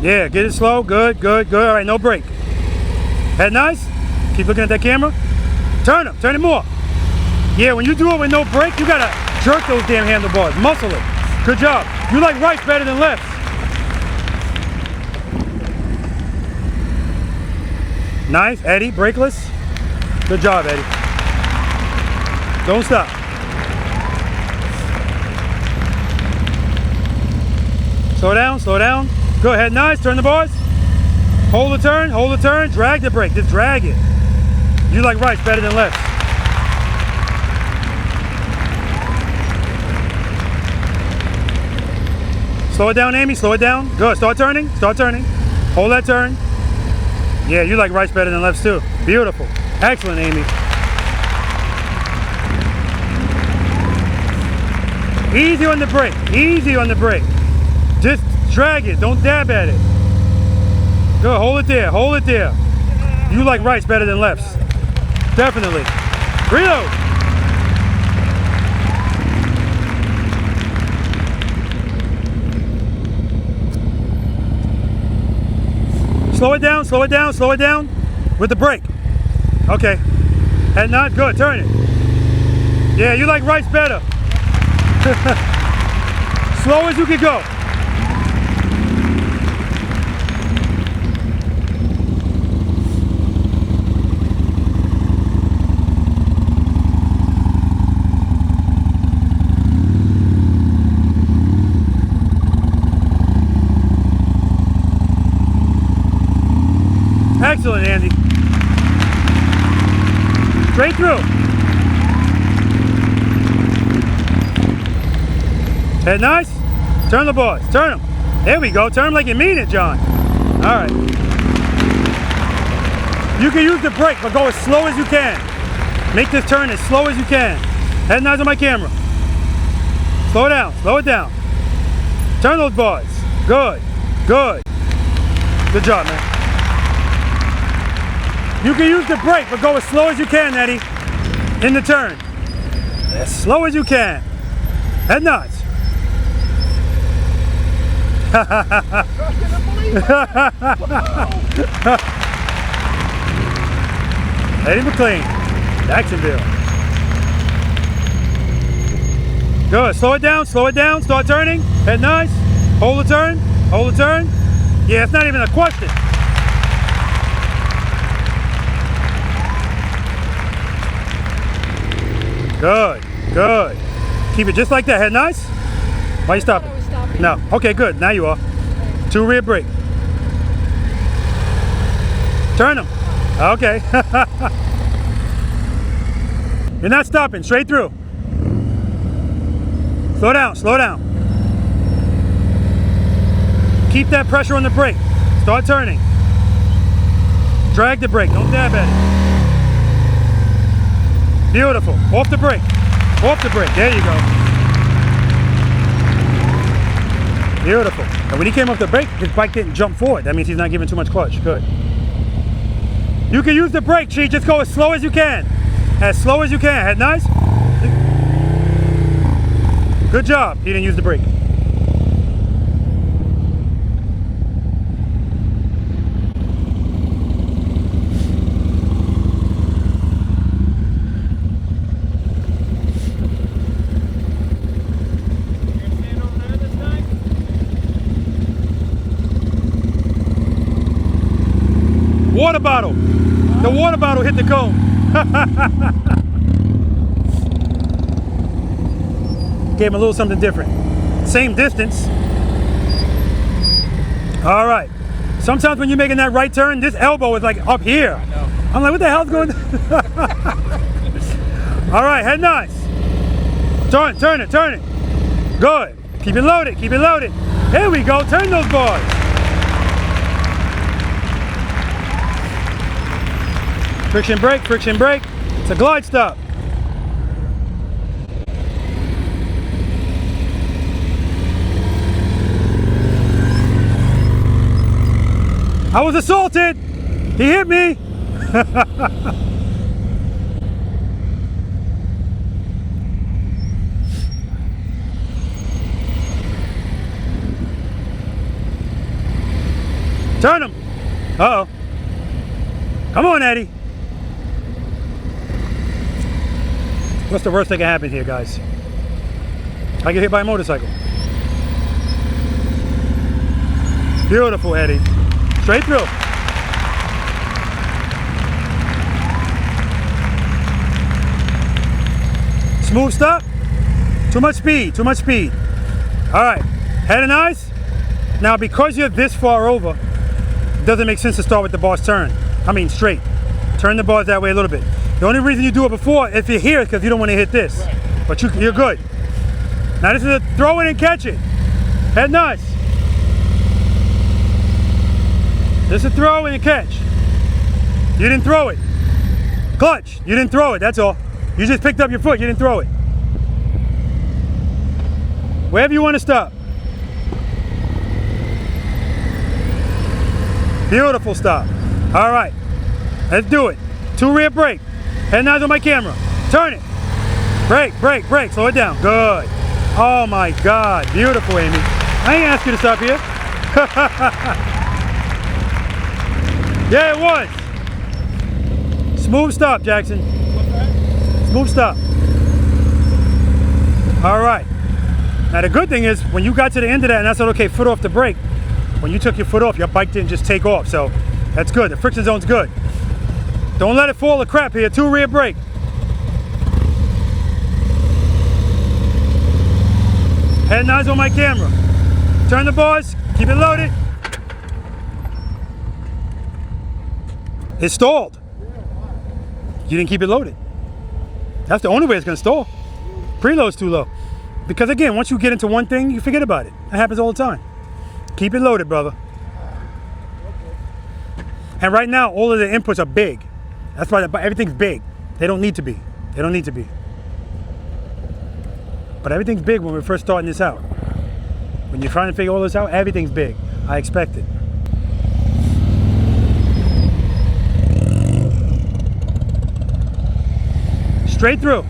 Yeah, get it slow, good, good, good. All right, no brake. Head nice, keep looking at that camera. Turn him, turn it more. Yeah, when you do it with no brake, you gotta jerk those damn handlebars, muscle it. Good job. You like rights better than lefts. Nice, Eddie, brakeless. Good job, Eddie. Don't stop. Slow down, slow down. Go ahead, nice, turn the bars. Hold the turn, drag the brake, just drag it. You like rights better than lefts. Slow it down, Amy, slow it down. Good, start turning, Hold that turn. Yeah, you like rights better than lefts too. Beautiful. Excellent, Amy. Easy on the brake, easy on the brake. Just drag it, don't dab at it. Good, hold it there, hold it there. You like rights better than lefts. Definitely. Reload. Slow it down, slow it down, slow it down with the brake. Okay. Head nod, good, turn it. Yeah, you like rights better. Slow as you can go. Excellent, Andy. Straight through. Head nice. Turn the bars. Turn them. There we go. Turn them like you mean it, John. All right. You can use the brake, but go as slow as you can. Make this turn as slow as you can. Head nice on my camera. Slow down. Slow it down. Turn those bars. Good. Good. Good job, man. You can use the brake, but go as slow as you can, Eddie. In the turn. As slow as you can. Head nods. Eddie McLean, Jacksonville. Good. Slow it down. Slow it down. Start turning. Head nice. Hold the turn. Hold the turn. Yeah, it's not even a question. Good. Good. Keep it just like that. Head nice. Why are you stopping? No. Okay, good. Now you are. 2 rear brake. Turn them. Okay. You're not stopping. Straight through. Slow down. Slow down. Keep that pressure on the brake. Start turning. Drag the brake. Don't dab at it. Beautiful. Off the brake. Off the brake. There you go. Beautiful. And when he came off the brake, his bike didn't jump forward. That means he's not giving too much clutch. Good. You can use the brake, Chi. Just go as slow as you can. As slow as you can. Head nice. Good job. He didn't use the brake. Water bottle. The water bottle hit the cone. Gave him a little something different. Same distance. All right. Sometimes when you're making that right turn, this elbow is like up here. I know. I'm like, what the hell's going on? All right, head nice. Turn it. Good. Keep it loaded. Here we go. Turn those bars. Friction brake. It's a glide stop. I was assaulted. He hit me. Turn him. Uh-oh. Come on, Eddie. What's the worst that can happen here, guys? I get hit by a motorcycle. Beautiful, Eddie. Straight through. Smooth stop. Too much speed. All right, head and eyes. Now, because you're this far over, it doesn't make sense to start with the bars straight. Turn the bars that way a little bit. The only reason you do it before, if you're here, is because you don't want to hit this. Right. But you're good. Now this is a throw it and catch it. Head nice. This is a throw and a catch. You didn't throw it. Clutch. You didn't throw it, that's all. You just picked up your foot, you didn't throw it. Wherever you want to stop. Beautiful stop. All right, let's do it. 2 rear brake. Head nice on my camera. Turn it. Brake. Slow it down. Good. Oh my God. Beautiful, Amy. I ain't asked you to stop here. Yeah, it was. Smooth stop, Jackson. Smooth stop. All right. Now the good thing is, when you got to the end of that and I said, okay, foot off the brake, when you took your foot off, your bike didn't just take off. So that's good. The friction zone's good. Don't let it fall to crap here. 2 rear brake. Head nice on my camera. Turn the bars. Keep it loaded. It stalled. You didn't keep it loaded. That's the only way it's going to stall. Preload's too low. Because again, once you get into one thing, you forget about it. That happens all the time. Keep it loaded, brother. And right now, all of the inputs are big. That's why everything's big. They don't need to be. But everything's big when we're first starting this out. When you're trying to figure all this out, everything's big. I expect it. Straight through.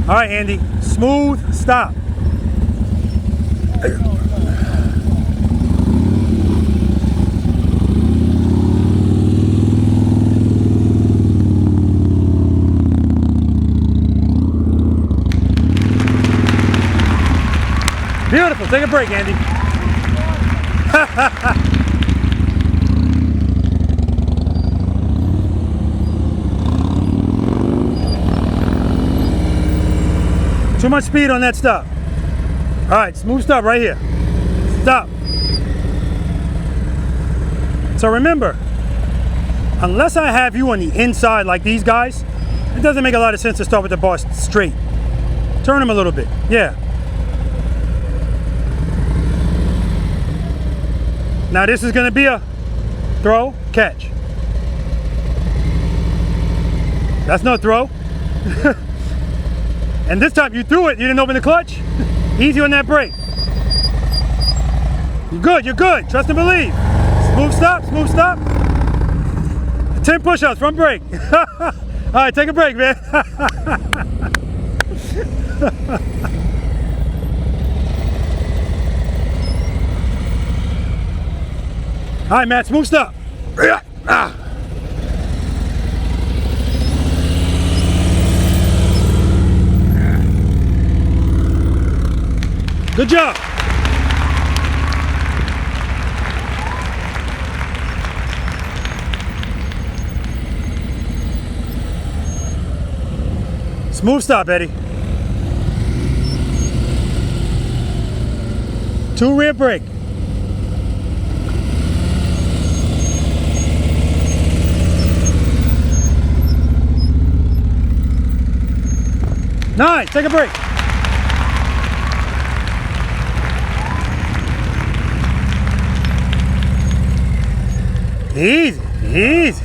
All right, Andy, smooth stop. Beautiful, take a break, Andy. Too much speed on that stop. All right, smooth stop right here. Stop. So remember, unless I have you on the inside like these guys, it doesn't make a lot of sense to start with the bar straight. Turn them a little bit, yeah. Now this is gonna be a throw, catch. That's no throw. And this time you threw it, you didn't open the clutch. Easy on that brake. You're good, you're good. Trust and believe. Smooth stop, smooth stop. 10 push-ups, front brake. All right, take a break, man. All right, Matt, smooth stop. Good job. Smooth stop, Eddie. 2 rear brake. Nice, take a break. Easy, easy.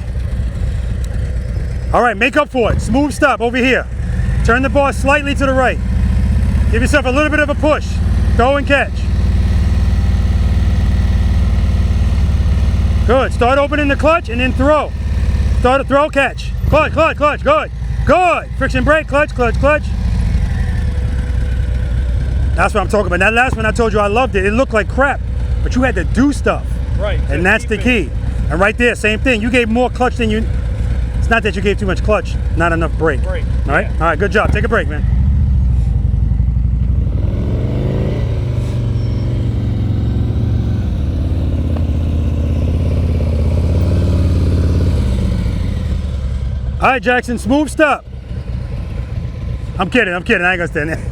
All right, make up for it. Smooth stop over here. Turn the bar slightly to the right. Give yourself a little bit of a push. Throw and catch. Good. Start opening the clutch and then throw. Start to throw, catch. Clutch, clutch, clutch. Good. Good. Friction brake, clutch, clutch, clutch. That's what I'm talking about. That last one I told you I loved it. It looked like crap, but you had to do stuff. Right. And that's the key. And right there, same thing. You gave more clutch than you. It's not that you gave too much clutch, not enough brake. Brake. All right. All right. Good job. Take a break, man. All right, Jackson. Smooth stop. I'm kidding. I'm kidding. I ain't gonna stand there.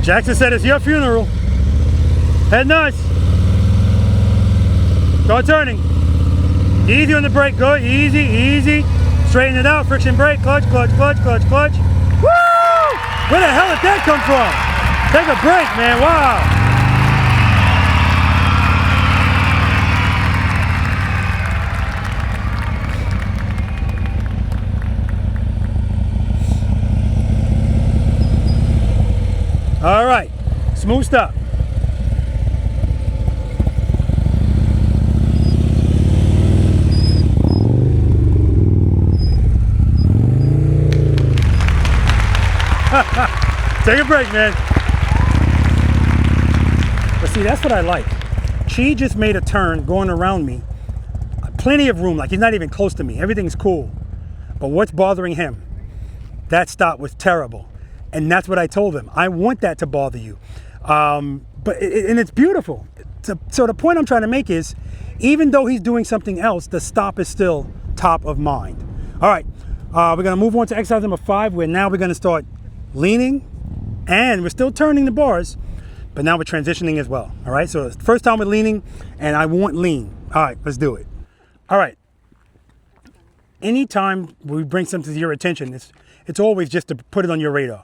Jackson said it's your funeral. Head nice. Start turning. Easy on the brake. Good. Easy, easy. Straighten it out. Friction brake. Clutch, clutch, clutch, clutch, clutch. Woo! Where the hell did that come from? Take a break, man. Wow. All right. Smooth stop. Take a break, man. But see, that's what I like. Chi just made a turn going around me. Plenty of room, like he's not even close to me. Everything's cool. But what's bothering him? That stop was terrible. And that's what I told him. I want that to bother you. And it's beautiful. So the point I'm trying to make is, even though he's doing something else, the stop is still top of mind. All right, we're gonna move on to exercise number 5, where now we're gonna start leaning, and we're still turning the bars, but now we're transitioning as well. All right, so first time we're leaning, and I want lean. All right, let's do it. All right, anytime we bring something to your attention, it's always just to put it on your radar.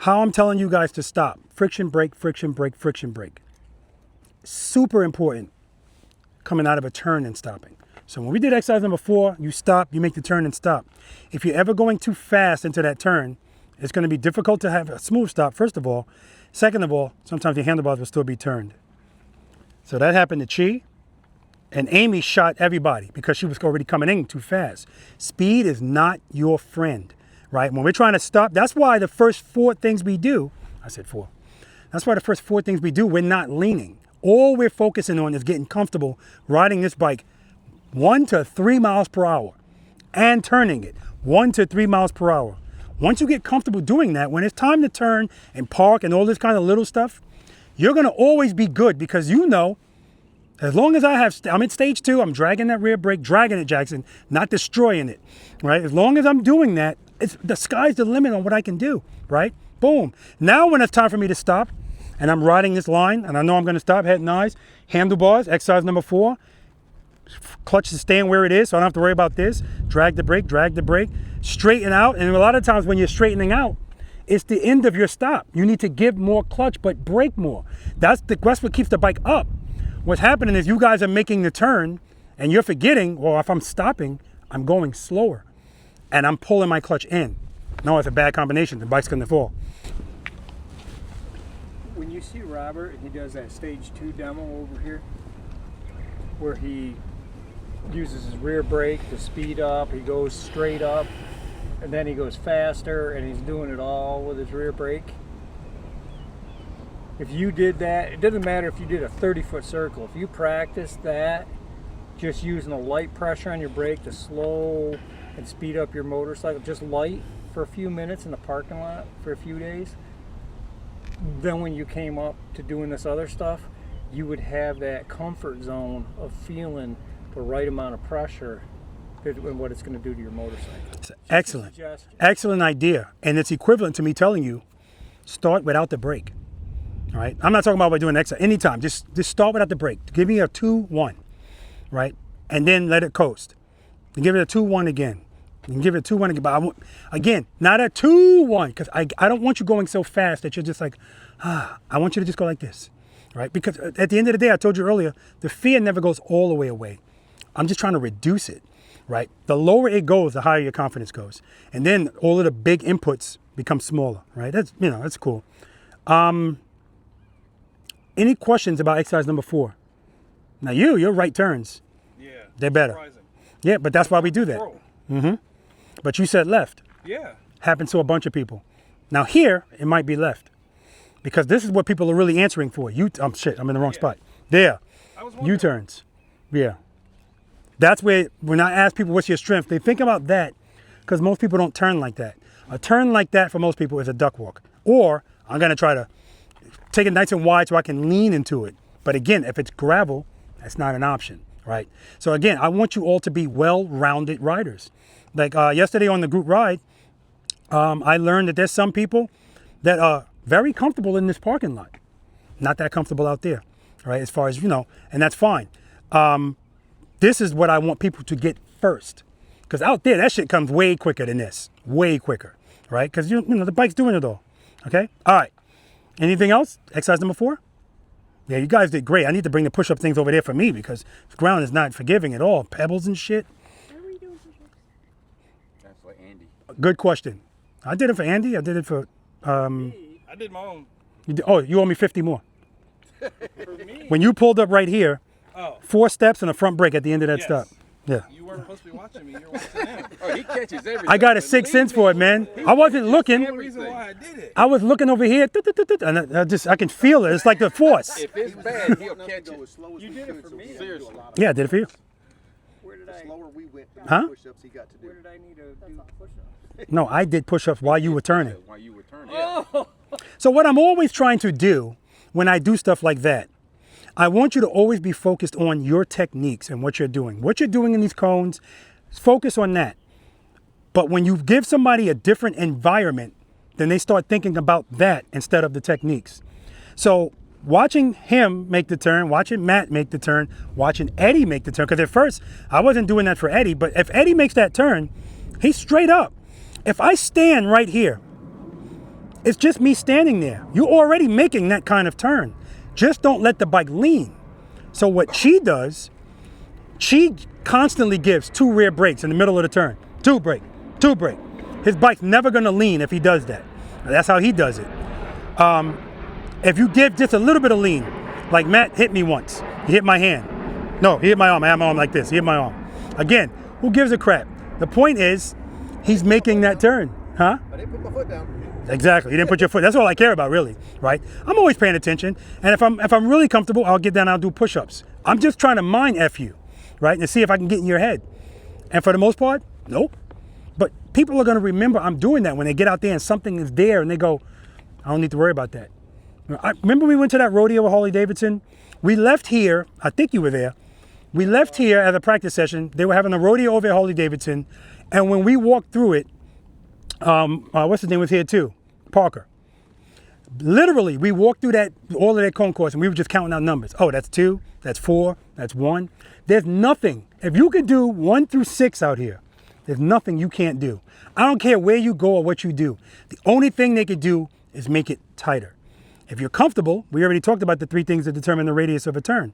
how I'm telling you guys to stop. Friction brake, friction brake, friction brake. Super important coming out of a turn and stopping. So when we did exercise number 4, you stop, you make the turn and stop. If you're ever going too fast into that turn, it's going to be difficult to have a smooth stop, first of all. Second of all, sometimes the handlebars will still be turned. So that happened to Chi. And Amy shot everybody because she was already coming in too fast. Speed is not your friend, right? When we're trying to stop, that's why the first 4 things we do, I said 4. That's why the first 4 things we do, we're not leaning. All we're focusing on is getting comfortable riding this bike 1 to 3 miles per hour and turning it 1 to 3 miles per hour. Once you get comfortable doing that, when it's time to turn and park and all this kind of little stuff, you're gonna always be good because you know, as long as I'm at stage 2, I'm dragging that rear brake, dragging it, Jackson, not destroying it, right? As long as I'm doing that, the sky's the limit on what I can do, right? Boom. Now when it's time for me to stop and I'm riding this line and I know I'm gonna stop, head and eyes, handlebars, exercise number 4, clutch is staying where it is, so I don't have to worry about this. Drag the brake, straighten out. And a lot of times when you're straightening out, it's the end of your stop. You need to give more clutch, but brake more. That's what keeps the bike up. What's happening is you guys are making the turn and you're forgetting, well, if I'm stopping, I'm going slower and I'm pulling my clutch in. No, it's a bad combination. The bike's gonna fall. When you see Robert and he does that stage 2 demo over here, where he uses his rear brake to speed up, he goes straight up, and then he goes faster, and he's doing it all with his rear brake. If you did that, it doesn't matter if you did a 30-foot circle. If you practice that, just using a light pressure on your brake to slow and speed up your motorcycle, just light for a few minutes in the parking lot for a few days, then when you came up to doing this other stuff, you would have that comfort zone of feeling the right amount of pressure and what it's going to do to your motorcycle. Excellent. Excellent idea. And it's equivalent to me telling you, start without the brake. All right. I'm not talking about by doing exercise. Anytime. Just start without the brake. Give me a 2-1. Right? And then let it coast. And give it a 2-1 again. And give it a 2-1 again. But again, not a 2-1. Because I don't want you going so fast that you're just like, I want you to just go like this. Right? Because at the end of the day, I told you earlier, the fear never goes all the way away. I'm just trying to reduce it. Right? The lower it goes, the higher your confidence goes. And then all of the big inputs become smaller. Right? That's, that's cool. Any questions about exercise number 4? Now your right turns. Yeah. They're better. Surprising. Yeah, but that's why we do that. Mm-hmm. But you said left. Yeah. Happens to a bunch of people. Now here, it might be left. Because this is what people are really answering for. Shit, I'm in the wrong spot. There. U-turns. Yeah. That's where, when I ask people, what's your strength? They think about that because most people don't turn like that. A turn like that for most people is a duck walk. Or I'm going to try to take it nice and wide so I can lean into it. But again, if it's gravel, that's not an option, right? So again, I want you all to be well-rounded riders. Like yesterday on the group ride, I learned that there's some people that are very comfortable in this parking lot. Not that comfortable out there, right? As far as, and that's fine. This is what I want people to get first. Because out there, that shit comes way quicker than this. Way quicker, right? Because, the bike's doing it all, okay? All right. Anything else? Exercise number 4? Yeah, you guys did great. I need to bring the push-up things over there for me because the ground is not forgiving at all. Pebbles and shit. Where were you doing push-ups? That's for Andy. Good question. I did it for Andy. I did it for... I did my own. You owe me 50 more. For me. When you pulled up right here, 4 steps and a front brake at the end of that stop. Yeah. You weren't supposed to be watching me. You're watching him. Oh, he catches everything. I got a 6th sense for it, man. I wasn't looking. That's the reason why I did it. I was looking over here, and I can feel it. It's like the force. If it's bad, he'll catch it. You did it for me. Seriously. Yeah, I did it for you. Where did I? Slower we went, Huh? push-ups he got to do. Where did I need to do push-ups? No, I did push-ups while you were turning. While you were turning. Oh. So what I'm always trying to do when I do stuff like that, I want you to always be focused on your techniques and what you're doing. What you're doing in these cones, focus on that. But when you give somebody a different environment, then they start thinking about that instead of the techniques. So watching him make the turn, watching Matt make the turn, watching Eddie make the turn, because at first I wasn't doing that for Eddie, but if Eddie makes that turn, he's straight up. If I stand right here It's just me standing there. You're already making that kind of turn. Just don't let the bike lean. So what she does, she constantly gives 2 rear brakes in the middle of the turn. 2 brake, 2 brake. His bike's never gonna lean if he does that. That's how he does it. If you give just a little bit of lean, like Matt hit me once. He hit my hand. No, he hit my arm. I have my arm like this. He hit my arm. Again, who gives a crap? The point is, he's making that turn. Huh? I didn't put my foot down. Exactly. You didn't put your foot. That's all I care about, really, right? I'm always paying attention, and if I'm really comfortable, I'll get down and I'll do push-ups. I'm just trying to mind F you, right? And see if I can get in your head. And for the most part, nope. But people are going to remember I'm doing that when they get out there and something is there and they go, I don't need to worry about that. I remember we went to that rodeo with Harley-Davidson. We left here. I think you were there. We left here at a practice session. They were having a rodeo over at Harley-Davidson, and when we walked through it, what's his name was here too? Parker. Literally, we walked through all of that concourse and we were just counting out numbers. Oh, that's 2, that's 4, that's 1. There's nothing. If you could do 1 through 6 out here, there's nothing you can't do. I don't care where you go or what you do. The only thing they could do is make it tighter. If you're comfortable, we already talked about the 3 things that determine the radius of a turn.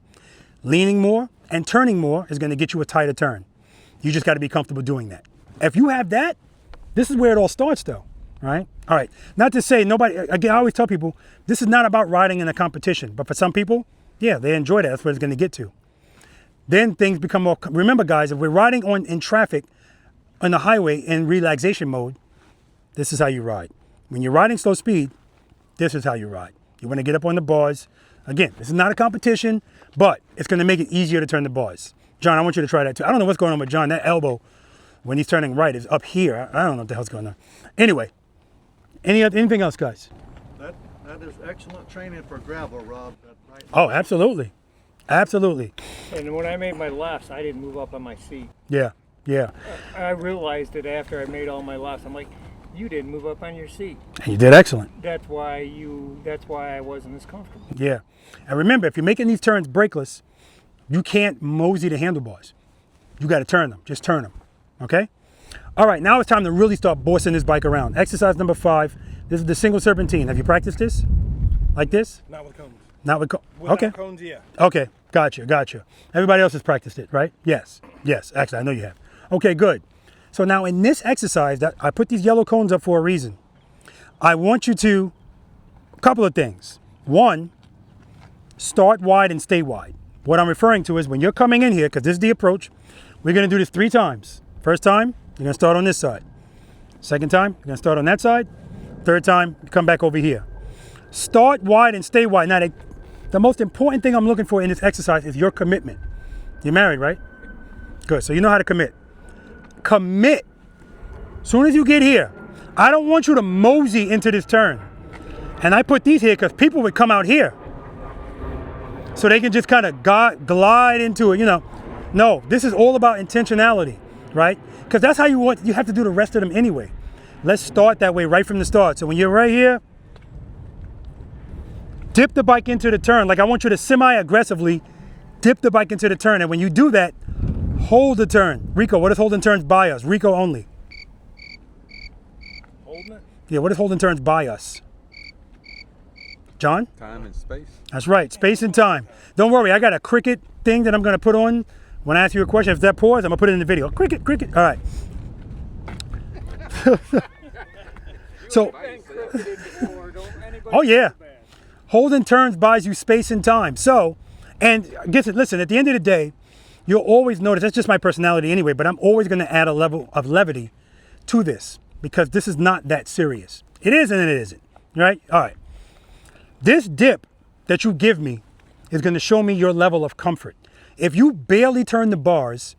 Leaning more and turning more is going to get you a tighter turn. You just got to be comfortable doing that. If you have that, this is where it all starts though, right? All right, not to say nobody, again, I always tell people, this is not about riding in a competition, but for some people, yeah, they enjoy that. That's what it's going to get to. Then things become more, remember guys, if we're riding in traffic on the highway in relaxation mode, this is how you ride. When you're riding slow speed, this is how you ride. You want to get up on the bars. Again, this is not a competition, but it's going to make it easier to turn the bars. John, I want you to try that too. I don't know what's going on with John. That elbow, when he's turning right, is up here. I don't know what the hell's going on. Anyway, anything else, guys? That is excellent training for gravel, Rob. Right. Oh, absolutely. Absolutely. And when I made my lefts, I didn't move up on my seat. Yeah, yeah. I realized it after I made all my lefts. I'm like, you didn't move up on your seat. And you did excellent. That's why I wasn't as comfortable. Yeah. And remember, if you're making these turns brakeless, you can't mosey the handlebars. You got to turn them. Just turn them. Okay? All right, now it's time to really start bossing this bike around. Exercise number 5. This is the single serpentine. Have you practiced this? Like this? Not with cones. Not with cones. Without Okay. cones, yeah. Okay. Gotcha. Everybody else has practiced it, right? Yes. Actually, I know you have. Okay, good. So now in this exercise, that I put these yellow cones up for a reason. I want you to, a couple of things. 1, start wide and stay wide. What I'm referring to is when you're coming in here, because this is the approach, we're going to do this 3 times. First time, you're going to start on this side. Second time, you're going to start on that side. Third time, you come back over here. Start wide and stay wide. Now, the most important thing I'm looking for in this exercise is your commitment. You're married, right? Good, so you know how to commit. Commit. As soon as you get here, I don't want you to mosey into this turn. And I put these here because people would come out here. So they can just kind of glide into it, you know. No, this is all about intentionality, right? Because that's how you have to do the rest of them anyway. Let's start that way right from the start. So when you're right here, dip the bike into the turn. Like I want you to semi-aggressively dip the bike into the turn. And when you do that, hold the turn. Rico, what is holding turns by us? Rico only. Holding it? Yeah, what is holding turns by us? John? Time and space. That's right, space and time. Don't worry, I got a cricket thing that I'm going to put on when I ask you a question. If that pause, I'm going to put it in the video. Cricket. All right. So, oh yeah. Holding turns buys you space and time. So, and listen, at the end of the day, you'll always notice, that's just my personality anyway, but I'm always going to add a level of levity to this because this is not that serious. It is and it isn't, right? All right. This dip that you give me is going to show me your level of comfort. If you barely turn the bars,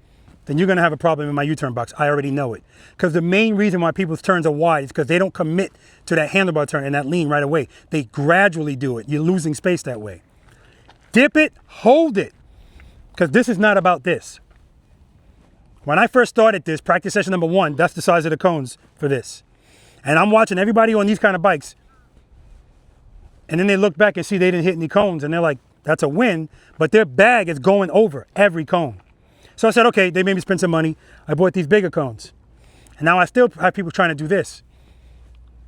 then you're going to have a problem in my U-turn box. I already know it. Because the main reason why people's turns are wide is because they don't commit to that handlebar turn and that lean right away. They gradually do it. You're losing space that way. Dip it, hold it. Because this is not about this. When I first started this, practice session number 1, that's the size of the cones for this. And I'm watching everybody on these kind of bikes. And then they look back and see they didn't hit any cones. And they're like, that's a win. But their bag is going over every cone. So I said, okay, they made me spend some money. I bought these bigger cones. And now I still have people trying to do this.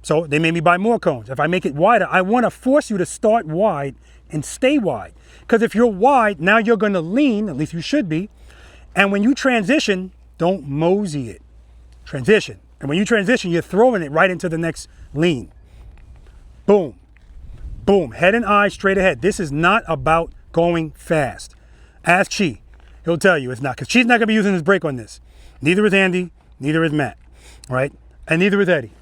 So they made me buy more cones. If I make it wider, I want to force you to start wide and stay wide. Because if you're wide, now you're going to lean, at least you should be. And when you transition, don't mosey it. Transition. And when you transition, you're throwing it right into the next lean. Boom. Boom. Head and eyes straight ahead. This is not about going fast. Ask Chi. He'll tell you it's not. Because Chi's not going to be using his brake on this. Neither is Andy. Neither is Matt. Right? And neither is Eddie.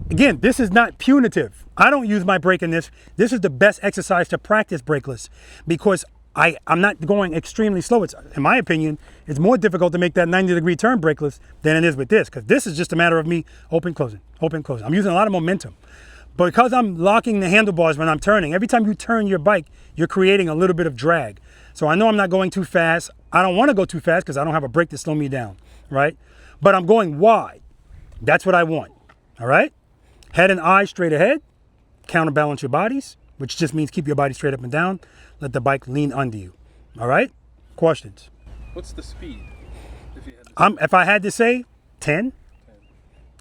Again, this is not punitive. I don't use my brake in this. This is the best exercise to practice brakeless because I'm not going extremely slow. It's, in my opinion, it's more difficult to make that 90-degree turn brakeless than it is with this, because this is just a matter of me open, closing, open, closing. I'm using a lot of momentum. But because I'm locking the handlebars when I'm turning, every time you turn your bike, you're creating a little bit of drag. So I know I'm not going too fast. I don't want to go too fast because I don't have a brake to slow me down, right? But I'm going wide. That's what I want, all right? Head and eyes straight ahead. Counterbalance your bodies, which just means keep your body straight up and down. Let the bike lean under you, all right? Questions? What's the speed? If I had to say 10,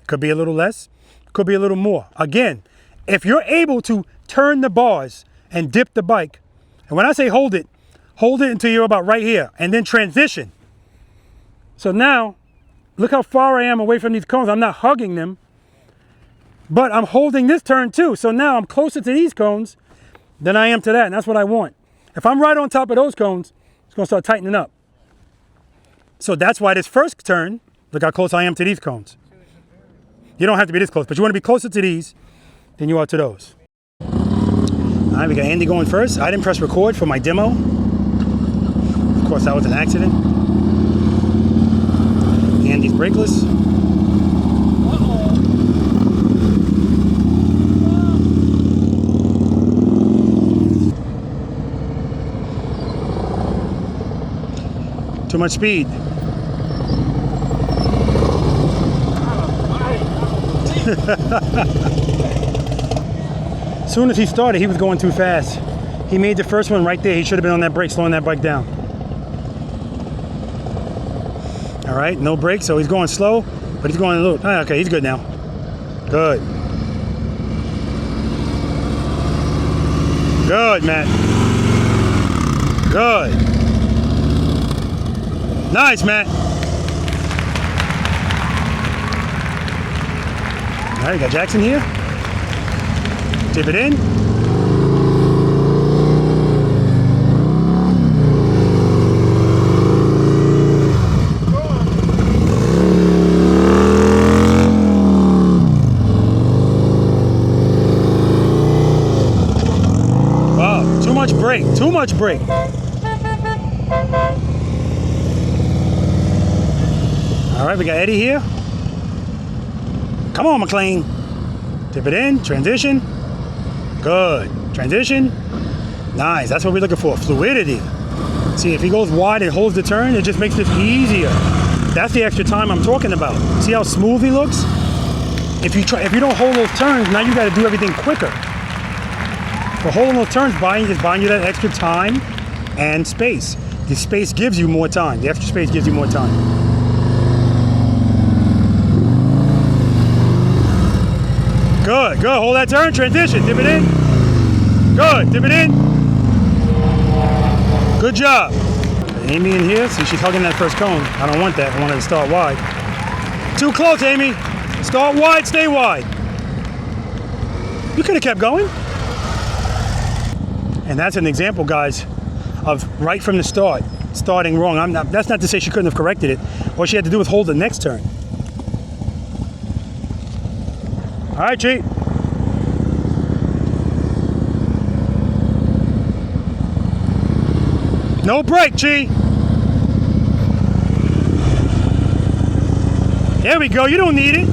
could be a little less, could be a little more. Again, if you're able to turn the bars and dip the bike, and when I say hold it until you're about right here, and then transition. So now, look how far I am away from these cones. I'm not hugging them, but I'm holding this turn too. So now I'm closer to these cones than I am to that, and that's what I want. If I'm right on top of those cones, it's gonna start tightening up. So that's why this first turn, look how close I am to these cones. You don't have to be this close, but you wanna be closer to these than you are to those. All right, we got Andy going first. I didn't press record for my demo. Of course, that was an accident. Andy's brakeless. Too much speed. As soon as he started, he was going too fast. He made the first one right there. He should have been on that brake, slowing that bike down. All right, no brake, so he's going slow, but he's going a little. Okay, he's good now. Good. Good, Matt. Good. Nice, Matt. All right, you got Jackson here. Tip it in. Wow, too much brake, too much brake. All right, we got Eddie here. Come on, McLean. Tip it in, transition. Good, transition. Nice, that's what we're looking for, fluidity. See, if he goes wide and holds the turn, it just makes this easier. That's the extra time I'm talking about. See how smooth he looks? If you don't hold those turns, now you gotta do everything quicker. For holding those turns, is buying you that extra time and space. The space gives you more time. The extra space gives you more time. Good, good, hold that turn, transition, dip it in. Good, dip it in. Good job. Amy in here, see she's hugging that first cone. I don't want that, I want her to start wide. Too close, Amy. Start wide, stay wide. You could have kept going. And that's an example, guys, of right from the start, starting wrong. That's not to say she couldn't have corrected it. All she had to do was hold the next turn. All right, Chi. No brake, Chi. There we go, you don't need it.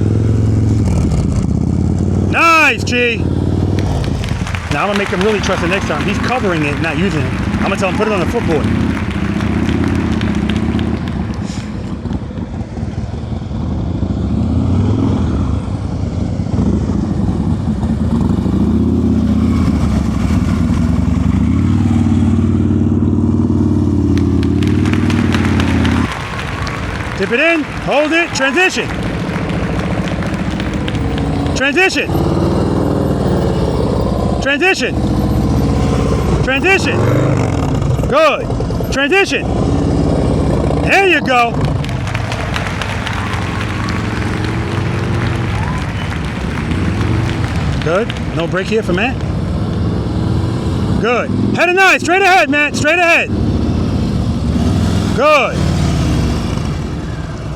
Nice, Chi. Now I'm gonna make him really trust it next time. He's covering it, not using it. I'm gonna tell him, put it on the footboard. Dip it in, hold it, transition. Transition. Transition. Transition. Good. Transition. There you go. Good. No break here for Matt. Good. Head and nine. Straight ahead, Matt. Straight ahead. Good.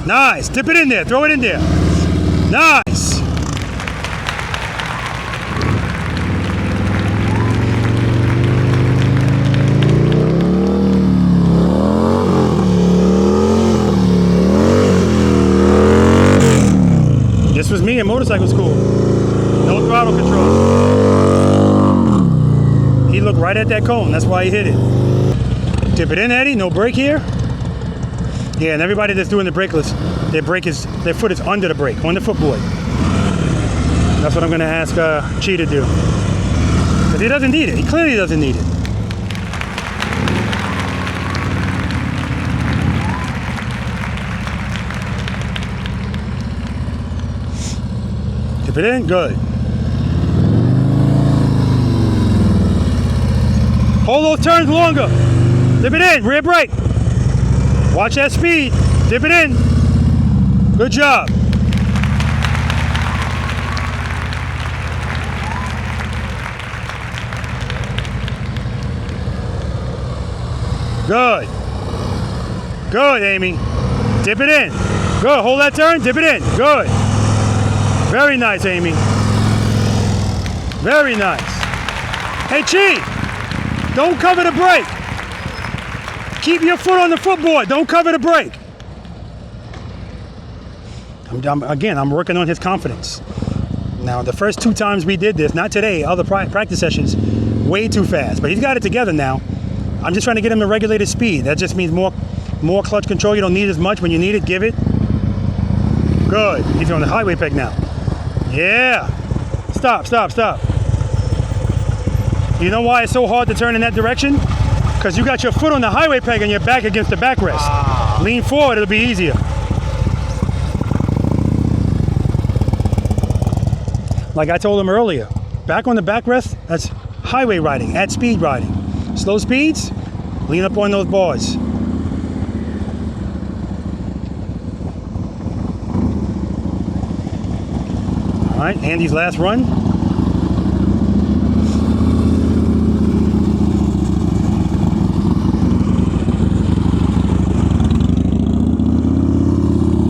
Nice. Dip it in there. Throw it in there. Nice. This was me in motorcycle school. No throttle control. He looked right at that cone. That's why he hit it. Dip it in, Eddie. No brake here. Yeah, and everybody that's doing the brakeless, their foot is under the brake, on the footboard. That's what I'm going to ask Chi to do. Because he doesn't need it. He clearly doesn't need it. Dip it in. Good. Hold those turns longer. Dip it in. Rear brake. Watch that speed. Dip it in. Good job. Good. Good, Amy. Dip it in. Good. Hold that turn. Dip it in. Good. Very nice, Amy. Very nice. Hey, Chi. Don't cover the brake. Keep your foot on the footboard. Don't cover the brake. I'm working on his confidence. Now, the first 2 times we did this, not today, other practice sessions, way too fast. But he's got it together now. I'm just trying to get him to regulate his speed. That just means more clutch control. You don't need as much. When you need it, give it. Good. He's on the highway peg now. Yeah. Stop, stop, stop. You know why it's so hard to turn in that direction? Because you got your foot on the highway peg and your back against the backrest. Lean forward, it'll be easier. Like I told him earlier, back on the backrest, that's highway riding, at speed riding. Slow speeds, lean up on those bars. All right, Andy's last run.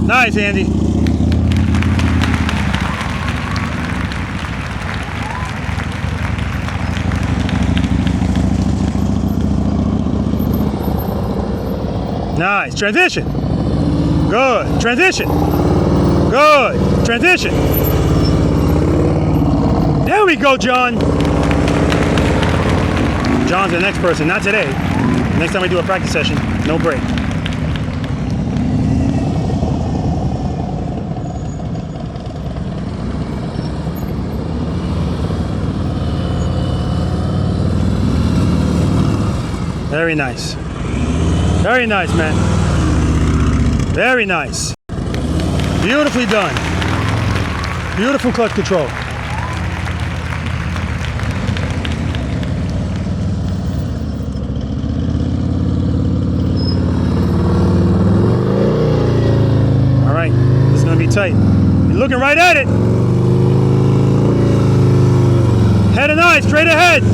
Nice, Andy. Nice. Transition. Good. Transition. Good. Transition. There we go, John. John's the next person. Not today. Next time we do a practice session, no break. Very nice. Very nice, man. Very nice. Beautifully done. Beautiful clutch control. All right, this is gonna be tight. You're looking right at it. Head and eye, straight ahead.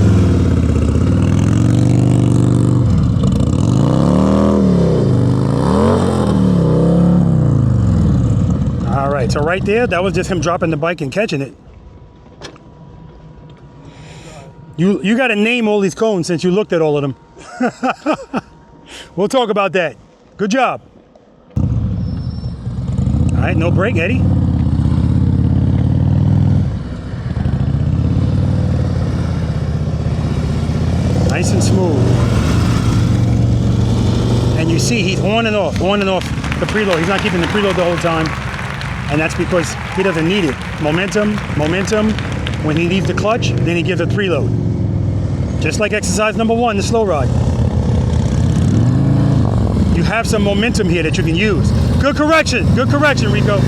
All right, so right there, that was just him dropping the bike and catching it. You got to name all these cones since you looked at all of them. We'll talk about that. Good job. All right, no break, Eddie. Nice and smooth. And you see he's on and off the preload. He's not keeping the preload the whole time. And that's because he doesn't need it. Momentum. When he leaves the clutch, then he gives a preload. Just like exercise number 1, the slow ride. You have some momentum here that you can use. Good correction, Rico.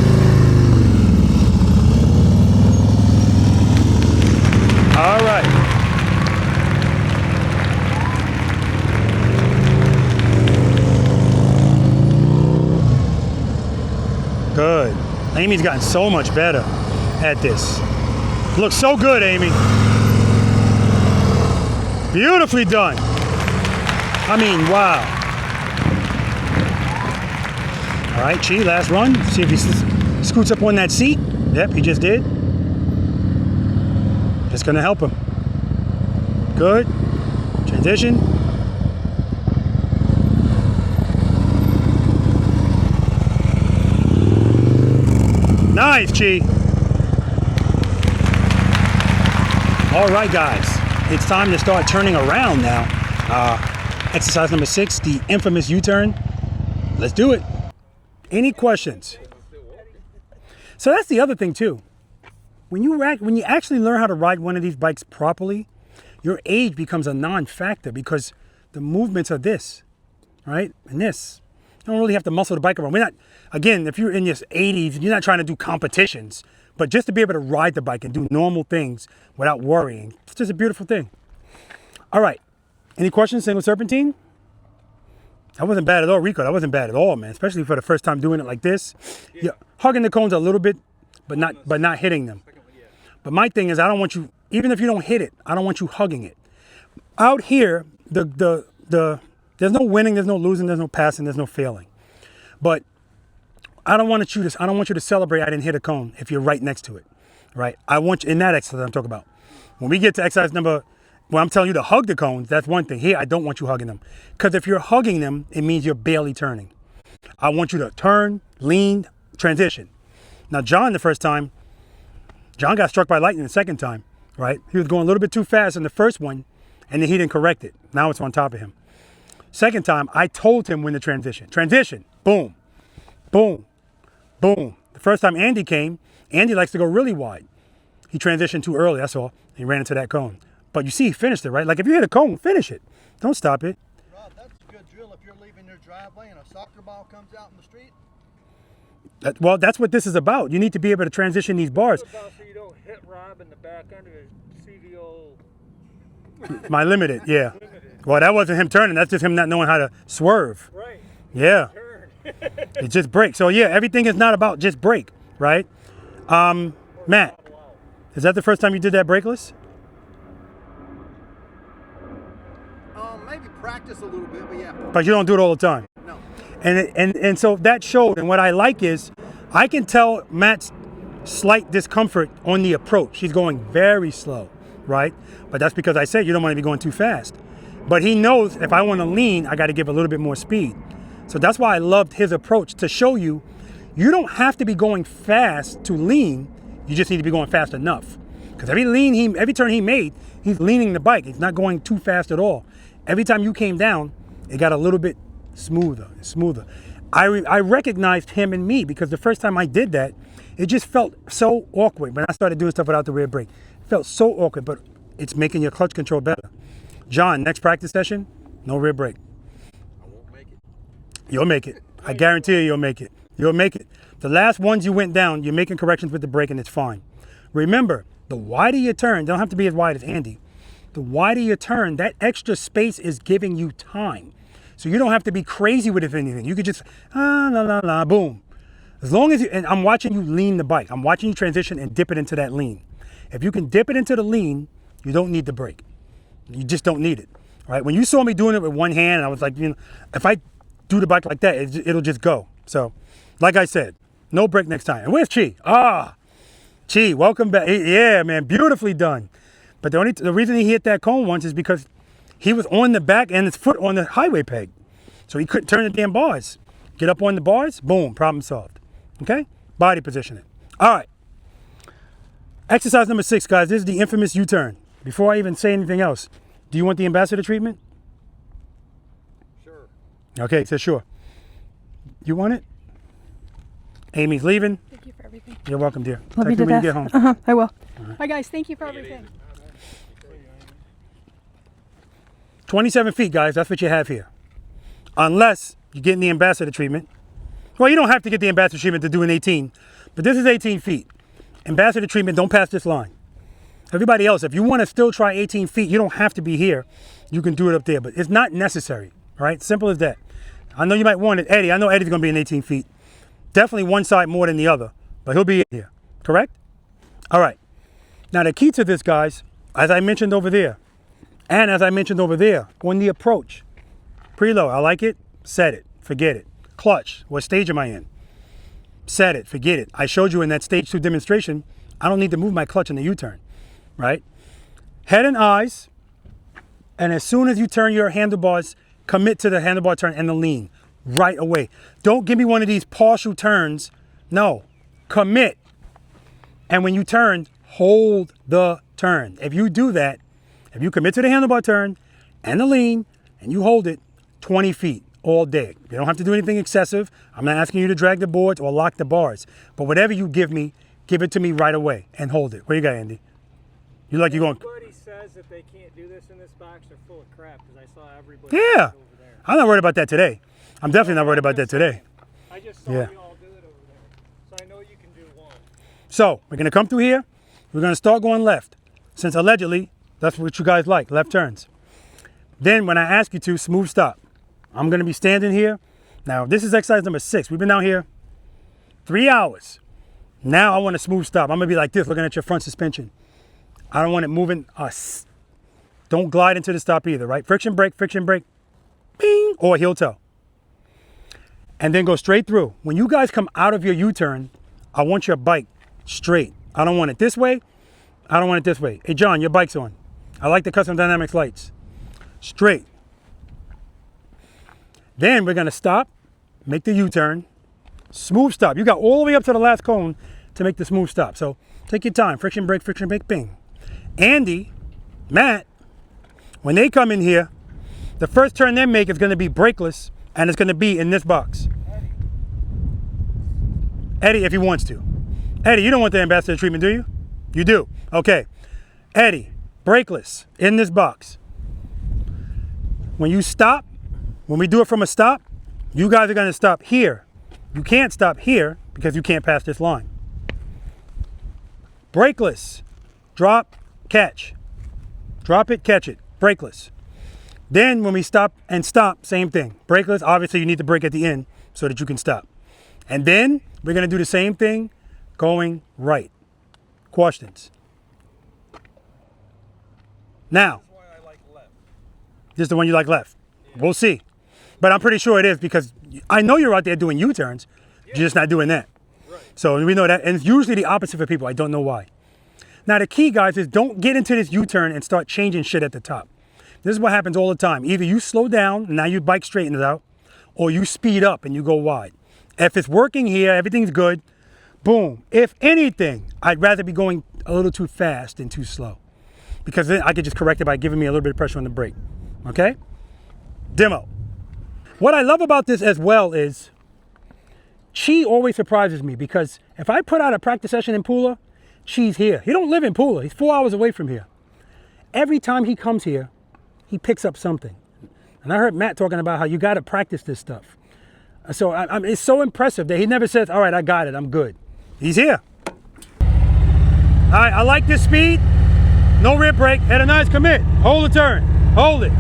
Amy's gotten so much better at this. Looks so good, Amy. Beautifully done. I mean, wow. All right, Chi, last run. See if he scoots up on that seat. Yep, he just did. It's gonna help him. Good. Transition. Nice, Chi. All right, guys. It's time to start turning around now. Exercise number 6, the infamous U-turn. Let's do it. Any questions? So that's the other thing too. When you actually learn how to ride one of these bikes properly, your age becomes a non-factor because the movements are this, right? And this. You don't really have to muscle the bike around. We're not, again, if you're in your 80s, you're not trying to do competitions, but just to be able to ride the bike and do normal things without worrying. It's just a beautiful thing. All right. Any questions, single serpentine? That wasn't bad at all, Rico. That wasn't bad at all, man. Especially for the first time doing it like this. Yeah, hugging the cones a little bit, but not hitting them. But my thing is, I don't want you, even if you don't hit it, I don't want you hugging it. Out here, there's no winning, there's no losing, there's no passing, there's no failing. But I don't want you to celebrate I didn't hit a cone if you're right next to it, right? I want you in that exercise I'm talking about. When we get to exercise number, when I'm telling you to hug the cones, that's one thing. Here, I don't want you hugging them. Because if you're hugging them, it means you're barely turning. I want you to turn, lean, transition. Now, John, the first time, John got struck by lightning the second time, right? He was going a little bit too fast in the first one, and then he didn't correct it. Now it's on top of him. Second time, I told him when to transition. Transition, boom, boom, boom. The first time Andy came, Andy likes to go really wide. He transitioned too early, that's all. He ran into that cone. But you see, he finished it, right? Like if you hit a cone, finish it. Don't stop it. Rob, that's a good drill if you're leaving your driveway and a soccer ball comes out in the street. Well, that's what this is about. You need to be able to transition these bars. It's about so you don't hit Rob in the back end of the CVO. My limited, yeah. Well, that wasn't him turning. That's just him not knowing how to swerve. Right. Yeah. It just breaks. So yeah, everything is not about just brake, right? Matt, is that the first time you did that brakeless? Maybe practice a little bit, but yeah. But you don't do it all the time. No. And so that showed. And what I like is I can tell Matt's slight discomfort on the approach. He's going very slow, right? But that's because I said you don't want to be going too fast. But he knows if I want to lean, I got to give a little bit more speed. So that's why I loved his approach, to show you, you don't have to be going fast to lean. You just need to be going fast enough. Because every turn he made, he's leaning the bike. He's not going too fast at all. Every time you came down, it got a little bit smoother. I recognized him and me because the first time I did that, it just felt so awkward when I started doing stuff without the rear brake. It felt so awkward, but it's making your clutch control better. John, next practice session, no rear brake. I won't make it. You'll make it. I guarantee you, you'll make it. You'll make it. The last ones you went down, you're making corrections with the brake and it's fine. Remember, the wider you turn, don't have to be as wide as Andy. The wider you turn, that extra space is giving you time. So you don't have to be crazy with it if anything. You could just, boom. As long as you, and I'm watching you lean the bike. I'm watching you transition and dip it into that lean. If you can dip it into the lean, you don't need the brake. You just don't need it, right? When you saw me doing it with one hand, I was like, if I do the bike like that, it'll just go. So, like I said, no brake next time. And where's Chi? Chi, welcome back. Yeah, man, beautifully done. But the reason he hit that cone once is because he was on the back and his foot on the highway peg. So he couldn't turn the damn bars. Get up on the bars, boom, problem solved. Okay? Body positioning. All right. Exercise number 6, guys. This is the infamous U-turn. Before I even say anything else, do you want the ambassador treatment? Sure. Okay, so sure. You want it? Amy's leaving. Thank you for everything. You're welcome, dear. Love you Text me to when you death. get home. I will. Bye, guys. Thank you for everything. 27 feet, guys. That's what you have here. Unless you're getting the ambassador treatment. Well, you don't have to get the ambassador treatment to do an 18, but this is 18 feet. Ambassador treatment, don't pass this line. Everybody else, if you want to still try 18 feet, you don't have to be here. You can do it up there, but it's not necessary, right? Simple as that. I know you might want it. Eddie, I know Eddie's going to be in 18 feet. Definitely one side more than the other, but he'll be here, correct? All right. Now the key to this, guys, as I mentioned over there, and as I mentioned over there, on the approach, preload, I like it, set it, forget it. Clutch, what stage am I in? Set it, forget it. I showed you in that stage 2 demonstration, I don't need to move my clutch in the U-turn, right? Head and eyes, and as soon as you turn your handlebars, commit to the handlebar turn and the lean right away. Don't give me one of these partial turns. No, commit. And when you turn, hold the turn. If you do that, if you commit to the handlebar turn and the lean, and you hold it 20 feet all day. You don't have to do anything excessive. I'm not asking you to drag the boards or lock the bars. But whatever you give me, give it to me right away and hold it. What you got, Andy? You like you're going... Everybody says that they can't do this in this box, they're full of crap, because I saw everybody Yeah. over there. I'm not worried about that today. I'm definitely not worried about that today. I just saw Yeah. you all do it over there, so I know you can do one. So we're gonna come through here. We're gonna start going left, since allegedly that's what you guys like, left turns. Then when I ask you to, smooth stop. I'm gonna be standing here. Now this is exercise number 6. We've been out here 3 hours. Now I want a smooth stop. I'm gonna be like this, looking at your front suspension. I don't want it moving us. Don't glide into the stop either, right? Friction brake, bing, or heel toe. And then go straight through. When you guys come out of your U-turn, I want your bike straight. I don't want it this way. I don't want it this way. Hey, John, your bike's on. I like the custom dynamics lights. Straight. Then we're gonna stop, make the U-turn, smooth stop. You got all the way up to the last cone to make the smooth stop. So take your time. Friction brake, bing. Andy, Matt, when they come in here, the first turn they make is gonna be brakeless, and it's gonna be in this box. Eddie, if he wants to. Eddie, you don't want the ambassador treatment, do you? You do. Okay. Eddie, brakeless, in this box. When you stop, when we do it from a stop, you guys are gonna stop here. You can't stop here because you can't pass this line. Brakeless, drop, catch. Drop it, catch it, brakeless. Then when we stop and stop, same thing. Brakeless, obviously you need to brake at the end so that you can stop. And then we're gonna do the same thing going right. Questions? Now, That's why I like left. this is the one you like left. Yeah. We'll see. But I'm pretty sure it is because I know you're out there doing U-turns. Yeah. You're just not doing that. Right. So we know that. And it's usually the opposite for people. I don't know why. Now the key, guys, is don't get into this U-turn and start changing shit at the top. This is what happens all the time. Either you slow down and now your bike straightens out, or you speed up and you go wide. If it's working here, everything's good, boom. If anything, I'd rather be going a little too fast than too slow, because then I could just correct it by giving me a little bit of pressure on the brake, okay? Demo. What I love about this as well is Chi always surprises me, because if I put out a practice session in Pula, Chi's here. He don't live in Pula. He's 4 hours away from here. Every time he comes here, he picks up something. And I heard Matt talking about how you got to practice this stuff. So it's so impressive that he never says, all right, I got it, I'm good. He's here. All right, I like this speed. No rear brake, head and eyes, commit. Hold the turn, hold it.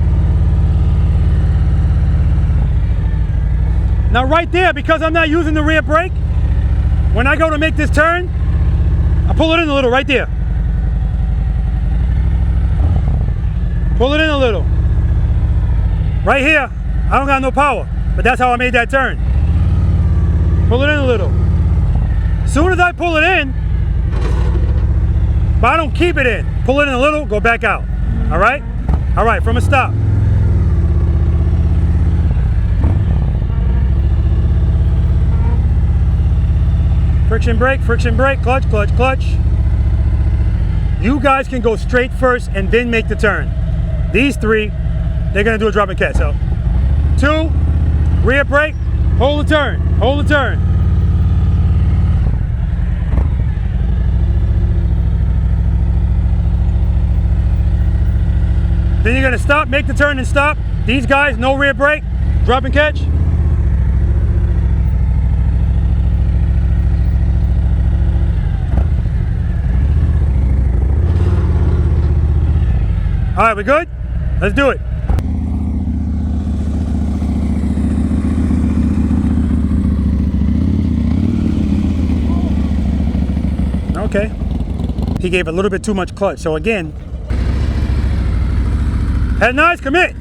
Now right there, because I'm not using the rear brake, when I go to make this turn, I pull it in a little right there. Pull it in a little. Right here, I don't got no power, but that's how I made that turn. Pull it in a little. As soon as I pull it in, but I don't keep it in. Pull it in a little, go back out. All right? All right, from a stop. Friction brake, clutch, clutch, clutch. You guys can go straight first and then make the turn. These three, they're gonna do a drop and catch. So, 2, rear brake, hold the turn, hold the turn. Then you're gonna stop, make the turn and stop. These guys, no rear brake, drop and catch. All right, we good? Let's do it. Okay. He gave a little bit too much clutch. So again, head nice, commit.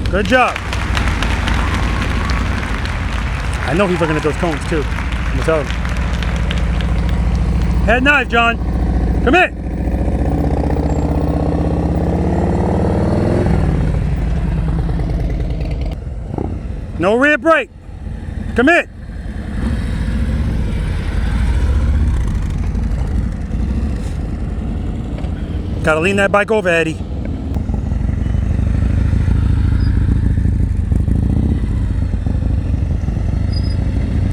Good job. I know he's looking at those cones too. I'm gonna tell him. Head nice, John. Commit. No rear brake. Commit. Gotta lean that bike over, Eddie.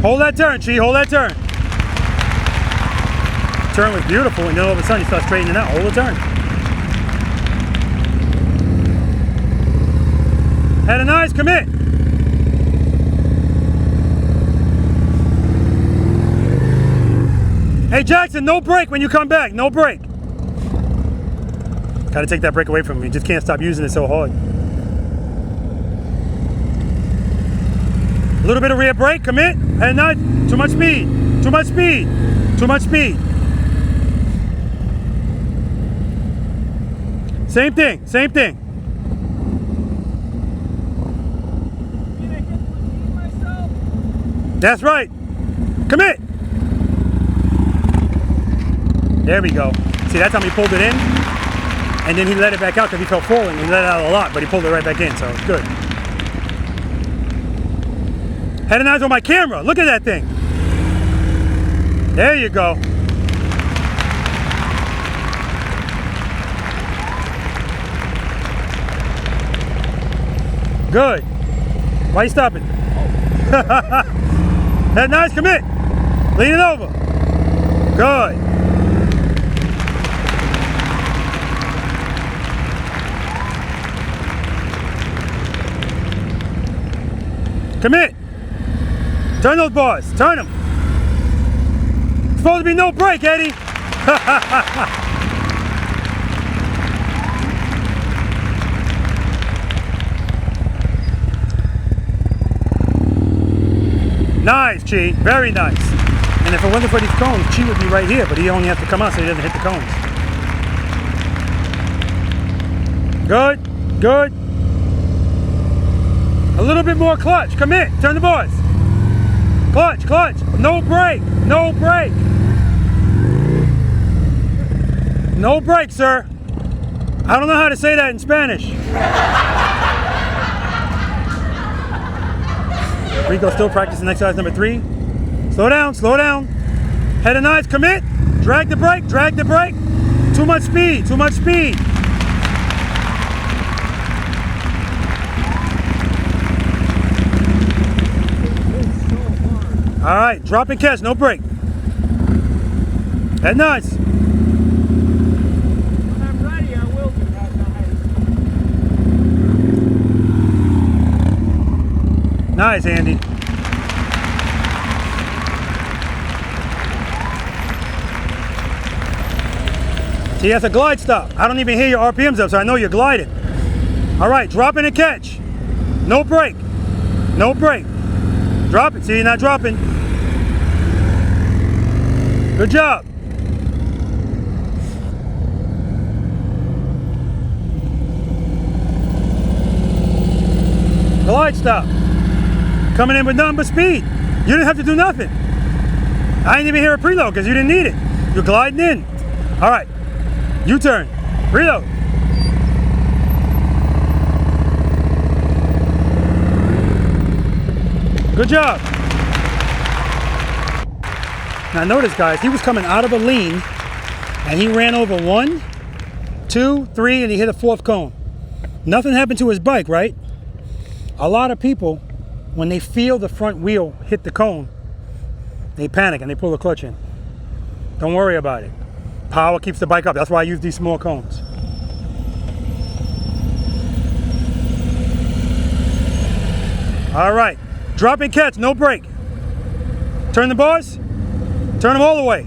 Hold that turn, Chi. Hold that turn. Turn was beautiful, and then all of a sudden you start straightening out. Hold the turn. Head and eyes, commit. Hey Jackson, no brake when you come back. No brake. Gotta take that brake away from me. You just can't stop using it so hard. A little bit of rear brake, commit, and not too much speed. Too much speed. Too much speed. Same thing, same thing. That's right. Commit. There we go. See, that time he pulled it in, and then he let it back out because he felt falling. He let it out a lot, but he pulled it right back in, so it's good. Head and eyes on my camera. Look at that thing. There you go. Good. Why are you stopping? Head nice, commit. Lean it over. Good. Commit. Turn those bars. Turn them. Supposed to be no brake, Eddie. Nice, Chi. Very nice. And if it wasn't for these cones, Chi would be right here, but he only has to come out so he doesn't hit the cones. Good. Good. A little bit more clutch. Commit. Turn the bars. Clutch, clutch. No brake. No brake. No brake, sir. I don't know how to say that in Spanish. Rico still practicing exercise number 3. Slow down, slow down. Head and eyes, commit. Drag the brake, drag the brake. Too much speed, too much speed. All right, drop and catch, no brake. Head nice. When I'm ready, I will do that nice. Nice, Andy. See, that's a glide stop. I don't even hear your RPMs up, so I know you're gliding. All right, drop in and catch. No brake. No brake. Drop it. See, you're not dropping. Good job. Glide stop. Coming in with nothing but speed. You didn't have to do nothing. I didn't even hear a preload because you didn't need it. You're gliding in. All right. U-turn. Reload. Good job. Now notice, guys, he was coming out of a lean and he ran over 1, 2, 3, and he hit a 4th cone. Nothing happened to his bike, right? A lot of people, when they feel the front wheel hit the cone, they panic and they pull the clutch in. Don't worry about it. Power keeps the bike up. That's why I use these small cones. All right. Drop and catch, no brake. Turn the bars. Turn them all the way.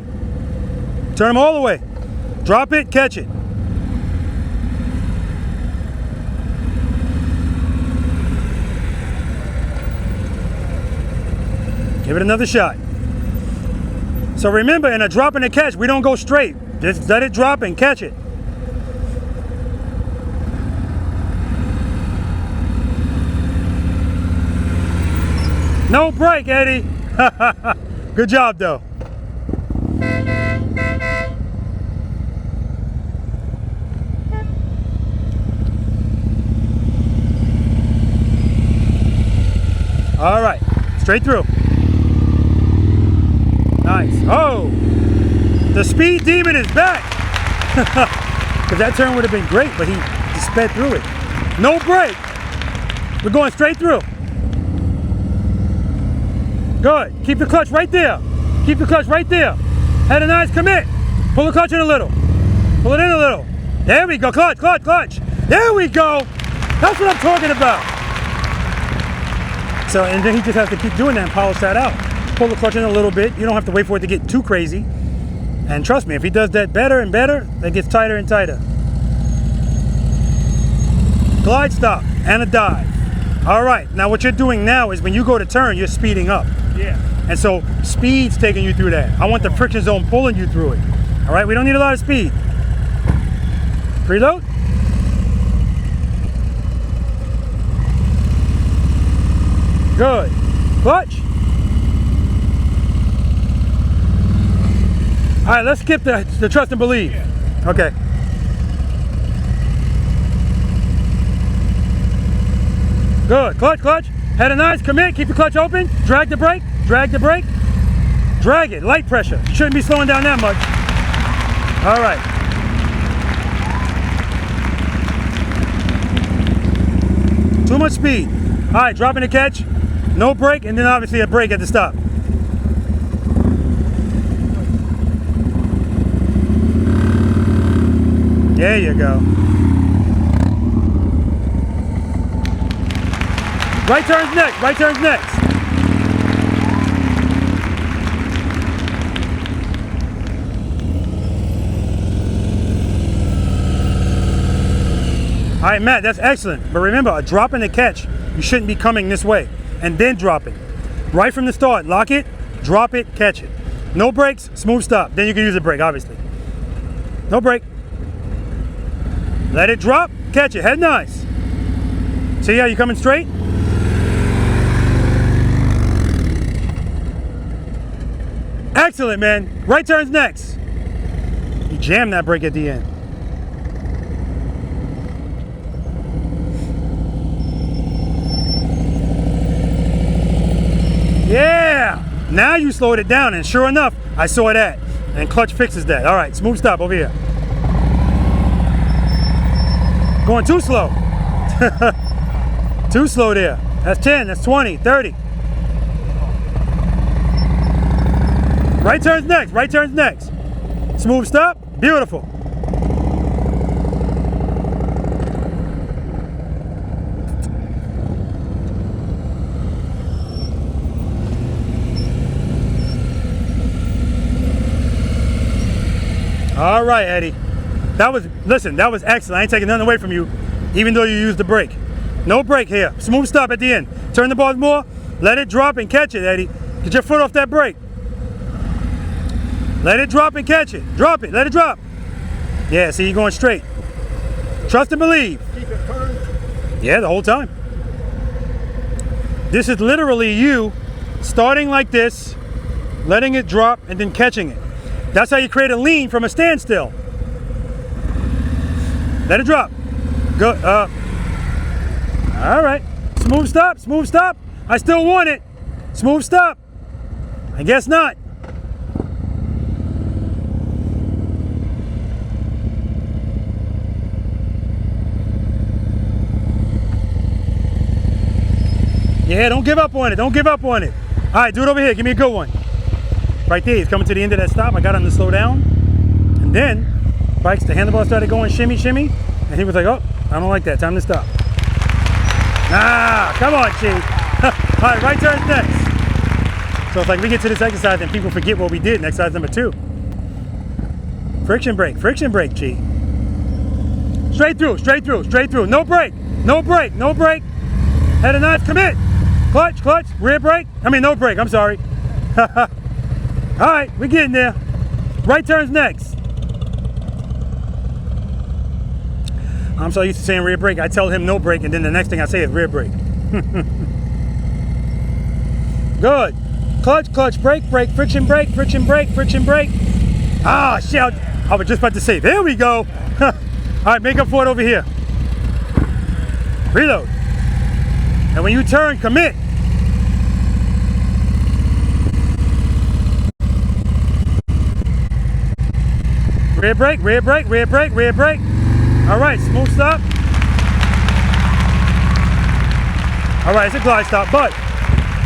Turn them all the way. Drop it, catch it. Give it another shot. So remember, in a drop and a catch, we don't go straight. Just let it drop and catch it. No break, Eddie. Good job, though. All right, straight through. Nice. Oh, the speed demon is back. Because that turn would have been great, but he just sped through it. No break. We're going straight through. Good. Keep the clutch right there. Keep the clutch right there. Had a nice commit. Pull the clutch in a little. Pull it in a little. There we go. Clutch, clutch, clutch. There we go. That's what I'm talking about. So, and then he just has to keep doing that and polish that out. Pull the clutch in a little bit. You don't have to wait for it to get too crazy. And trust me, if he does that better and better, it gets tighter and tighter. Glide stop and a dive. All right, now what you're doing now is when you go to turn, you're speeding up. Yeah. And so speed's taking you through that. I want the friction zone pulling you through it. All right, we don't need a lot of speed. Preload. Good. Clutch. All right, let's skip the trust and believe. Okay. Good. Clutch, clutch. Had a nice commit. Keep the clutch open. Drag the brake. Drag the brake. Drag it. Light pressure. You shouldn't be slowing down that much. All right. Too much speed. All right, dropping the catch. No brake, and then obviously a brake at the stop. There you go. Right turns next, right turns next. All right, Matt, that's excellent. But remember, a drop and a catch, you shouldn't be coming this way and then dropping. Right from the start, lock it, drop it, catch it. No brakes, smooth stop. Then you can use a brake, obviously. No brake. Let it drop, catch it, head nice. See how you coming straight? Excellent, man. Right turns next. You jam that brake at the end. Yeah! Now you slowed it down, and sure enough, I saw that. And clutch fixes that. All right, smooth stop over here. Going too slow. Too slow there. That's 10, that's 20, 30. Right turns next, right turns next. Smooth stop, beautiful. All right, Eddie. Listen, that was excellent. I ain't taking nothing away from you, even though you used the brake. No brake here. Smooth stop at the end. Turn the bars more, let it drop and catch it, Eddie. Get your foot off that brake. Let it drop and catch it. Drop it, let it drop. Yeah, see, you're going straight. Trust and believe. Keep it turned. Yeah, the whole time. This is literally you starting like this, letting it drop, and then catching it. That's how you create a lean from a standstill. Let it drop. Go. All right. Smooth stop, smooth stop. I still want it. Smooth stop. I guess not. Yeah, don't give up on it. Don't give up on it. All right, do it over here. Give me a good one. Right there. He's coming to the end of that stop. I got him to slow down. And then, the handlebar started going shimmy, shimmy. And he was like, oh, I don't like that. Time to stop. Ah, come on, Chief. All right, right turns next. So it's like we get to this exercise and people forget what we did in exercise number 2. Friction brake, G. Straight through, straight through, straight through. No brake, no brake, no brake. Had a nice commit. Clutch, clutch, rear brake. I mean, no brake, I'm sorry. All right, we're getting there. Right turn's next. I'm so used to saying rear brake, I tell him no brake, and then the next thing I say is rear brake. Good. Clutch, clutch, brake, brake, friction brake, friction brake, friction brake. Ah, shit. I was just about to say, there we go. All right, make up for it over here. Reload. And when you turn, commit. Rear brake, rear brake, rear brake, rear brake. All right, smooth stop. All right, it's a glide stop, but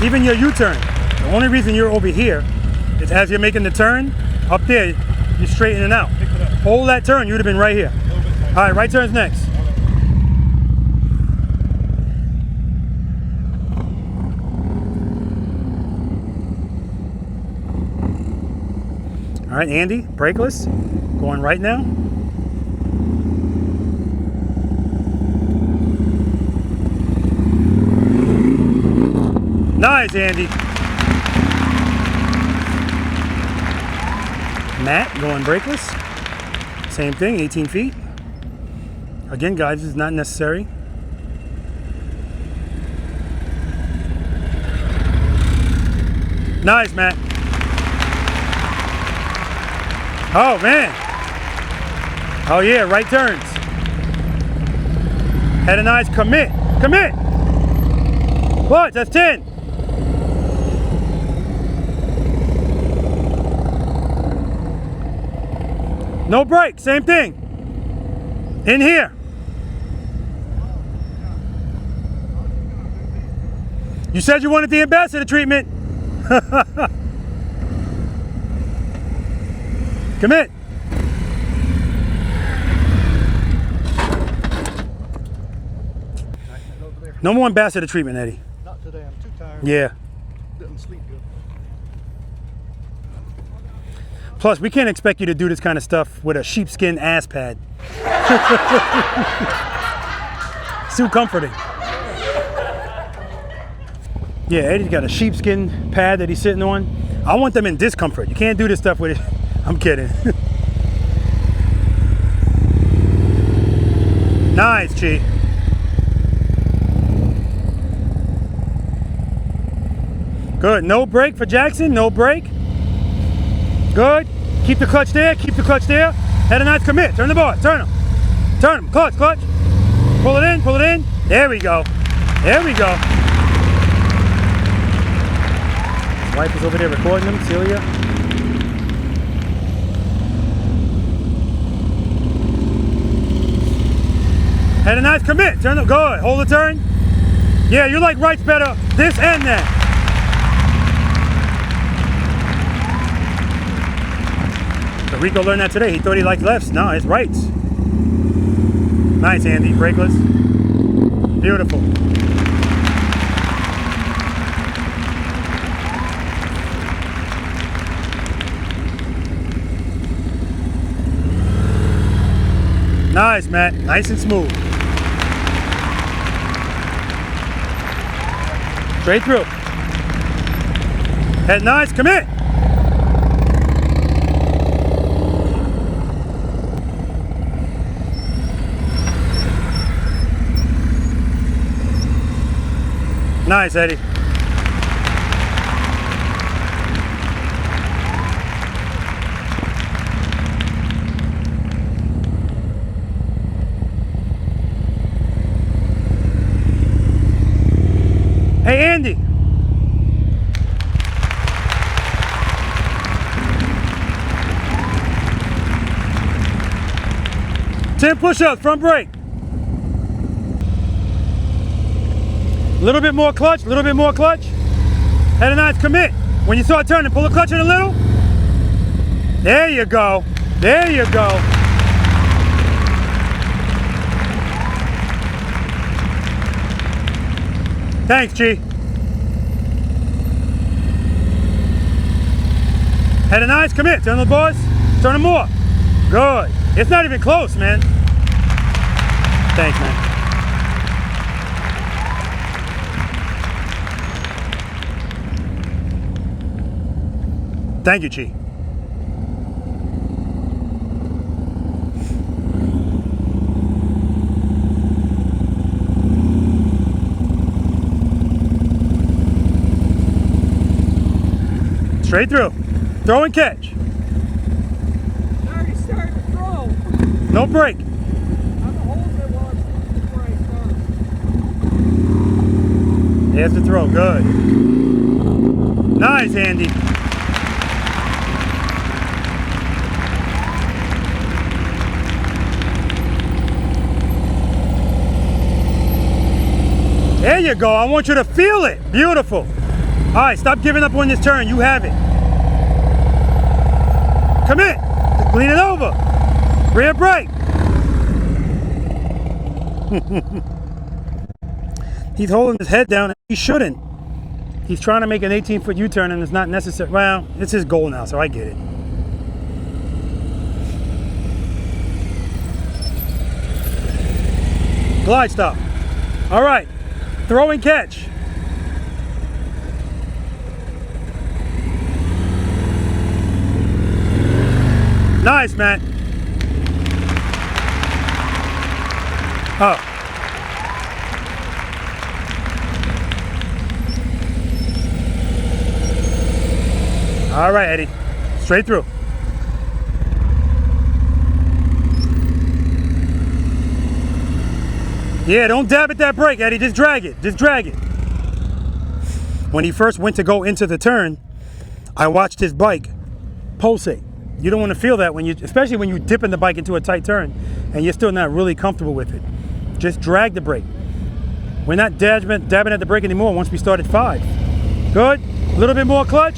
even your U-turn, the only reason you're over here is as you're making the turn, up there, you're straightening out. Hold that turn, you would have been right here. All right, right turn's next. All right, Andy, brakeless, going right now. Nice, Andy. Matt going brakeless. Same thing, 18 feet. Again, guys, this is not necessary. Nice, Matt. Oh, man. Oh, yeah, right turns. Had a nice commit. Commit. What? That's 10. No brake, same thing. In here. You said you wanted the ambassador treatment. Commit. No more ambassador treatment, Eddie. Not today, I'm too tired. Yeah. Didn't sleep good. Plus, we can't expect you to do this kind of stuff with a sheepskin ass pad. It's too comforting. Yeah, Eddie's got a sheepskin pad that he's sitting on. I want them in discomfort. You can't do this stuff with it. I'm kidding. Nice, Chi. Good. No brake for Jackson. No brake. Good. Keep the clutch there. Keep the clutch there. Had a nice commit. Turn the bar. Turn them. Turn them. Clutch. Clutch. Pull it in. Pull it in. There we go. There we go. His wife is over there recording them. Celia. Had a nice commit. Turn them. Good. Hold the turn. Yeah, you like rights better. This and that. So Rico learned that today. He thought he liked lefts. No, it's rights. Nice, Andy. Brakeless. Beautiful. Nice, Matt. Nice and smooth. Straight through. Head nice. Commit. Nice, Eddie. Hey, Andy. Ten push-ups, front brake. A little bit more clutch, a little bit more clutch. Had a nice commit. When you start turning, pull the clutch in a little. There you go. There you go. Thanks, G. Had a nice commit. Turn the boys. Turn them more. Good. It's not even close, man. Thanks, man. Thank you, Chi. Straight through. Throw and catch. Already started to throw. No break. I'm holding it while before I start. There's the throw. Good. Nice, Andy. There you go. I want you to feel it. Beautiful. All right, stop giving up on this turn. You have it. Come in. Lean it over. Rear brake. He's holding his head down. He shouldn't. He's trying to make an 18-foot U-turn and it's not necessary. Well, it's his goal now, so I get it. Glide stop. All right. Throw and catch. Nice, Matt. Oh. All right, Eddie. Straight through. Yeah, don't dab at that brake, Eddie. Just drag it. Just drag it. When he first went to go into the turn, I watched his bike pulsate. You don't want to feel that when you, especially when you're dipping the bike into a tight turn and you're still not really comfortable with it. Just drag the brake. We're not dabbing at the brake anymore once we start at 5. Good. A little bit more clutch.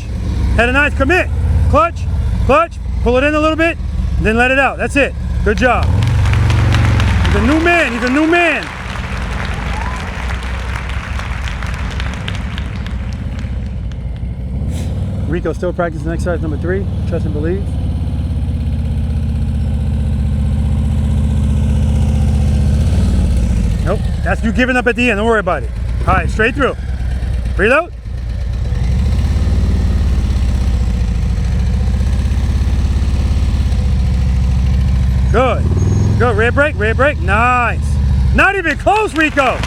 Had a nice commit. Clutch, clutch. Pull it in a little bit, then let it out. That's it. Good job. He's a new man. He's a new man. Rico still practicing exercise number 3. Trust and believe. Nope, that's you giving up at the end. Don't worry about it. All right, straight through. Reload. Good. Good. Rear brake, rear brake. Nice. Not even close, Rico.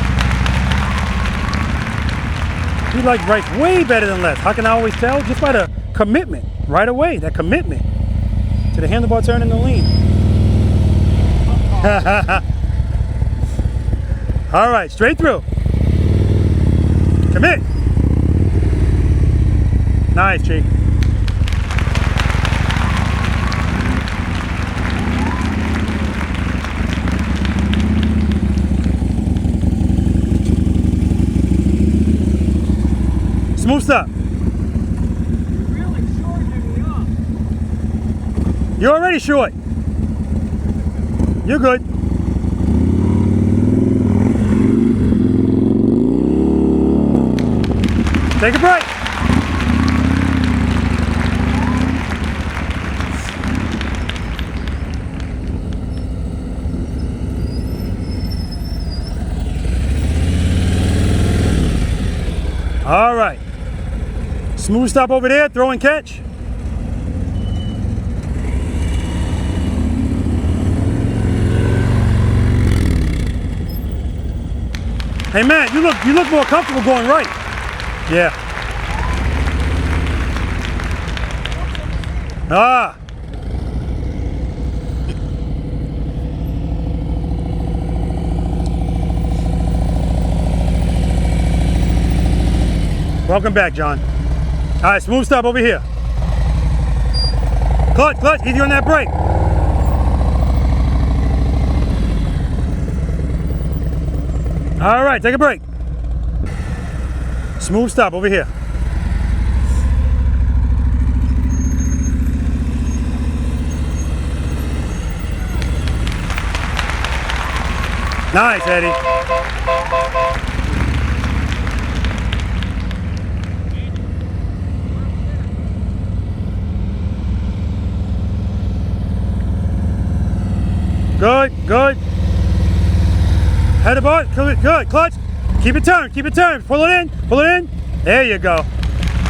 He like right way better than left. How can I always tell? Just by the commitment right away. That commitment to the handlebar turn and the lean. All right, straight through. Commit. Nice, Chief. Smooth stop. You're really shortening me up. You're already short. You're good. Take a break. All right. Smooth stop over there, throw and catch. Hey man, you look more comfortable going right. Yeah. Ah. Welcome back, John. All right, smooth stop over here. Clutch, clutch, easy on that brake. All right, take a break. Smooth stop over here. Nice, Eddie. Good, good. Head of bar, good, clutch. Keep it turned, keep it turned. Pull it in, pull it in. There you go. All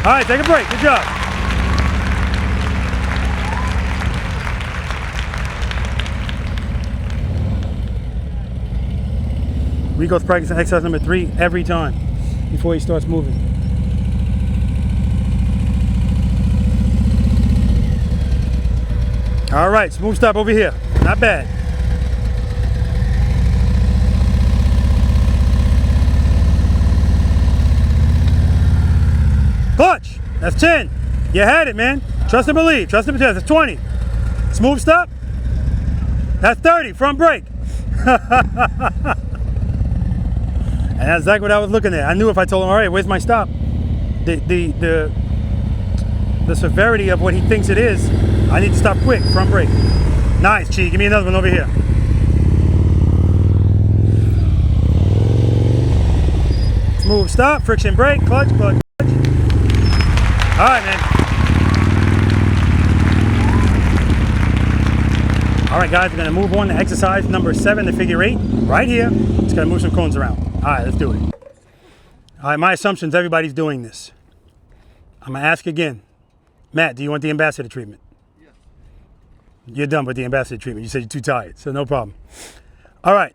right, take a break, good job. Rico's practicing exercise number 3 every time before he starts moving. All right, smooth stop over here. Not bad. Clutch. That's 10. You had it, man. Trust and believe. Trust and believe. That's 20. Smooth stop. That's 30. Front brake. And that's exactly what I was looking at. I knew if I told him, all right, where's my stop? The severity of what he thinks it is, I need to stop quick. Front brake. Nice, Chi. Give me another one over here. Smooth stop. Friction brake. Clutch, clutch, clutch. All right, man. All right, guys, we're going to move on to exercise number 7, the figure 8, right here. It's going to move some cones around. All right, let's do it. All right, my assumption is everybody's doing this. I'm going to ask again. Matt, do you want the ambassador treatment? Yes. You're done with the ambassador treatment. You said you're too tired, so no problem. All right.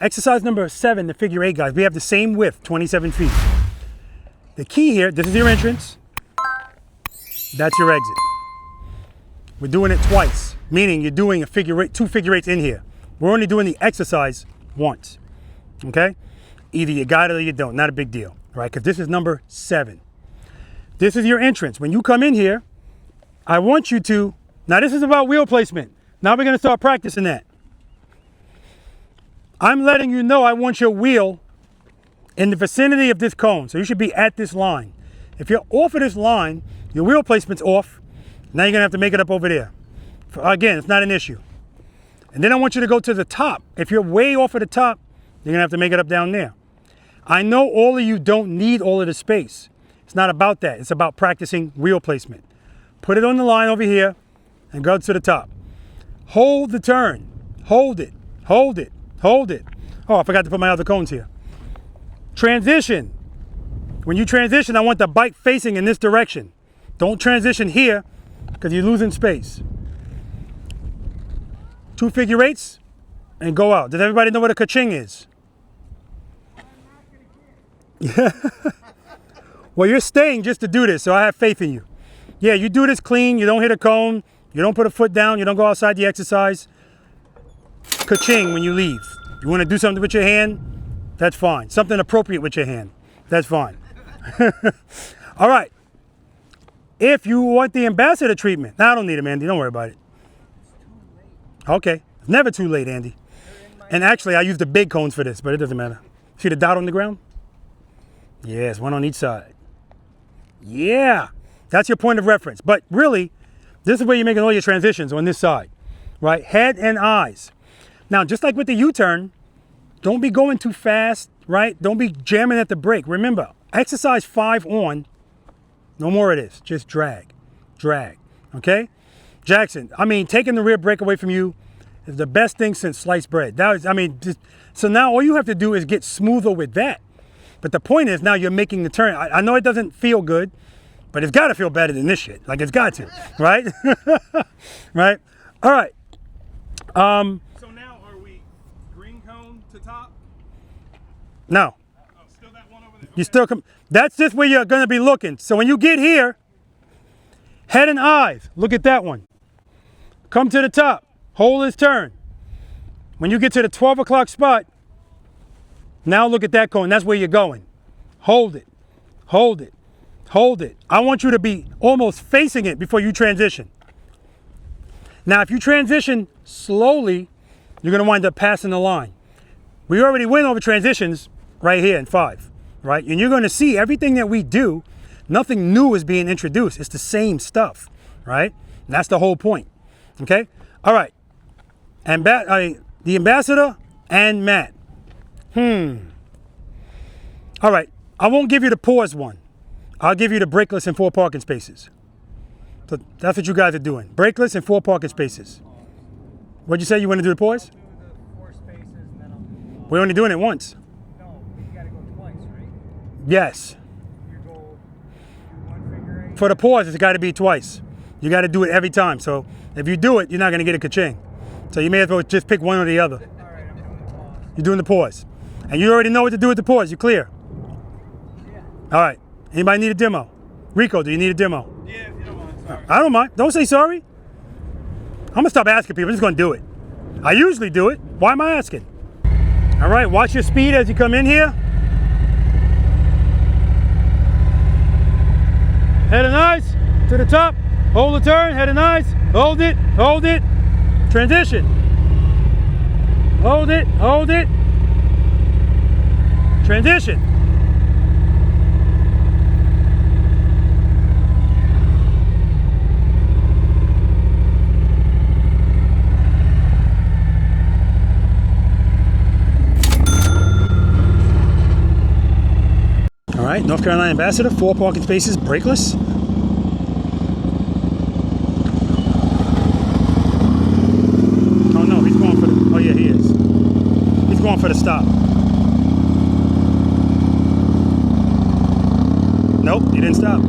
Exercise number 7, the figure 8, guys. We have the same width, 27 feet. The key here, this is your entrance. That's your exit. We're doing it twice, meaning you're doing a figure 8, 2 figure 8s in here. We're only doing the exercise once, okay? Either you got it or you don't, not a big deal, right? Because this is number 7. This is your entrance. When you come in here, I want you to, now this is about wheel placement. Now we're gonna start practicing that. I'm letting you know I want your wheel in the vicinity of this cone. So you should be at this line. If you're off of this line, your wheel placement's off. Now you're gonna have to make it up over there. Again, it's not an issue. And then I want you to go to the top. If you're way off of the top, you're gonna have to make it up down there. I know all of you don't need all of the space. It's not about that. It's about practicing wheel placement. Put it on the line over here and go to the top. Hold the turn. Hold it. Hold it. Hold it. Oh, I forgot to put my other cones here. Transition. When you transition, I want the bike facing in this direction. Don't transition here because you're losing space. 2 figure 8s and go out. Does everybody know what a ka-ching is? Well, you're staying just to do this, so I have faith in you. Yeah, you do this clean. You don't hit a cone. You don't put a foot down. You don't go outside the exercise. Ka-ching when you leave. You want to do something with your hand? That's fine. Something appropriate with your hand. That's fine. All right. If you want the ambassador treatment. Now, I don't need them, Andy. Don't worry about it. Okay. It's never too late, Andy. And actually, I use the big cones for this, but it doesn't matter. See the dot on the ground? Yes, one on each side. Yeah. That's your point of reference. But really, this is where you're making all your transitions on this side, right? Head and eyes. Now, just like with the U-turn, don't be going too fast, right? Don't be jamming at the brake. Remember, exercise 5 on, no more of this. Just drag, drag, okay? Jackson, I mean, taking the rear brake away from you is the best thing since sliced bread. That was, I mean, so now all you have to do is get smoother with that. But the point is now you're making the turn. I know it doesn't feel good, but it's got to feel better than this shit. Like it's got to, right? Right? All right. So now are we green cone to top? No. Oh, still that one over there? You still come. That's just where you're going to be looking. So when you get here, head and eyes, look at that one. Come to the top. Hold his turn. When you get to the 12 o'clock spot, now look at that cone. That's where you're going. Hold it. Hold it. Hold it. I want you to be almost facing it before you transition. Now, if you transition slowly, you're going to wind up passing the line. We already went over transitions right here in 5, right? And you're going to see everything that we do, nothing new is being introduced. It's the same stuff, right? And that's the whole point, okay? All right. And the ambassador and Matt. All right. I won't give you the pause one. I'll give you the brakeless and 4 parking spaces. So that's what you guys are doing. Brakeless and 4 parking spaces. What'd you say? You want to do the pause? We're only doing it once. No, you gotta go twice, right? Yes. You go do 1 figure 8. For the pause, it's got to be twice. You got to do it every time. So if you do it, you're not going to get a ka-ching. So you may as well just pick one or the other. All right, I'm doing the pause. You're doing the pause. And you already know what to do with the pause. You clear? Yeah. All right. Anybody need a demo? Rico, do you need a demo? Yeah, if you don't mind. Sorry. I don't mind. Don't say sorry. I'm going to stop asking people. I'm just going to do it. I usually do it. Why am I asking? All right. Watch your speed as you come in here. Head and eyes to the top. Hold the turn. Head and eyes. Hold it. Hold it. Transition. Hold it. Hold it. Transition. All right, North Carolina Ambassador, 4 parking spaces, brakeless. Oh no, he's going for the, oh yeah, he is. He's going for the stop. Nope, he didn't stop.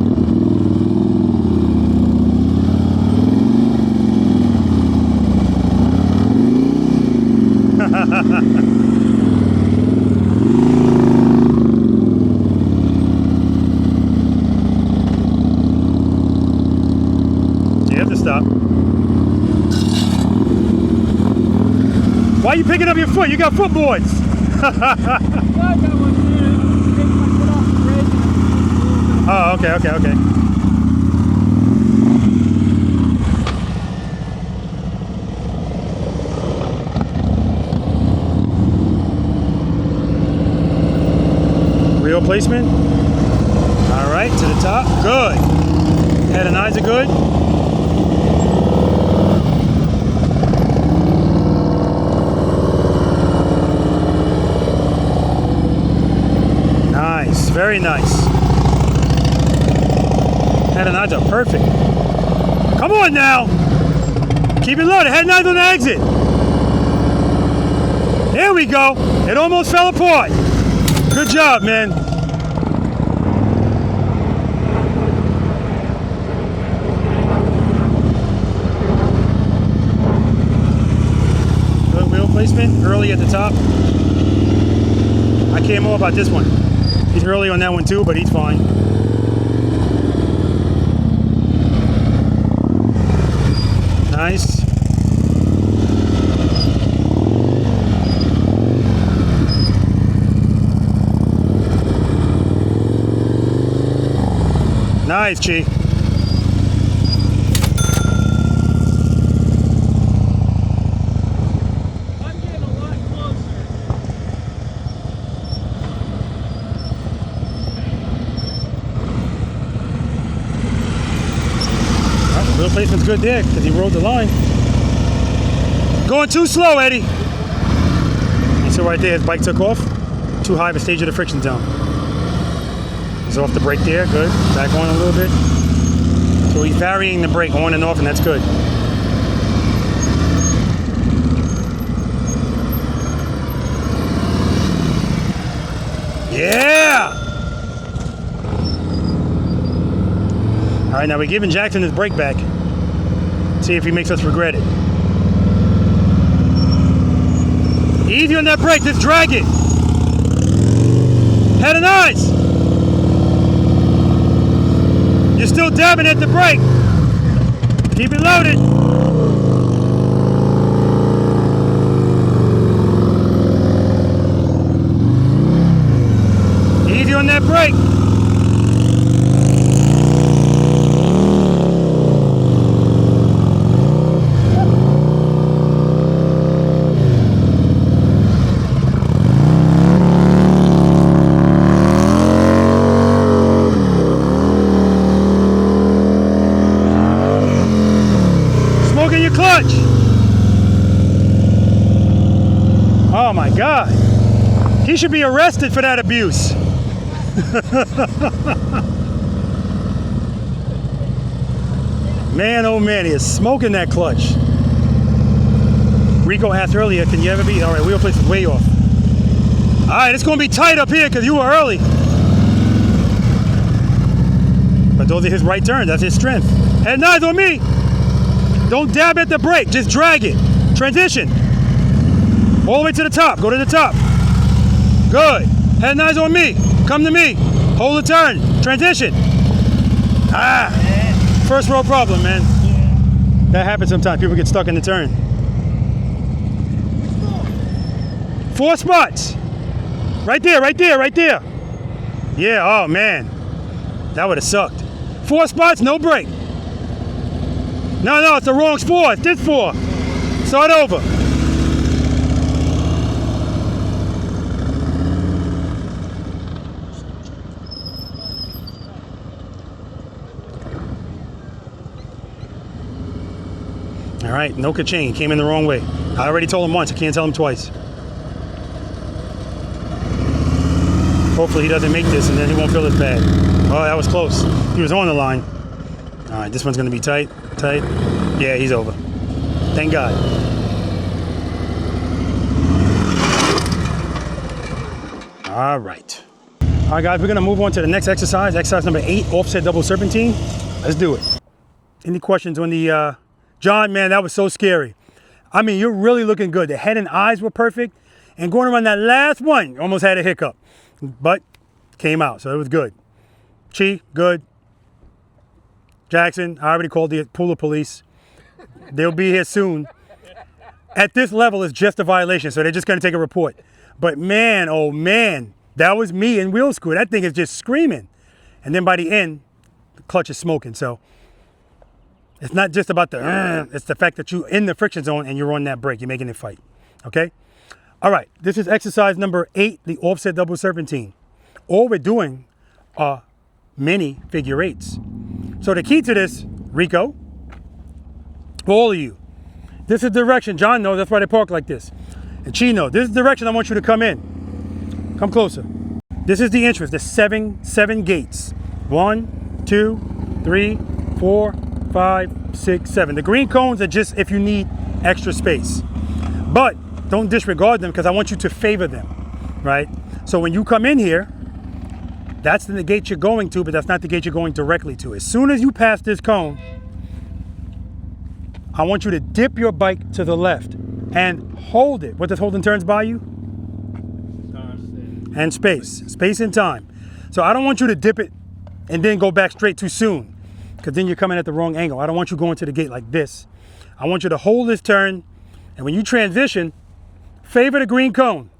You have to stop. Why are you picking up your foot? You got footboards. Oh, okay, okay, okay. Wheel placement. All right, to the top. Good. Head and eyes are good. Nice, very nice. Head and eyes are perfect. Come on now. Keep it loaded. Head and eyes on the exit. There we go. It almost fell apart. Good job, man. Good wheel placement. Early at the top. I care more about this one. He's early on that one too, but he's fine. Nice. Nice, Chi. I'm getting a lot closer. Wheel placement's good there because he rode the line. Going too slow, Eddie. You see right there, his bike took off. Too high of a stage of the friction zone. He's off the brake there, good. Back on a little bit. So he's varying the brake on and off, and that's good. Yeah! All right, now we're giving Jackson his brake back. See if he makes us regret it. Easy on that brake, just drag it. Head and eyes. You're still dabbing at the brake. Keep it loaded. Easy on that brake. Smoking your clutch. Oh my God. He should be arrested for that abuse. Man, oh man, he is smoking that clutch. Rico asked earlier, can you ever be? All right, wheel place is way off. All right, it's going to be tight up here because you were early. But those are his right turns. That's his strength. Head eyes on me. Don't dab at the brake. Just drag it. Transition. All the way to the top. Go to the top. Good. Head and eyes on me. Come to me. Hold the turn. Transition. Ah. First world problem, man. That happens sometimes. People get stuck in the turn. 4 spots. Right there, right there, right there. Yeah, oh man. That would have sucked. 4 spots, no break. No, it's the wrong 4. It's this 4. Start over. All right, no ka-ching. Came in the wrong way. I already told him once. I can't tell him twice. Hopefully he doesn't make this and then he won't feel as bad. Oh, that was close. He was on the line. All right, this one's going to be tight. Tight. Yeah, he's over. Thank God. All right. All right, guys, we're going to move on to the next exercise. Exercise number 8, offset double serpentine. Let's do it. Any questions on the... John, man, that was so scary. I mean, you're really looking good. The head and eyes were perfect. And going around that last one, almost had a hiccup. But came out, so it was good. Chi, good. Jackson, I already called the Pooler police. They'll be here soon. At this level, it's just a violation, so they're just going to take a report. But man, oh man, that was me in wheel screw. That thing is just screaming. And then by the end, the clutch is smoking. So it's not just about the, it's the fact that you're in the friction zone and you're on that brake. You're making it fight, okay? All right, this is exercise number 8, the offset double serpentine. All we're doing are mini figure 8s. So the key to this, Rico, for all of you, this is the direction. John knows, that's why they park like this. And Chino, this is the direction I want you to come in. Come closer. This is the entrance, the seven gates. 1, 2, 3, 4, 5, 6, 7. The green cones are just if you need extra space. But don't disregard them because I want you to favor them, right? So when you come in here, that's the gate you're going to, but that's not the gate you're going directly to. As soon as you pass this cone, I want you to dip your bike to the left and hold it. What does hold and turns by you? Time. And space. Space and time. So I don't want you to dip it and then go back straight too soon because then you're coming at the wrong angle. I don't want you going to the gate like this. I want you to hold this turn, and when you transition, favor the green cone.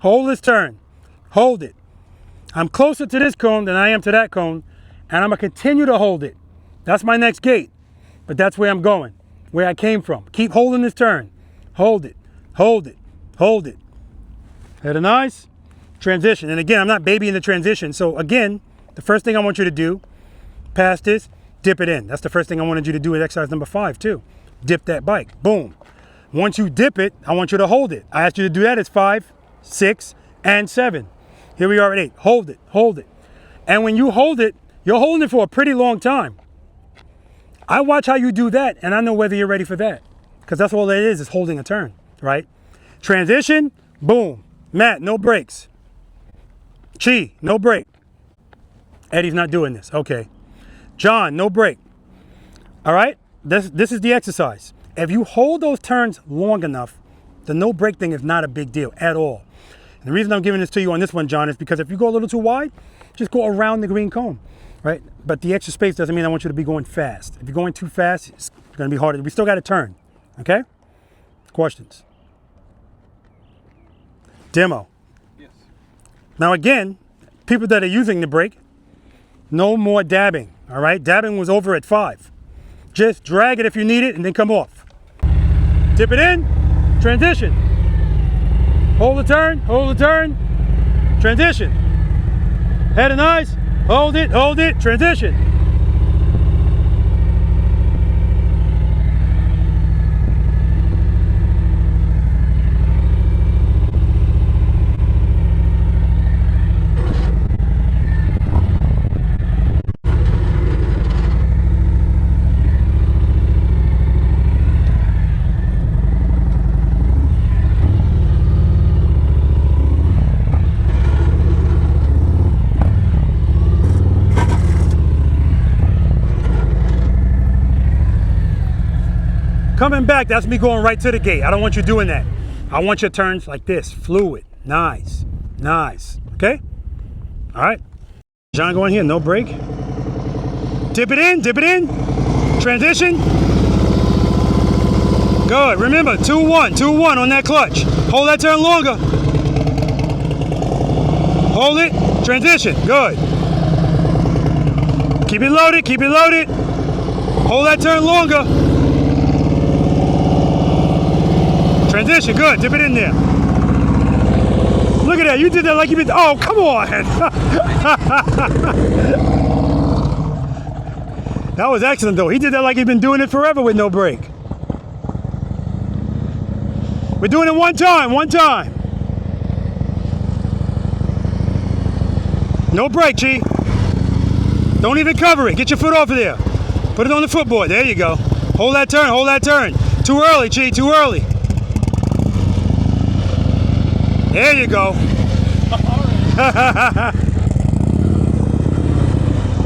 Hold this turn. Hold it. I'm closer to this cone than I am to that cone, and I'm going to continue to hold it. That's my next gate, but that's where I'm going, where I came from. Keep holding this turn. Hold it. Hold it. Hold it. Head and eyes. Transition. And again, I'm not babying the transition. So again, the first thing I want you to do, pass this, dip it in. That's the first thing I wanted you to do with exercise number 5 too. Dip that bike. Boom. Once you dip it, I want you to hold it. I asked you to do that as 5, 6, and 7. Here we are at 8. Hold it, hold it. And when you hold it, you're holding it for a pretty long time. I watch how you do that, and I know whether you're ready for that. Because that's all it is holding a turn, right? Transition, boom. Matt, no brakes. Chi, no brake. Eddie's not doing this, okay. John, no brake. All right, this is the exercise. If you hold those turns long enough, the no brake thing is not a big deal at all. And the reason I'm giving this to you on this one, John, is because if you go a little too wide, just go around the green cone, right? But the extra space doesn't mean I want you to be going fast. If you're going too fast, it's going to be harder. We still got to turn, okay? Questions? Demo. Yes. Now again, people that are using the brake, no more dabbing, all right? Dabbing was over at 5. Just drag it if you need it and then come off. Dip it in, transition. Hold the turn, transition. Head and eyes, hold it, transition. Coming back, that's me going right to the gate. I don't want you doing that. I want your turns like this, fluid, nice, nice, okay? All right, John, go in here, no brake. Dip it in, transition. Good, remember, 2-1, 2-1 on that clutch. Hold that turn longer. Hold it, transition, good. Keep it loaded. Hold that turn longer. Transition, good, dip it in there. Look at that, you did that like you've been, oh, come on. That was excellent though. He did that like he's been doing it forever with no brake. We're doing it one time. No brake, Chi. Don't even cover it. Get your foot off of there. Put it on the footboard. There you go. Hold that turn. Too early, Chi, too early. There you go.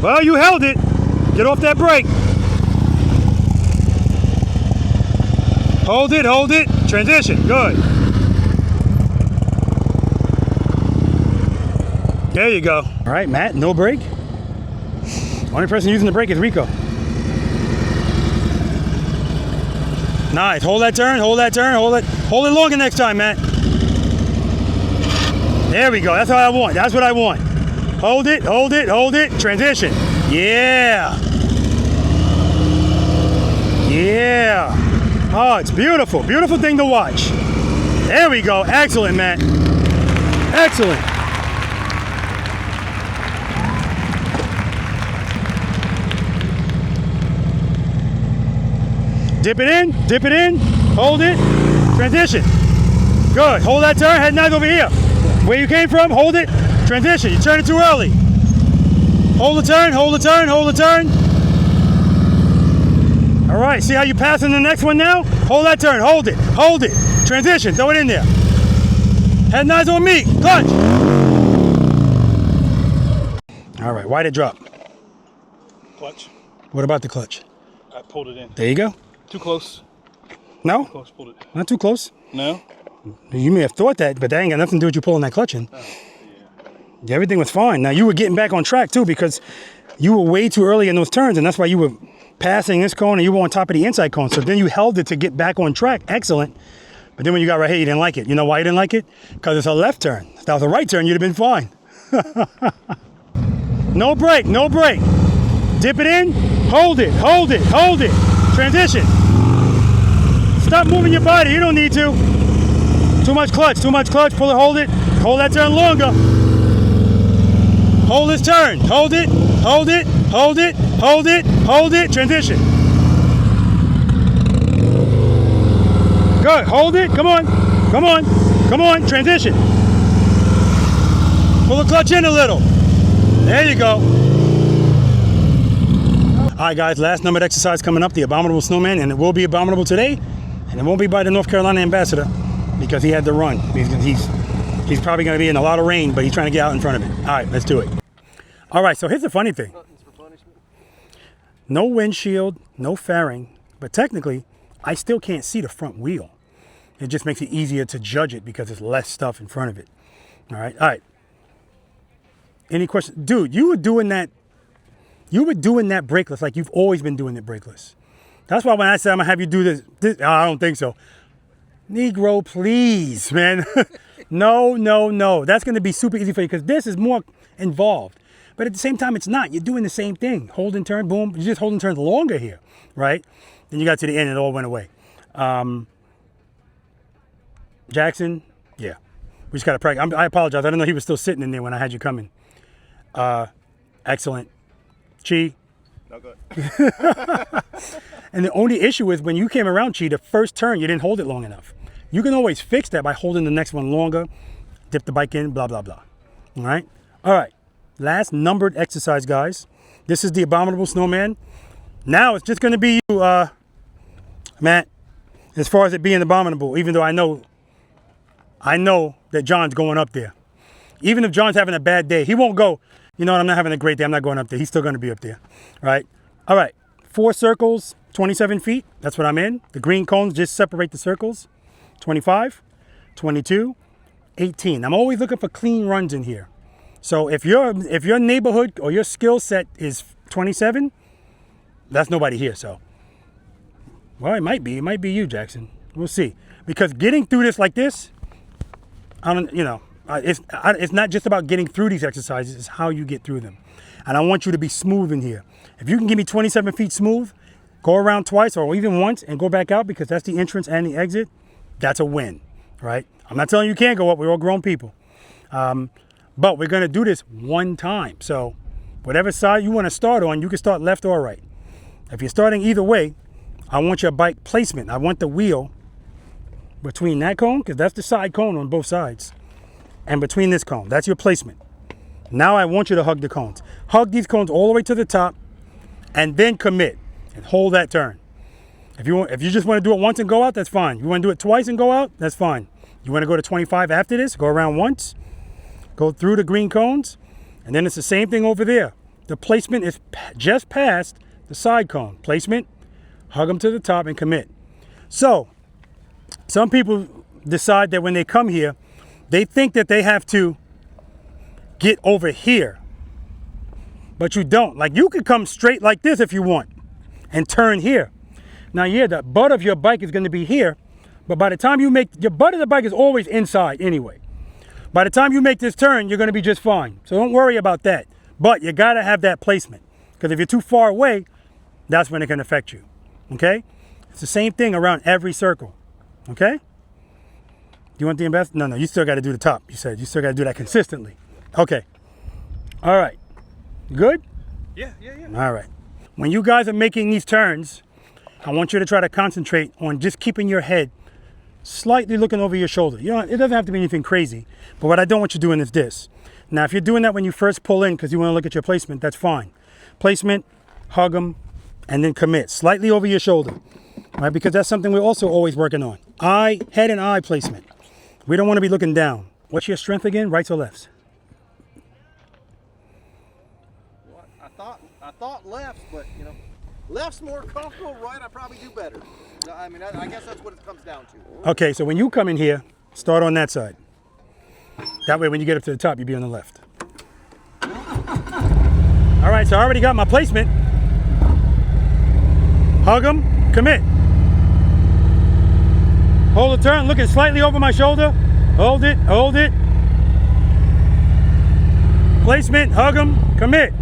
Well, you held it. Get off that brake. Hold it. Transition, good. There you go. All right, Matt, no brake. Only person using the brake is Rico. Nice, hold that turn. Hold it longer next time, Matt. There we go, that's what I want. Hold it, transition. Yeah. Oh, it's beautiful thing to watch. There we go, excellent, Matt. Excellent. Dip it in, hold it, transition. Good, hold that turn, head knife over here. Where you came from, hold it, transition. You turn it too early. Hold the turn. All right, see how you pass in the next one now? Hold that turn, hold it. Transition, throw it in there. Head knives on me, clutch. All right, why'd it drop? Clutch. What about the clutch? I pulled it in. There you go. Too close. No? Too close, pulled it. Not too close. No? You may have thought that, but that ain't got nothing to do with you pulling that clutch in. Oh, Yeah, everything was fine. Now, you were getting back on track, too, because you were way too early in those turns, and that's why you were passing this cone and you were on top of the inside cone. So then you held it to get back on track. Excellent. But then when you got right here, you didn't like it. You know why you didn't like it? Because it's a left turn. If that was a right turn, you'd have been fine. No brake. Dip it in. Hold it. Transition. Stop moving your body. You don't need to. Too much clutch. Pull it, hold it. Hold that turn longer. Hold this turn. Hold it. Transition. Good. Hold it. Come on. Transition. Pull the clutch in a little. There you go. All right, guys. Last numbered exercise coming up, the Abominable Snowman, and it will be Abominable today, and it won't be by the North Carolina ambassador because he had to run. He's probably going to be in a lot of rain, but he's trying to get out in front of it. All right, let's do it. All right, so here's the funny thing. No windshield, no fairing, but technically, I still can't see the front wheel. It just makes it easier to judge it because there's less stuff in front of it. All right. Any questions? Dude, you were doing that brakeless like you've always been doing it brakeless. That's why when I said I'm going to have you do this, I don't think so. Negro, please, man. No. That's going to be super easy for you because this is more involved. But at the same time, it's not. You're doing the same thing. Hold and turn, boom. You're just holding turns longer here, right? Then you got to the end and it all went away. Jackson, yeah. We just got to practice. I apologize. I didn't know he was still sitting in there when I had you coming. Excellent. Chi. No good. And the only issue is when you came around, Chi, the first turn, you didn't hold it long enough. You can always fix that by holding the next one longer, dip the bike in, blah, blah, blah. All right? All right. Last numbered exercise, guys. This is the Abominable Snowman. Now it's just going to be you, Matt, as far as it being abominable, even though I know that John's going up there. Even if John's having a bad day, he won't go, you know what, I'm not having a great day, I'm not going up there. He's still going to be up there, right? All right, 4 circles, 27 feet. That's what I'm in. The green cones just separate the circles, 25. 22, 18. I'm always looking for clean runs in here. So if your neighborhood or your skill set is 27, that's nobody here. So, well, it might be you, Jackson. We'll see. Because getting through this like this, it's not just about getting through these exercises. It's how you get through them. And I want you to be smooth in here. If you can give me 27 feet smooth, go around twice or even once and go back out, because that's the entrance and the exit, that's a win, right? I'm not telling you can't go up. We're all grown people. But we're going to do this one time. So whatever side you want to start on, you can start left or right. If you're starting either way, I want your bike placement. I want the wheel between that cone, because that's the side cone on both sides, and between this cone. That's your placement. Now I want you to hug the cones. Hug these cones all the way to the top and then commit and hold that turn. If you just want to do it once and go out, that's fine. You want to do it twice and go out, that's fine. You want to go to 25 after this, go around once, go through the green cones, and then it's the same thing over there. The placement is just past the side cone. Placement, hug them to the top and commit. So, some people decide that when they come here, they think that they have to get over here. But you don't. Like, you could come straight like this if you want and turn here. Now, yeah, the butt of your bike is going to be here, but by the time you make, your butt of the bike is always inside anyway. By the time you make this turn, you're going to be just fine. So don't worry about that. But you got to have that placement, because if you're too far away, that's when it can affect you. Okay? It's the same thing around every circle. Okay? Do you want the invest? No, you still got to do the top. You said you still got to do that consistently. Okay. All right. Good? Yeah. All right. When you guys are making these turns, I want you to try to concentrate on just keeping your head slightly looking over your shoulder. You know, it doesn't have to be anything crazy, but what I don't want you doing is this. Now, if you're doing that when you first pull in because you want to look at your placement, that's fine. Placement, hug them, and then commit. Slightly over your shoulder, right? Because that's something we're also always working on. Head and eye placement. We don't want to be looking down. What's your strength again, rights or lefts? Well, I thought lefts, but left's more comfortable. Right, I probably do better. I mean, I guess that's what it comes down to. Okay, so when you come in here, start on that side. That way, when you get up to the top, you'll be on the left. All right, so I already got my placement. Hug them, commit. Hold the turn, looking slightly over my shoulder. Hold it, hold it. Placement, hug them, commit.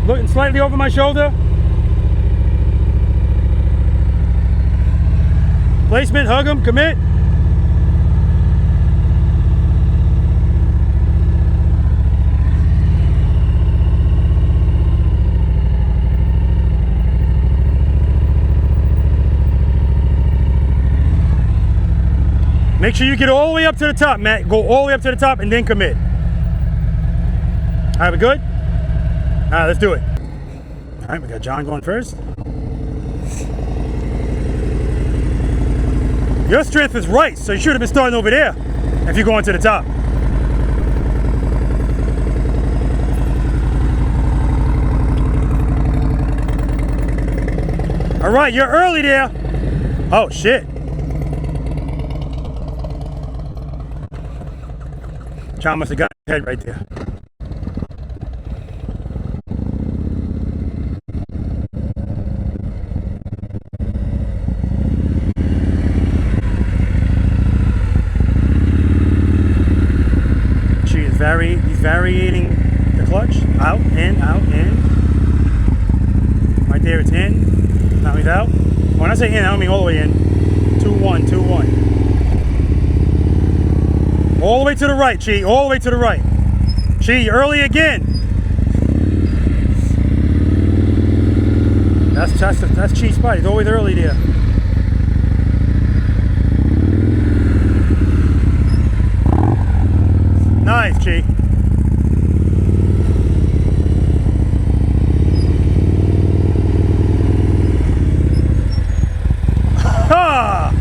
Looking slightly over my shoulder. Placement, hug them, commit. Make sure you get all the way up to the top, Matt. Go all the way up to the top and then commit. All right, we good? All right, let's do it. All right, we got John going first. Your strength is right, so you should have been starting over there if you're going to the top. All right, you're early there. Oh, shit. John must have got his head right there. He's variating the clutch. Out, in. Right there, it's in. Now he's out. When I say in, I don't mean all the way in. 2-1, 2-1. All the way to the right, Chi. All the way to the right. Chi, you're early again. That's Chi's spot. He's always early there. Nice, Chi. Ha!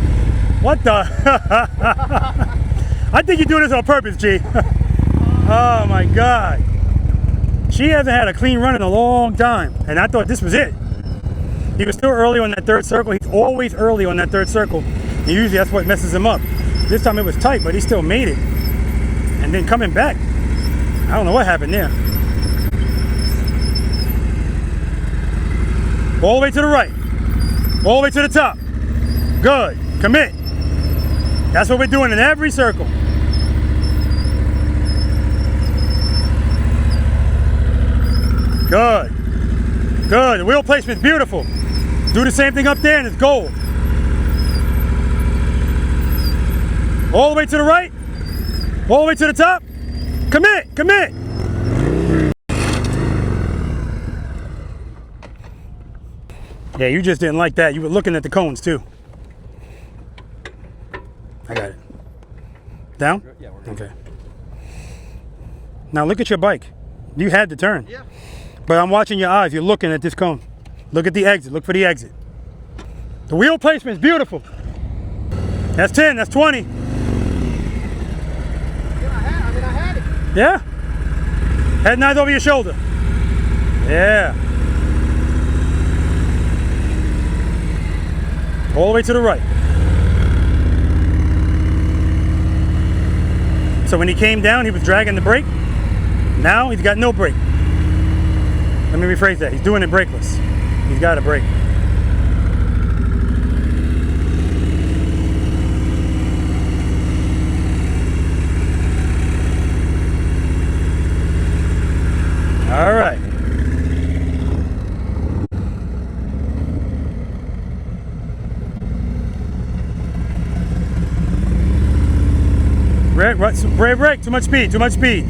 What the? I think you're doing this on purpose, Chi. Oh my God. Chi hasn't had a clean run in a long time, and I thought this was it. He was still early on that third circle. He's always early on that third circle. And usually that's what messes him up. This time it was tight, but he still made it. And then coming back, I don't know what happened there. All the way to the right. All the way to the top. Good. Commit. That's what we're doing in every circle. Good. Good. The wheel placement's beautiful. Do the same thing up there and it's gold. All the way to the right. All the way to the top. Commit. Commit. Yeah, you just didn't like that. You were looking at the cones too. I got it. Down? Yeah, we're good. Okay. Now look at your bike. You had to turn. Yeah. But I'm watching your eyes. You're looking at this cone. Look at the exit. Look for the exit. The wheel placement is beautiful. That's 10. That's 20. Yeah, I had it. Yeah? Head nice over your shoulder. Yeah. All the way to the right. So when he came down, he was dragging the brake. Now he's got no brake. Let me rephrase that. He's doing it brakeless. He's got a brake. All right. Brake, too much speed, too much speed.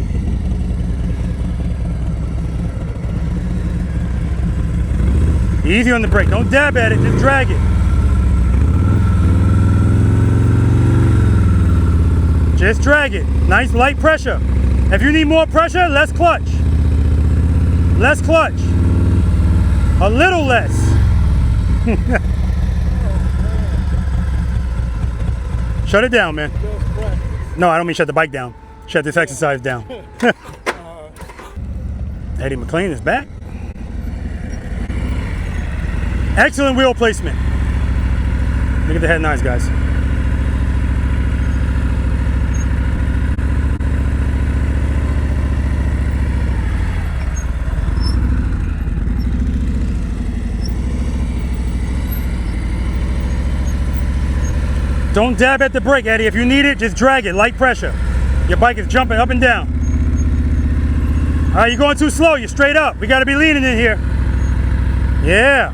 Easy on the brake, don't dab at it, just drag it. Just drag it, nice light pressure. If you need more pressure, less clutch. Less clutch. A little less. Shut it down, man. No, I don't mean shut the bike down. Shut this exercise down. Eddie McLean is back. Excellent wheel placement. Look at the head nines, guys. Don't dab at the brake, Eddie. If you need it, just drag it, light pressure. Your bike is jumping up and down. All right, you're going too slow, you're straight up. We gotta be leaning in here. Yeah.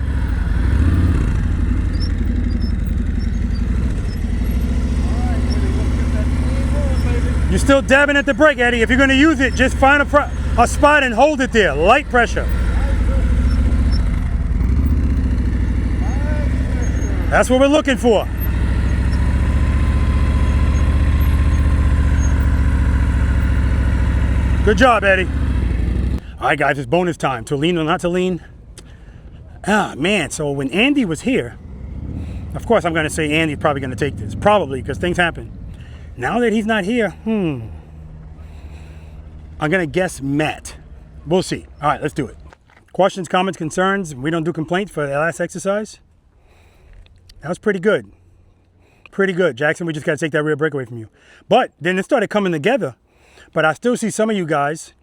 You're still dabbing at the brake, Eddie. If you're gonna use it, just find a spot and hold it there, light pressure. That's what we're looking for. Good job, Eddie. All right, guys, it's bonus time. To lean or not to lean? Ah, man, so when Andy was here, of course I'm going to say Andy's probably going to take this. Probably, because things happen. Now that he's not here, I'm going to guess Matt. We'll see. All right, let's do it. Questions, comments, concerns? We don't do complaints for the last exercise? That was pretty good. Pretty good. Jackson, we just got to take that rear brake away from you. But then it started coming together. But I still see some of you guys,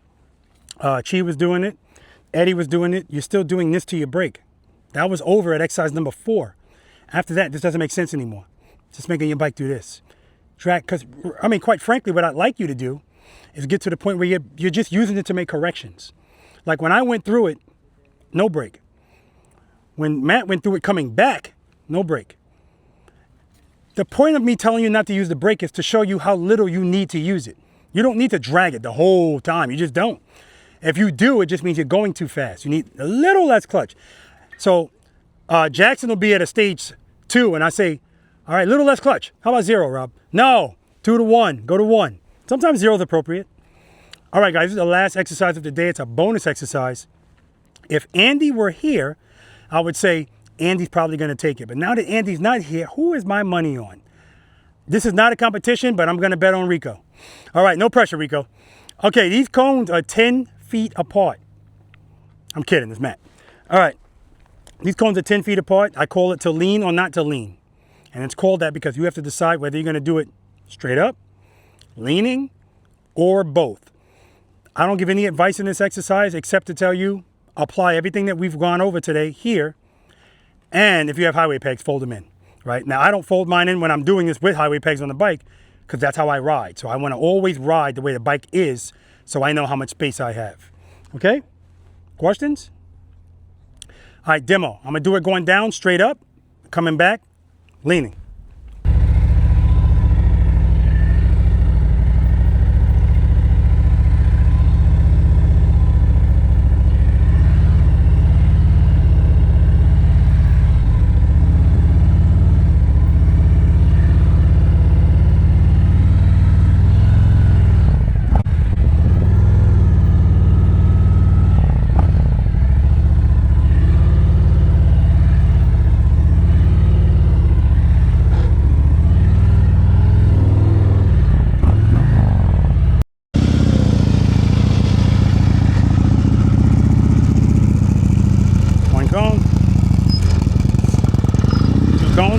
Chi was doing it, Eddie was doing it, you're still doing this to your brake. That was over at exercise number 4. After that, this doesn't make sense anymore. Just making your bike do this. Drag, because, I mean, quite frankly, what I'd like you to do is get to the point where you're just using it to make corrections. Like when I went through it, no brake. When Matt went through it coming back, no brake. The point of me telling you not to use the brake is to show you how little you need to use it. You don't need to drag it the whole time. You just don't. If you do, it just means you're going too fast. You need a little less clutch. So Jackson will be at a stage 2, and I say, all right, little less clutch. How about 0, Rob? No, 2 to 1. Go to 1. Sometimes 0 is appropriate. All right, guys, this is the last exercise of the day. It's a bonus exercise. If Andy were here, I would say Andy's probably going to take it. But now that Andy's not here, who is my money on? This is not a competition, but I'm going to bet on Rico. All right, no pressure, Rico. Okay, these cones are 10 feet apart. I'm kidding, it's Matt. All right, these cones are 10 feet apart. I call it to lean or not to lean. And it's called that because you have to decide whether you're going to do it straight up, leaning, or both. I don't give any advice in this exercise except to tell you, apply everything that we've gone over today here. And if you have highway pegs, fold them in, right? Now, I don't fold mine in when I'm doing this with highway pegs on the bike because that's how I ride. So I want to always ride the way the bike is so I know how much space I have. Okay? Questions? All right, demo. I'm going to do it going down, straight up, coming back, leaning.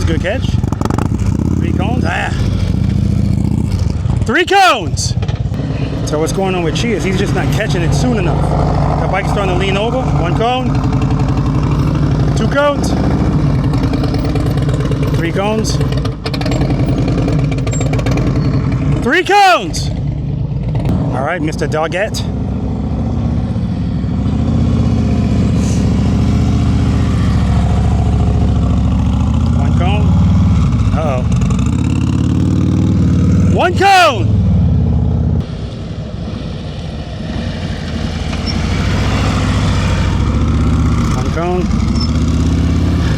Good catch. 3 cones. 3 cones. So what's going on with Chi is he's just not catching it soon enough. The bike's starting to lean over. 1 cone. 2 cones. 3 cones. 3 cones. All right, Mr. Doggett. 1 cone! 1 cone.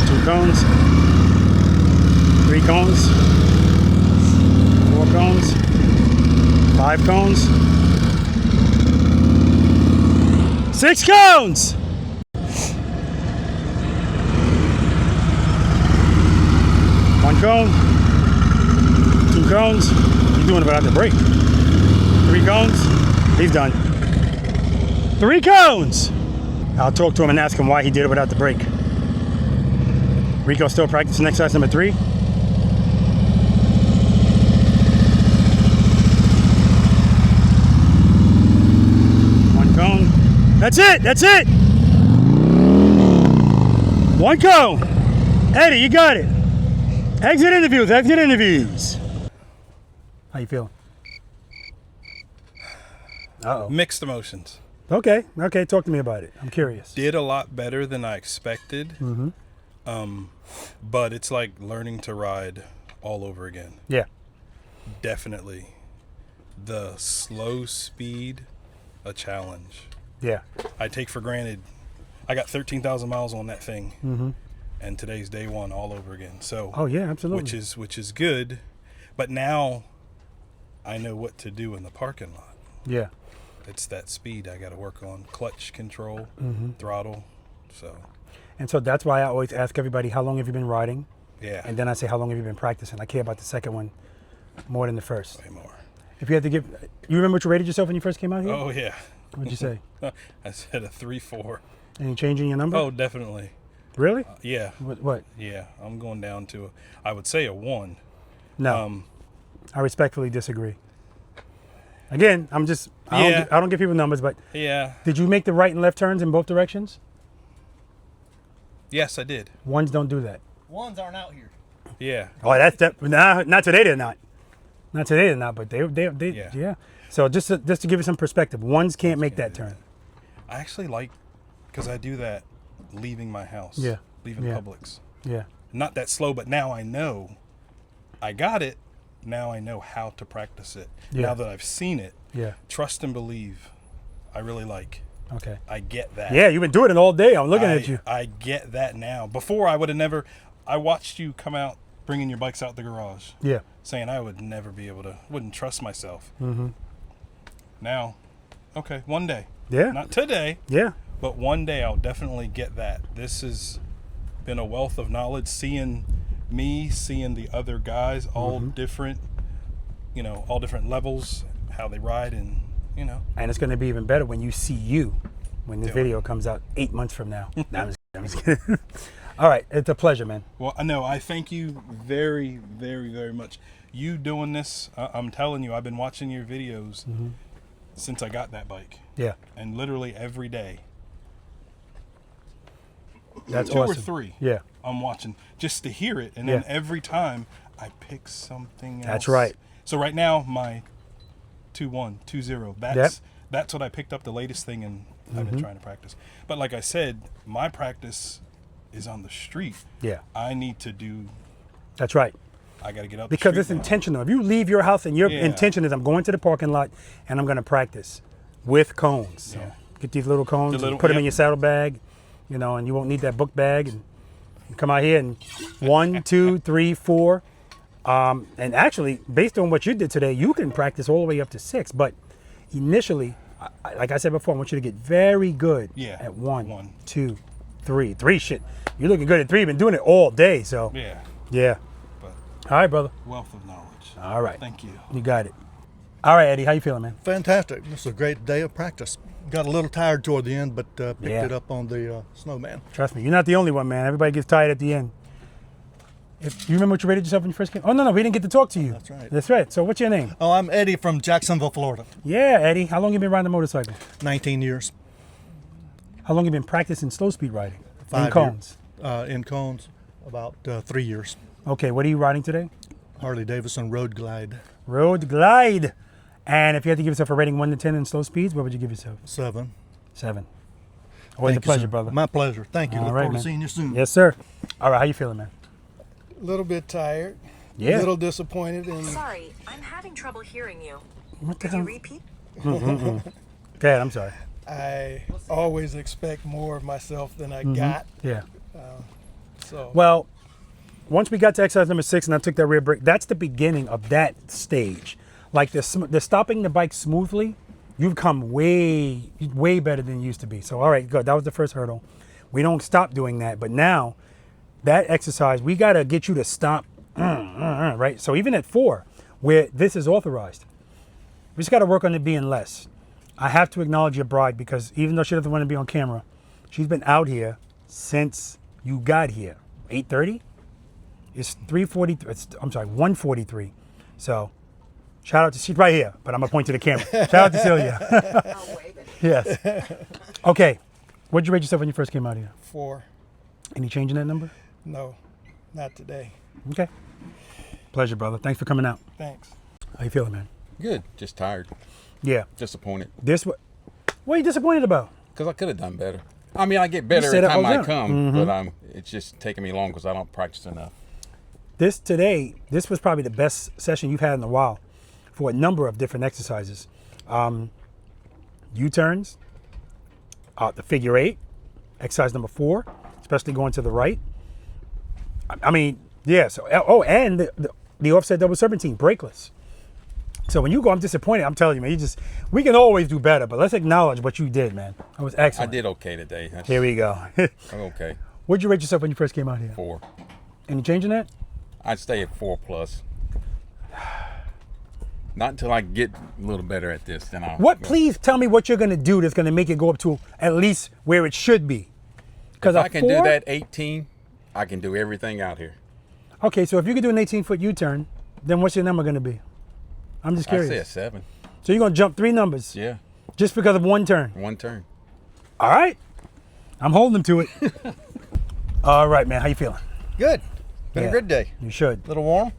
2 cones. 3 cones. 4 cones. 5 cones. 6 cones! 1 cone. 2 cones. He's doing it without the brake. 3 cones. He's done. 3 cones. I'll talk to him and ask him why he did it without the brake. Rico still practicing exercise number 3. 1 cone. That's it. That's it. 1 cone. Eddie, you got it. Exit interviews. Exit interviews. How you feeling? Uh-oh. Mixed emotions. Okay. Okay. Talk to me about it. I'm curious. Did a lot better than I expected. But it's like learning to ride all over again. Yeah. Definitely. The slow speed, a challenge. Yeah. I take for granted. I got 13,000 miles on that thing. And today's day 1 all over again. So. Oh yeah, absolutely. Which is good. But now I know what to do in the parking lot. Yeah. It's that speed I got to work on. Clutch control, throttle. So. And so that's why I always ask everybody, how long have you been riding? Yeah. And then I say, how long have you been practicing? I care about the second one more than the first. Way more. If you had to give, you remember what you rated yourself when you first came out here? Oh yeah. What'd you say? I said a 3-4. Any change in your number? Oh, definitely. Really? Yeah. What? Yeah, I'm going down to, I would say a 1. No. I respectfully disagree. Again, I don't give people numbers, but yeah. Did you make the right and left turns in both directions? Yes, I did. Ones don't do that. Ones aren't out here. Yeah. Oh, not today they're not. Not today they're not, but they yeah. So just to give you some perspective, ones can't make that turn. I actually like, because I do that leaving my house. Yeah. Leaving Publix. Yeah. Not that slow, but now I know I got it. Now I know how to practice it. Yeah. Now that I've seen it. Yeah. Trust and believe. I really like. Okay. I get that. Yeah, you've been doing it all day. I'm looking at you. I get that now. Before I would have never. I watched you come out bringing your bikes out the garage. Yeah. Saying I would never be able to. Wouldn't trust myself. Now, okay, one day. Yeah. Not today. Yeah. But one day I'll definitely get that. This has been a wealth of knowledge. Seeing me, seeing the other guys, all different, all different levels, how they ride, and And it's going to be even better when you see you, when this video comes out 8 months from now. No, I'm just kidding. All right, it's a pleasure, man. Well, no, I thank you very, very, very much. you doing this, I'm telling you, I've been watching your videos since I got that bike. Yeah. And literally every day. That's two awesome. or three. Yeah. I'm watching just to hear it, and then every time I pick something else. That's right. So right now my 2120. That's what I picked up, the latest thing, and I've been trying to practice. But like I said, my practice is on the street. Yeah. I need to do. That's right. I got to get up Because the it's street now. intentional. If you leave your house and your intention is I'm going to the parking lot and I'm going to practice with cones. So get these little cones, and put them in your saddlebag, you know, and you won't need that book bag. And you come out here and 1, 2, 3, 4. And actually, based on what you did today, you can practice all the way up to 6. But initially, like I said before, I want you to get very good at 1, 2, 3. 3, shit. You're looking good at 3. You've been doing it all day, so. Yeah. All right, brother. Wealth of knowledge. All right. Thank you. You got it. All right, Eddie, how you feeling, man? Fantastic. This is a great day of practice. Got a little tired toward the end, but picked it up on the Snowman. Trust me, you're not the only one, man. Everybody gets tired at the end. You remember what you rated yourself when you first came? Oh, no, we didn't get to talk to you. That's right. That's right. So what's your name? Oh, I'm Eddie from Jacksonville, Florida. Yeah, Eddie. How long you been riding a motorcycle? 19 years. How long you been practicing slow speed riding? 5 in cones? In cones, about 3 years. Okay, what are you riding today? Harley-Davidson Road Glide. Road Glide. And if you had to give yourself a rating 1 to 10 in slow speeds, what would you give yourself? 7. 7. Always a pleasure, brother. My pleasure. Thank you. All Look right, forward man. to seeing you soon. Yes, sir. All right, how you feeling, man? A little bit tired. Yeah. A little disappointed. And Sorry, I'm having trouble hearing you. What the Could you hell? repeat? Dad, I'm sorry. I always expect more of myself than I got. Yeah. So. Well, once we got to exercise number 6 and I took that rear brake, that's the beginning of that stage. Like the stopping the bike smoothly, you've come way better than you used to be. So, all right, good. That was the first hurdle. We don't stop doing that. But now, that exercise, we got to get you to stop, right? So even at 4, where this is authorized, we just got to work on it being less. I have to acknowledge your bride because even though she doesn't want to be on camera, she's been out here since you got here. 8:30? It's 3:43. I'm sorry, 1:43. So, shout out to, she's right here, but I'm gonna point to the camera. Shout out to Celia. Yes. Okay. What did you rate yourself when you first came out here? 4. Any change in that number? No, not today. Okay. Pleasure, brother. Thanks for coming out. Thanks. How you feeling, man? Good. Just tired. Yeah. Disappointed. What are you disappointed about? Because I could have done better. I mean, I get better said every time that all I the come, time. but it's just taking me long because I don't practice enough. This was probably the best session you've had in a while for a number of different exercises. U-turns, the figure 8, exercise number 4, especially going to the right. I mean, yeah. So, and the offset double serpentine, brakeless. So when you go, I'm disappointed. I'm telling you, man, we can always do better, but let's acknowledge what you did, man. That was excellent. I did okay today. Here we go. I'm okay. What'd you rate yourself when you first came out here? 4. Any change in that? I'd stay at 4+. Not until I get a little better at this. Then I'll. Please tell me what you're going to do that's going to make it go up to at least where it should be. If I can do that 18, I can do everything out here. Okay, so if you could do an 18-foot U-turn, then what's your number going to be? I'm just curious. I said 7. So you're going to jump 3 numbers? Yeah. Just because of 1 turn? 1 turn. All right. I'm holding to it. All right, man. How you feeling? Good. Been a good day. You should. A little warm. Do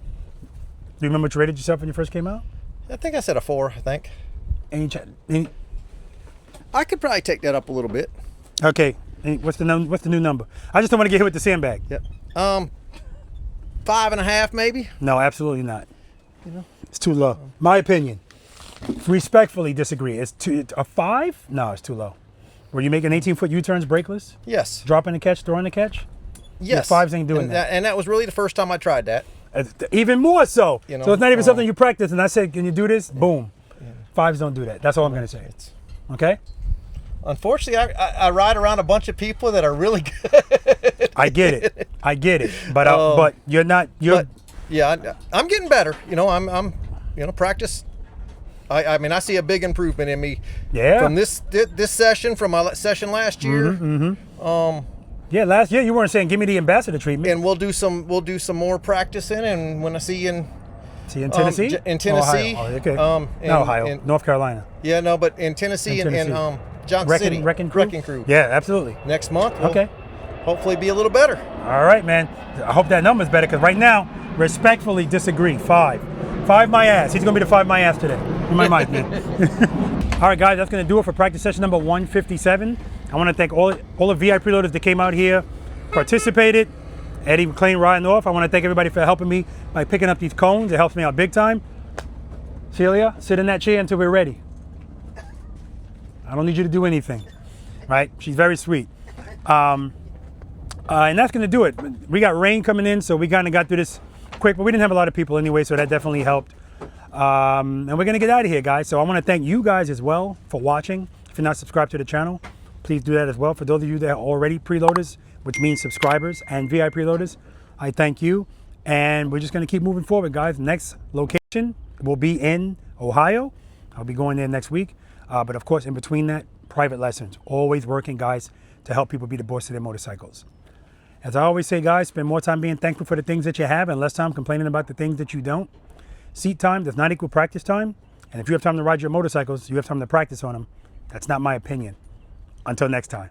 you remember what you rated yourself when you first came out? I think I said a 4, I think. Any I could probably take that up a little bit. Okay. What's the new number? I just don't want to get hit with the sandbag. Yep. 5.5 maybe. No, absolutely not. It's too low. My opinion. Respectfully disagree. It's a 5? No, it's too low. Were you making 18-foot U-turns brakeless? Yes. Dropping the catch, throwing the catch? Yes. Yeah, 5s ain't doing that. And that was really the first time I tried that. Even more so. You know, so it's not even something you practice. And I said, can you do this? Boom. 5s don't do that. That's all I'm going to say. Okay? Unfortunately, I ride around a bunch of people that are really good. I get it. But you're not. But yeah, I'm getting better. I'm practice. I mean, I see a big improvement in me. Yeah. From this session, from my session last year. Yeah, last year you weren't saying give me the ambassador treatment. And we'll do some more practicing, and when I see you in See, in Tennessee? In Tennessee. Ohio. Oh, okay. No, Ohio. North Carolina. Yeah, no, but in Tennessee, Tennessee. and Johnson City. Wrecking Crew? Yeah, absolutely. Next month. We'll Okay. hopefully be a little better. All right, man. I hope that number's better because right now, respectfully disagree. 5 my ass. He's going to be the 5 my ass today. In my mind, man. All right, guys, that's going to do it for practice session number 157. I want to thank all the VI preloaders that came out here, participated. Eddie McLean riding off. I want to thank everybody for helping me by picking up these cones. It helps me out big time. Celia, sit in that chair until we're ready. I don't need you to do anything, right? She's very sweet. And that's going to do it. We got rain coming in, so we kind of got through this quick, but we didn't have a lot of people anyway, so that definitely helped. And we're going to get out of here, guys. So I want to thank you guys as well for watching. If you're not subscribed to the channel, please do that as well. For those of you that are already preloaders, which means subscribers and VI preloaders, I thank you. And we're just going to keep moving forward, guys. Next location will be in Ohio. I'll be going there next week. But of course, in between that, private lessons. Always working, guys, to help people be the boss of their motorcycles. As I always say, guys, spend more time being thankful for the things that you have and less time complaining about the things that you don't. Seat time does not equal practice time. And if you have time to ride your motorcycles, you have time to practice on them. That's not my opinion. Until next time.